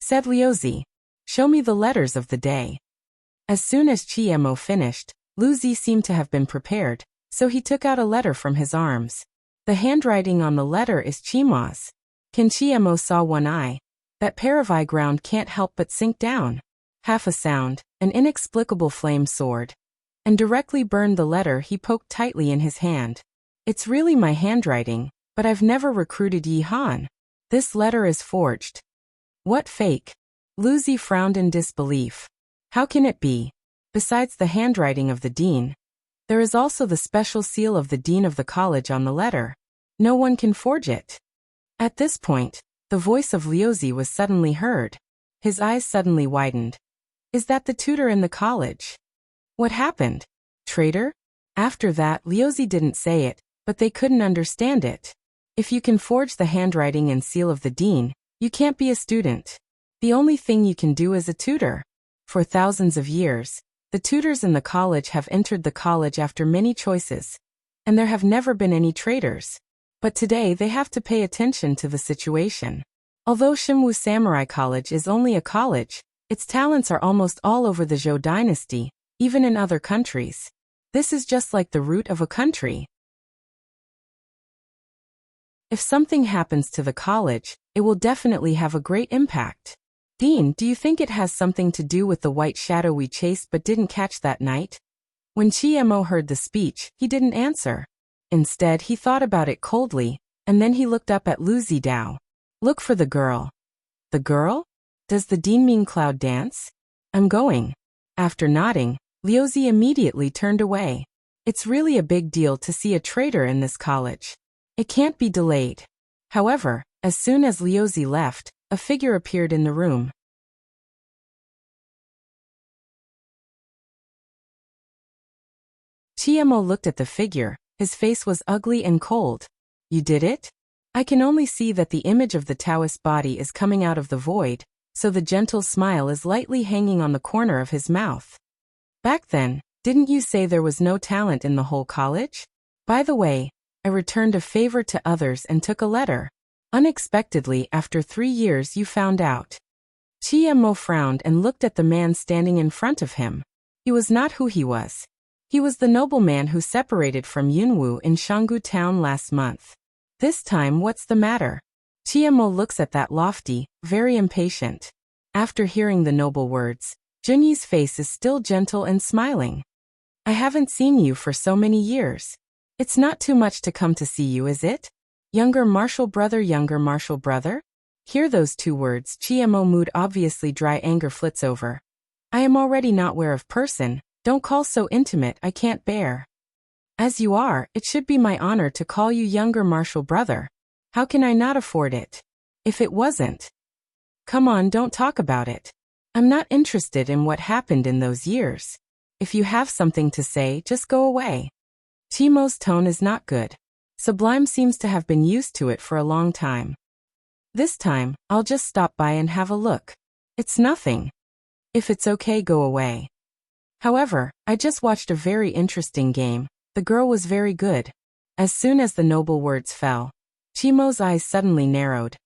Said Liuzi, show me the letters of the day. As soon as Chiemo finished, Lu Zi seemed to have been prepared, so he took out a letter from his arms. The handwriting on the letter is Chima's. Can Chiemo saw one eye. That pair of eye ground can't help but sink down. Half a sound, an inexplicable flame soared, and directly burned the letter he poked tightly in his hand. It's really my handwriting, but I've never recruited Yihan. This letter is forged. What fake? Lu Zi frowned in disbelief. How can it be? Besides the handwriting of the dean, there is also the special seal of the dean of the college on the letter. No one can forge it. At this point, the voice of Liuzi was suddenly heard. His eyes suddenly widened. Is that the tutor in the college? What happened? Traitor? After that, Liuzi didn't say it, but they couldn't understand it. If you can forge the handwriting and seal of the dean, you can't be a student. The only thing you can do is a tutor. For thousands of years, the tutors in the college have entered the college after many choices, and there have never been any traitors. But today they have to pay attention to the situation. Although Shimwu Samurai College is only a college, its talents are almost all over the Zhou dynasty, even in other countries. This is just like the root of a country. If something happens to the college, it will definitely have a great impact. Dean, do you think it has something to do with the white shadow we chased but didn't catch that night? When Chiemo heard the speech, he didn't answer. Instead, he thought about it coldly, and then he looked up at Lu Zidao. Look for the girl. The girl? Does the dean mean Cloud Dance? I'm going. After nodding, Liuzi immediately turned away. It's really a big deal to see a traitor in this college. It can't be delayed. However, as soon as Liuzi left, a figure appeared in the room. Chiemo looked at the figure. His face was ugly and cold. You did it? I can only see that the image of the Taoist body is coming out of the void, so the gentle smile is lightly hanging on the corner of his mouth. Back then, didn't you say there was no talent in the whole college? By the way, I returned a favor to others and took a letter. Unexpectedly, after 3 years you found out. Chiemo frowned and looked at the man standing in front of him. He was not who he was. He was the nobleman who separated from Yunwu in Shanggu town last month. This time, what's the matter? Chiemo looks at that lofty, very impatient. After hearing the noble words, Junyi's face is still gentle and smiling. I haven't seen you for so many years. It's not too much to come to see you, is it? Younger martial brother, younger martial brother? Hear those 2 words, Chiemo mood obviously dry anger flits over. I am already not ware of person, don't call so intimate, I can't bear. As you are, it should be my honor to call you younger martial brother. How can I not afford it? If it wasn't. Come on, don't talk about it. I'm not interested in what happened in those years. If you have something to say, just go away. Chiemo's tone is not good. Sublime seems to have been used to it for a long time. This time, I'll just stop by and have a look. It's nothing. If it's okay, go away. However, I just watched a very interesting game. The girl was very good. As soon as the noble words fell, Chiemo's eyes suddenly narrowed.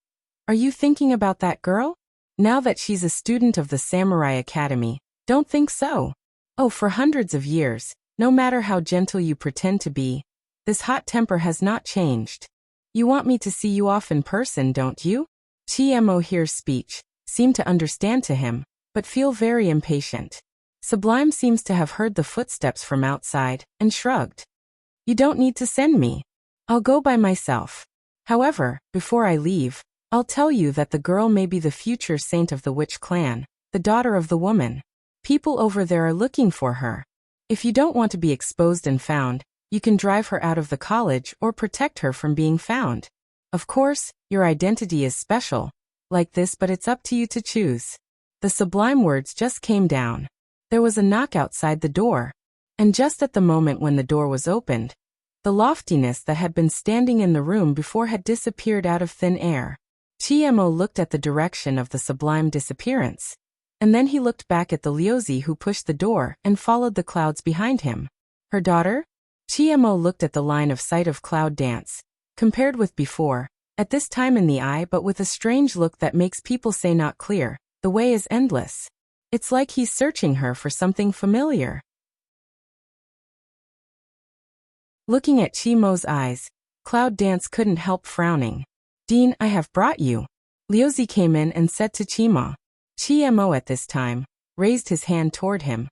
Are you thinking about that girl? Now that she's a student of the Samurai Academy, don't think so. Oh, for hundreds of years, no matter how gentle you pretend to be, this hot temper has not changed. You want me to see you off in person, don't you? Chiemo hears speech, seem to understand to him, but feel very impatient. Sublime seems to have heard the footsteps from outside, and shrugged. You don't need to send me. I'll go by myself. However, before I leave, I'll tell you that the girl may be the future saint of the witch clan, the daughter of the woman. People over there are looking for her. If you don't want to be exposed and found, you can drive her out of the college or protect her from being found. Of course, your identity is special, like this, but it's up to you to choose. The sublime words just came down. There was a knock outside the door, and just at the moment when the door was opened, the loftiness that had been standing in the room before had disappeared out of thin air. Chiemo looked at the direction of the sublime disappearance, and then he looked back at the Liuzi who pushed the door and followed the clouds behind him. Her daughter? Chiemo looked at the line of sight of cloud dance, compared with before, at this time in the eye but with a strange look that makes people say not clear, the way is endless. It's like he's searching her for something familiar. Looking at Chiemo's eyes, Cloud Dance couldn't help frowning. Dean, I have brought you. Liuzi came in and said to Chiemo. Chiemo at this time raised his hand toward him.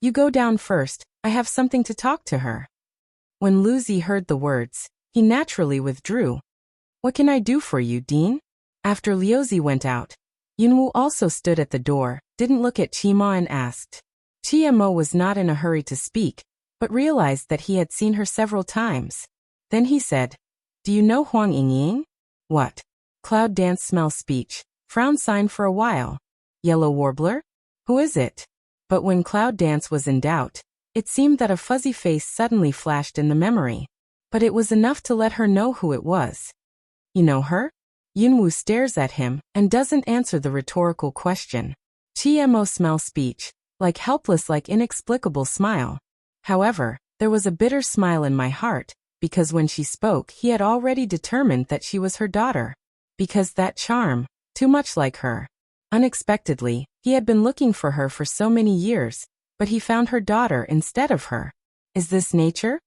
You go down first, I have something to talk to her. When Liuzi heard the words, he naturally withdrew. What can I do for you, Dean? After Liuzi went out, Yunwu also stood at the door, didn't look at Chiemo and asked. Chiemo was not in a hurry to speak, but realized that he had seen her several times. Then he said, Do you know Huang Yingying? What? Cloud Dance smell speech, frown sign for a while. Yellow Warbler? Who is it? But when Cloud Dance was in doubt, it seemed that a fuzzy face suddenly flashed in the memory. But it was enough to let her know who it was. You know her? Yunwu stares at him and doesn't answer the rhetorical question. Chiemo smell speech, like helpless, like inexplicable smile. However, there was a bitter smile in my heart, because when she spoke he had already determined that she was her daughter. Because that charm, too much like her. Unexpectedly, he had been looking for her for so many years, but he found her daughter instead of her. Is this nature?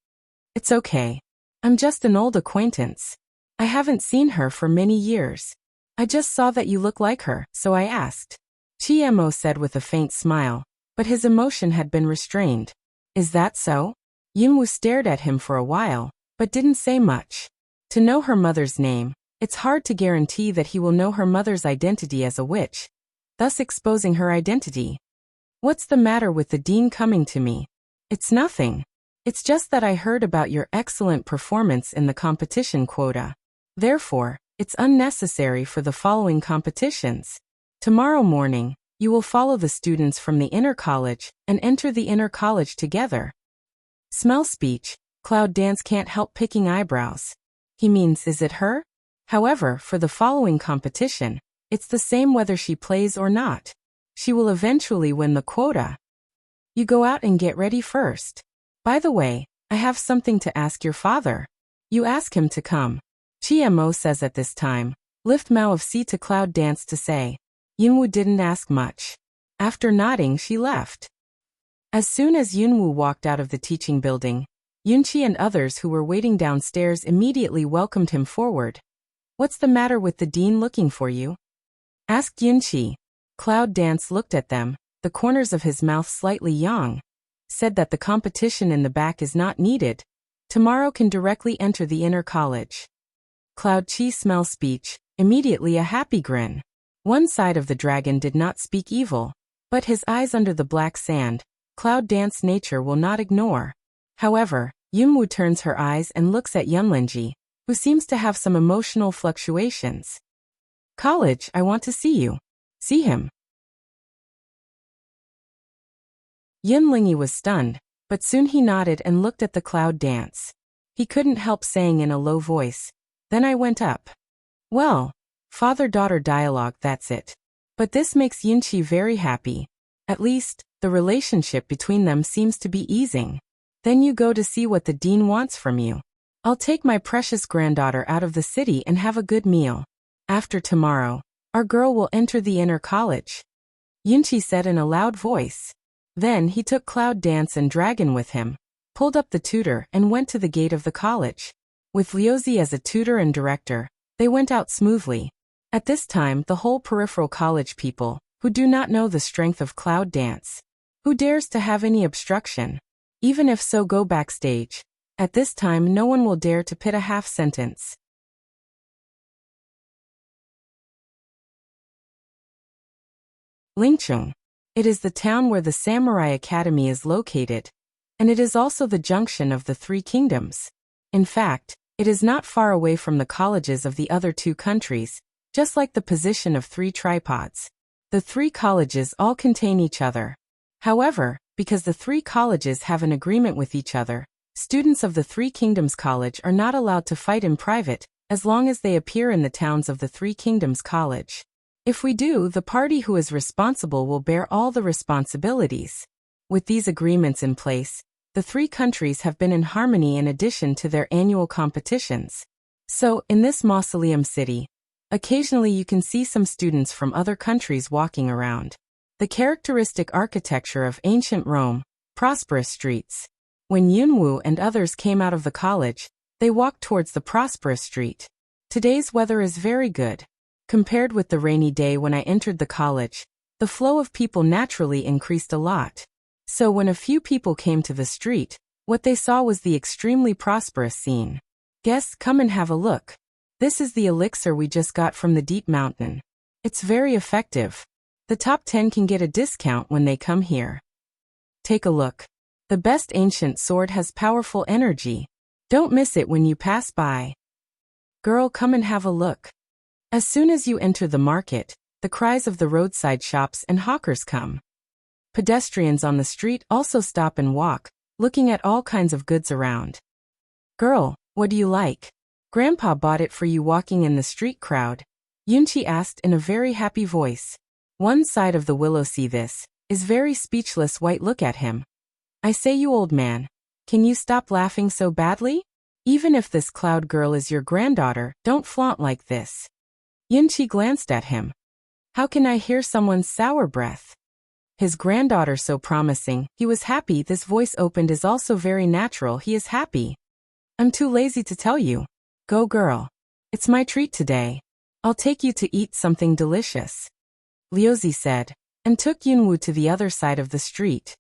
It's okay. I'm just an old acquaintance. I haven't seen her for many years. I just saw that you look like her, so I asked. Chiemo said with a faint smile, but his emotion had been restrained. Is that so? Yunwu stared at him for a while, but didn't say much. To know her mother's name, it's hard to guarantee that he will know her mother's identity as a witch, thus exposing her identity. What's the matter with the dean coming to me? It's nothing. It's just that I heard about your excellent performance in the competition quota. Therefore, It's unnecessary for the following competitions. Tomorrow morning, you will follow the students from the inner college and enter the inner college together. Smell speech. Cloud Dance can't help picking eyebrows. He means, is it her? However, for the following competition, it's the same whether she plays or not. She will eventually win the quota. You go out and get ready first. By the way, I have something to ask your father. You ask him to come. Chiemo says at this time. Lift Mao of C to Cloud Dance to say. Yunwu didn't ask much. After nodding, she left. As soon as Yunwu walked out of the teaching building, Yunqi and others who were waiting downstairs immediately welcomed him forward. What's the matter with the dean looking for you? Asked Yunqi. Cloud Dance looked at them, the corners of his mouth slightly yawned, said that the competition in the back is not needed. Tomorrow can directly enter the inner college. Cloud Chi smell speech, immediately a happy grin. One side of the dragon did not speak evil, but his eyes under the black sand, Cloud Dance nature will not ignore. However, Yunwu turns her eyes and looks at Yunlingji, who seems to have some emotional fluctuations. College, I want to see you. See him. Yunlingyi was stunned, but soon he nodded and looked at the Cloud Dance. He couldn't help saying in a low voice, then I went up. Well, father-daughter dialogue, that's it. But this makes Yunqi very happy. At least, the relationship between them seems to be easing. Then you go to see what the dean wants from you. I'll take my precious granddaughter out of the city and have a good meal. After tomorrow, our girl will enter the inner college. Yunqi said in a loud voice. Then he took Cloud Dance and Dragon with him, pulled up the tutor and went to the gate of the college. With Liuzi as a tutor and director, they went out smoothly. At this time, the whole peripheral college people, who do not know the strength of Cloud Dance, who dares to have any obstruction, even if so, go backstage. At this time, no one will dare to pit a half sentence. Lingcheng. It is the town where the Samurai Academy is located, and it is also the junction of the three kingdoms. In fact, it is not far away from the colleges of the other two countries, just like the position of three tripods. The three colleges all contain each other. However, because the three colleges have an agreement with each other, students of the Three Kingdoms College are not allowed to fight in private, as long as they appear in the towns of the Three Kingdoms College. If we do, the party who is responsible will bear all the responsibilities. With these agreements in place, the three countries have been in harmony in addition to their annual competitions. So, in this mausoleum city, occasionally you can see some students from other countries walking around. The characteristic architecture of ancient Rome, prosperous streets. When Yunwu and others came out of the college, they walked towards the prosperous street. Today's weather is very good. Compared with the rainy day when I entered the college, the flow of people naturally increased a lot. So when a few people came to the street, what they saw was the extremely prosperous scene. Guests, come and have a look. This is the elixir we just got from the deep mountain. It's very effective. The top 10 can get a discount when they come here. Take a look. The best ancient sword has powerful energy. Don't miss it when you pass by. Girl, come and have a look. As soon as you enter the market, the cries of the roadside shops and hawkers come. Pedestrians on the street also stop and walk, looking at all kinds of goods around. Girl, what do you like? Grandpa bought it for you. Walking in the street crowd, Yunqi asked in a very happy voice. One side of the willow see this, is very speechless. White look at him. I say, you old man, can you stop laughing so badly? Even if this cloud girl is your granddaughter, don't flaunt like this. Yunqi glanced at him. How can I hear someone's sour breath? His granddaughter so promising, he was happy. This voice opened is also very natural. He is happy. I'm too lazy to tell you. Go girl. It's my treat today. I'll take you to eat something delicious. Liuzi said, and took Yunwu to the other side of the street.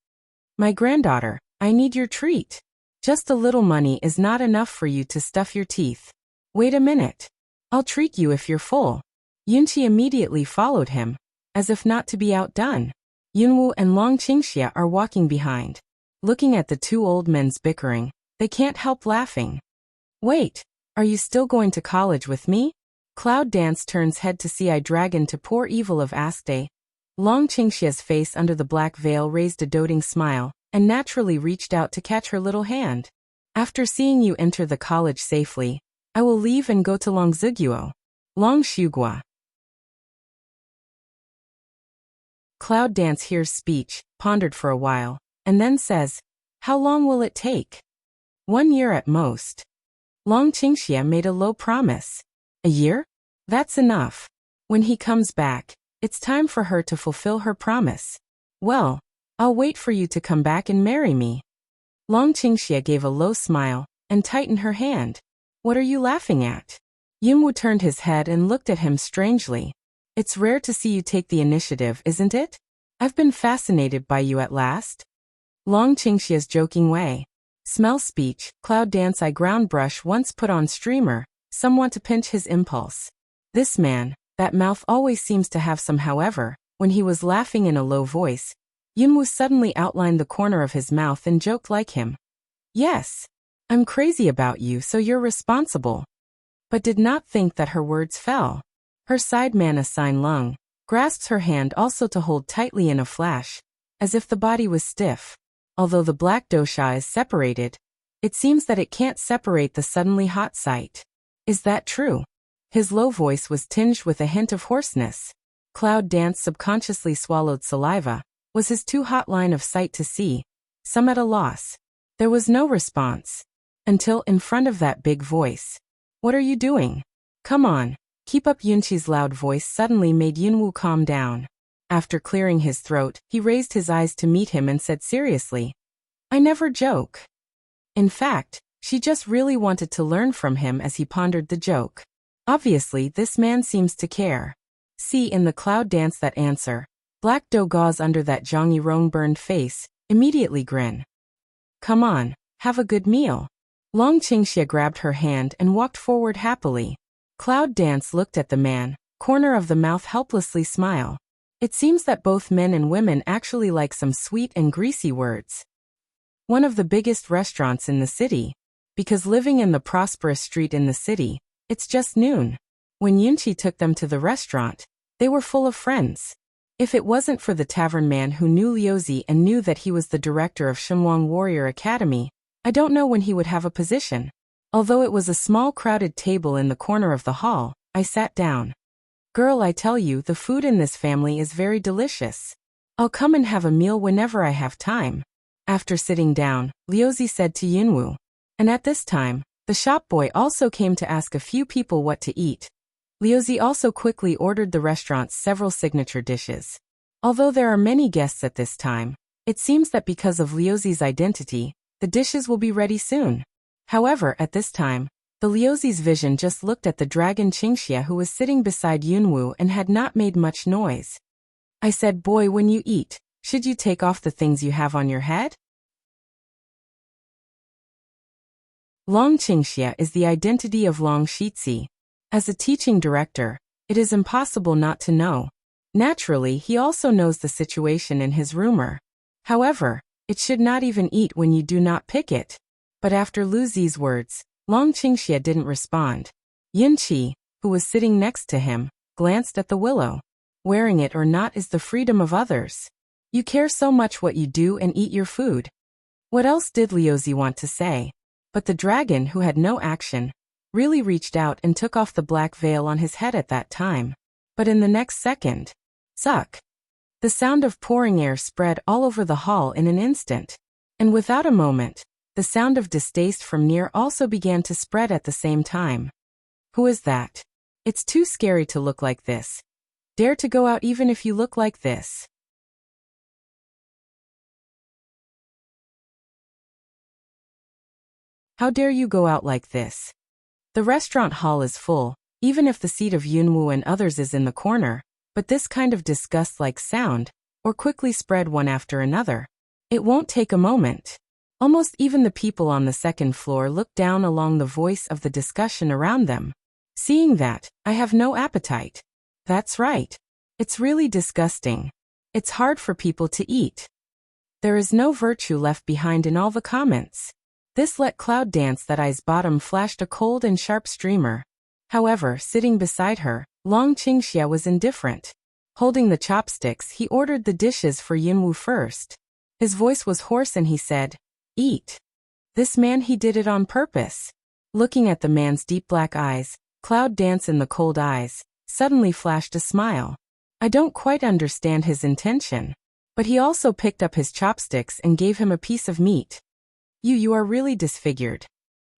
My granddaughter, I need your treat. Just a little money is not enough for you to stuff your teeth. Wait a minute. I'll treat you if you're full. Yunqi immediately followed him, as if not to be outdone. Yunwu and Long Qingxia are walking behind. Looking at the two old men's bickering, they can't help laughing. Wait, are you still going to college with me? Cloud Dance turns head to see eye dragon to poor evil of Aste. Long Qingxia's face under the black veil raised a doting smile, and naturally reached out to catch her little hand. After seeing you enter the college safely, I will leave and go to Long Ziguo. Long Shugua. Cloud Dance hears speech, pondered for a while, and then says, how long will it take? 1 year at most. Long Qingxia made a low promise. A year? That's enough. When he comes back, it's time for her to fulfill her promise. Well, I'll wait for you to come back and marry me. Long Qingxia gave a low smile, and tightened her hand. What are you laughing at? Yunwu turned his head and looked at him strangely. It's rare to see you take the initiative, isn't it? I've been fascinated by you at last. Long Qingxia's joking way. Smell speech, Cloud Dance eye ground brush once put on streamer, somewhat to pinch his impulse. This man, that mouth always seems to have some. However, when he was laughing in a low voice, Yunwu suddenly outlined the corner of his mouth and joked like him. Yes. I'm crazy about you, so you're responsible. But did not think that her words fell. Her sideman Assign Lung grasps her hand also to hold tightly in a flash, as if the body was stiff. Although the black dosha is separated, it seems that it can't separate the suddenly hot sight. Is that true? His low voice was tinged with a hint of hoarseness. Cloud Dance subconsciously swallowed saliva. Was his too hot line of sight to see? Some at a loss. There was no response. Until in front of that big voice. What are you doing? Come on. Keep up. Yunqi's loud voice suddenly made Yunwu calm down. After clearing his throat, he raised his eyes to meet him and said seriously, I never joke. In fact, she just really wanted to learn from him as he pondered the joke. Obviously, this man seems to care. See in the Cloud Dance that answer. Black dough gauze under that Zhang Yirong burned face, immediately grin. Come on, have a good meal. Long Qingxia grabbed her hand and walked forward happily. Cloud Dance looked at the man, corner of the mouth helplessly smile. It seems that both men and women actually like some sweet and greasy words. One of the biggest restaurants in the city. Because living in the prosperous street in the city, it's just noon. When Yunqi took them to the restaurant, they were full of friends. If it wasn't for the tavern man who knew Liuzi and knew that he was the director of Shenhuang Warrior Academy, I don't know when he would have a position. Although it was a small crowded table in the corner of the hall, I sat down. Girl, I tell you, the food in this family is very delicious. I'll come and have a meal whenever I have time. After sitting down, Liuzi said to Yunwu. And at this time, the shop boy also came to ask a few people what to eat. Liuzi also quickly ordered the restaurant's several signature dishes. Although there are many guests at this time, it seems that because of Liuzi's identity, the dishes will be ready soon. However, at this time, the Liuzi's vision just looked at the dragon Qingxia who was sitting beside Yunwu and had not made much noise. I said, boy, when you eat, should you take off the things you have on your head? Long Qingxia is the identity of Long Shizi. As a teaching director, it is impossible not to know. Naturally, he also knows the situation in his rumor. However, it should not even eat when you do not pick it. But after Lu Zi's words, Long Qingxia didn't respond. Yunqi, who was sitting next to him, glanced at the willow. Wearing it or not is the freedom of others. You care so much what you do and eat your food. What else did Liuzi want to say? But the dragon, who had no action, really reached out and took off the black veil on his head at that time. But in the next second, suck! The sound of pouring air spread all over the hall in an instant. And without a moment, the sound of distaste from near also began to spread at the same time. Who is that? It's too scary to look like this. Dare to go out even if you look like this. How dare you go out like this? The restaurant hall is full, even if the seat of Yunwu and others is in the corner, but this kind of disgust-like sound, or quickly spread one after another. It won't take a moment. Almost even the people on the second floor looked down along the voice of the discussion around them. Seeing that, I have no appetite. That's right. It's really disgusting. It's hard for people to eat. There is no virtue left behind in all the comments. This let Cloud Dance that eye's bottom flashed a cold and sharp streamer. However, sitting beside her, Long Qingxia was indifferent. Holding the chopsticks, he ordered the dishes for Yunwu first. His voice was hoarse and he said, "Eat." This man, he did it on purpose. Looking at the man's deep black eyes, Cloud Dance in the cold eyes, suddenly flashed a smile. I don't quite understand his intention. But he also picked up his chopsticks and gave him a piece of meat. You are really disfigured."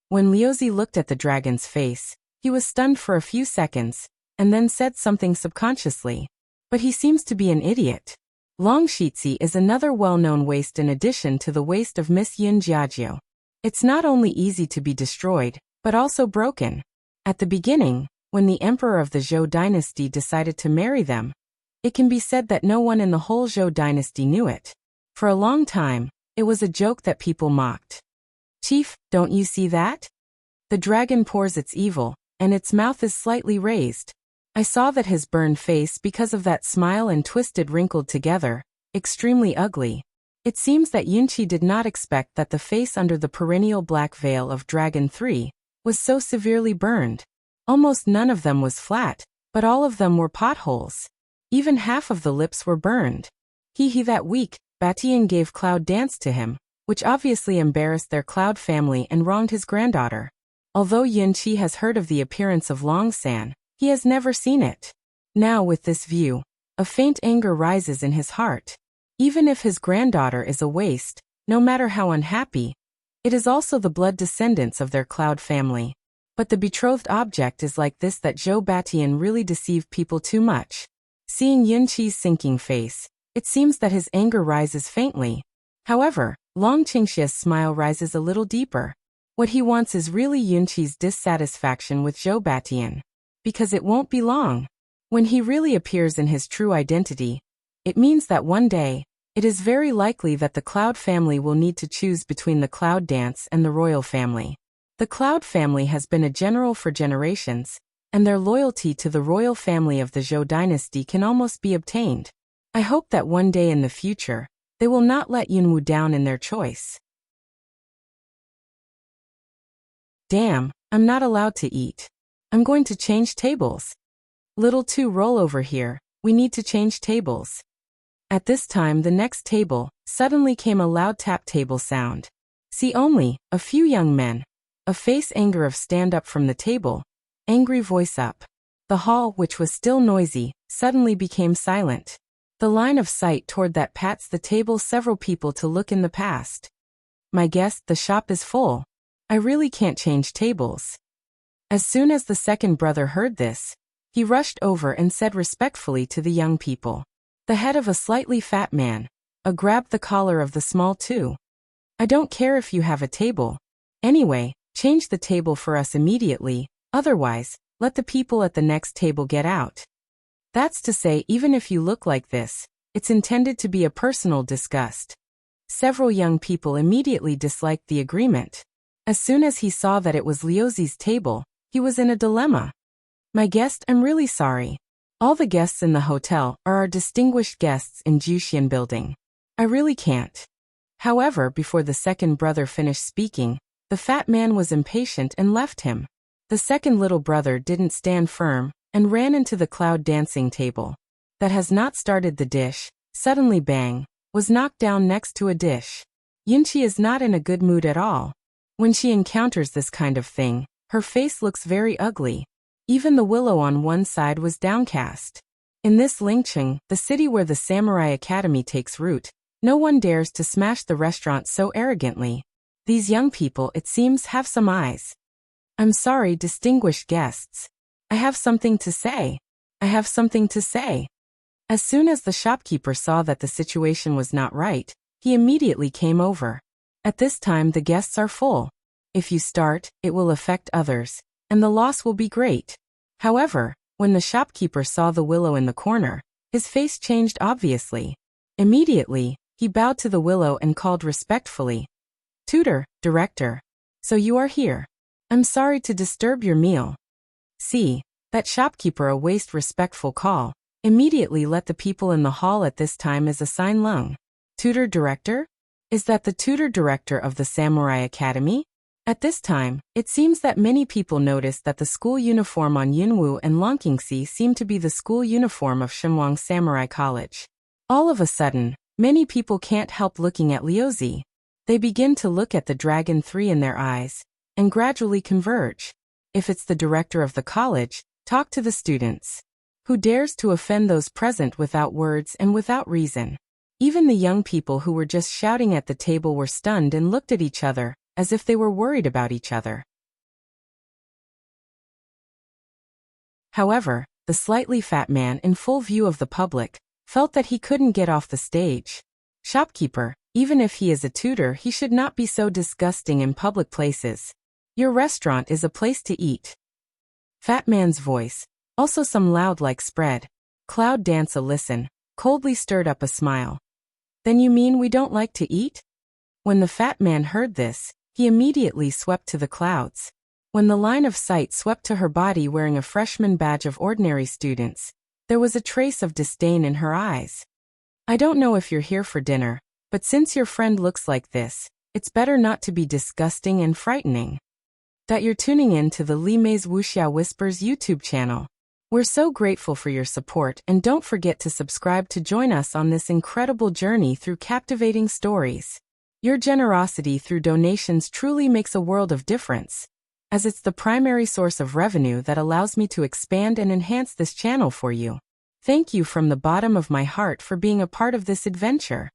When Liuzi looked at the dragon's face, he was stunned for a few seconds, and then said something subconsciously. But he seems to be an idiot. Long Shitzi is another well-known waist in addition to the waist of Miss Yun Jiajiu. It's not only easy to be destroyed, but also broken. At the beginning, when the emperor of the Zhou dynasty decided to marry them, it can be said that no one in the whole Zhou dynasty knew it. For a long time, it was a joke that people mocked. "Chief, don't you see that? The dragon pours its evil, and its mouth is slightly raised." I saw that his burned face because of that smile and twisted wrinkled together, extremely ugly. It seems that Yunqi did not expect that the face under the perennial black veil of Dragon 3 was so severely burned. Almost none of them was flat, but all of them were potholes. Even half of the lips were burned. That week, Batian gave Cloud Dance to him, which obviously embarrassed their Cloud family and wronged his granddaughter. Although Yunqi has heard of the appearance of Long San, he has never seen it. Now with this view, a faint anger rises in his heart. Even if his granddaughter is a waste, no matter how unhappy, it is also the blood descendants of their Cloud family. But the betrothed object is like this, that Zhou Batian really deceived people too much. Seeing Yunqi's sinking face, it seems that his anger rises faintly. However, Long Qingxia's smile rises a little deeper. What he wants is really Yunqi's dissatisfaction with Zhou Batian. Because it won't be long. When he really appears in his true identity, it means that one day, it is very likely that the Cloud family will need to choose between the Cloud Dance and the royal family. The Cloud family has been a general for generations, and their loyalty to the royal family of the Zhou dynasty can almost be obtained. I hope that one day in the future, they will not let Yunwu down in their choice. Damn, I'm not allowed to eat. I'm going to change tables. Little two, roll over here, we need to change tables. At this time, the next table, suddenly came a loud tap table sound. See only, a few young men. A face anger of stand up from the table. Angry voice up. The hall, which was still noisy, suddenly became silent. The line of sight toward that pats the table several people to look in the past. My guest, the shop is full. I really can't change tables. As soon as the second brother heard this, he rushed over and said respectfully to the young people. The head of a slightly fat man, grabbed the collar of the small two. I don't care if you have a table. Anyway, change the table for us immediately. Otherwise, let the people at the next table get out. That's to say, even if you look like this, it's intended to be a personal disgust. Several young people immediately disliked the agreement. As soon as he saw that it was Liuzi's table, he was in a dilemma. My guest, I'm really sorry. All the guests in the hotel are our distinguished guests in Juxian building. I really can't. However, before the second brother finished speaking, the fat man was impatient and left him. The second little brother didn't stand firm and ran into the Cloud dancing table. That has not started the dish, suddenly bang, was knocked down next to a dish. Yunqi is not in a good mood at all. When she encounters this kind of thing, her face looks very ugly. Even the willow on one side was downcast. In this Lingcheng, the city where the Samurai Academy takes root, no one dares to smash the restaurant so arrogantly. These young people, it seems, have some eyes. I'm sorry, distinguished guests. I have something to say. I have something to say. As soon as the shopkeeper saw that the situation was not right, he immediately came over. At this time, the guests are full. If you start, it will affect others, and the loss will be great. However, when the shopkeeper saw the willow in the corner, his face changed obviously. Immediately, he bowed to the willow and called respectfully, "Tutor, director. So you are here. I'm sorry to disturb your meal." See, that shopkeeper, a waste respectful call, immediately let the people in the hall at this time as a sign lung. Tutor director? Is that the tutor director of the Samurai Academy? At this time, it seems that many people noticed that the school uniform on Yunwu and Longqingxi seemed to be the school uniform of Shenwang Samurai College. All of a sudden, many people can't help looking at Liuzi. They begin to look at the Dragon 3 in their eyes, and gradually converge. If it's the director of the college, talk to the students. Who dares to offend those present without words and without reason? Even the young people who were just shouting at the table were stunned and looked at each other, as if they were worried about each other. However, the slightly fat man in full view of the public felt that he couldn't get off the stage. Shopkeeper, even if he is a tutor, he should not be so disgusting in public places. Your restaurant is a place to eat. Fat man's voice, also some loud like spread. Cloud Dancer listen, coldly stirred up a smile. Then you mean we don't like to eat? When the fat man heard this, he immediately swept to the clouds. When the line of sight swept to her body wearing a freshman badge of ordinary students, there was a trace of disdain in her eyes. I don't know if you're here for dinner, but since your friend looks like this, it's better not to be disgusting and frightening. That you're tuning in to the Li Mei's Wuxia Whispers YouTube channel. We're so grateful for your support, and don't forget to subscribe to join us on this incredible journey through captivating stories. Your generosity through donations truly makes a world of difference, as it's the primary source of revenue that allows me to expand and enhance this channel for you. Thank you from the bottom of my heart for being a part of this adventure.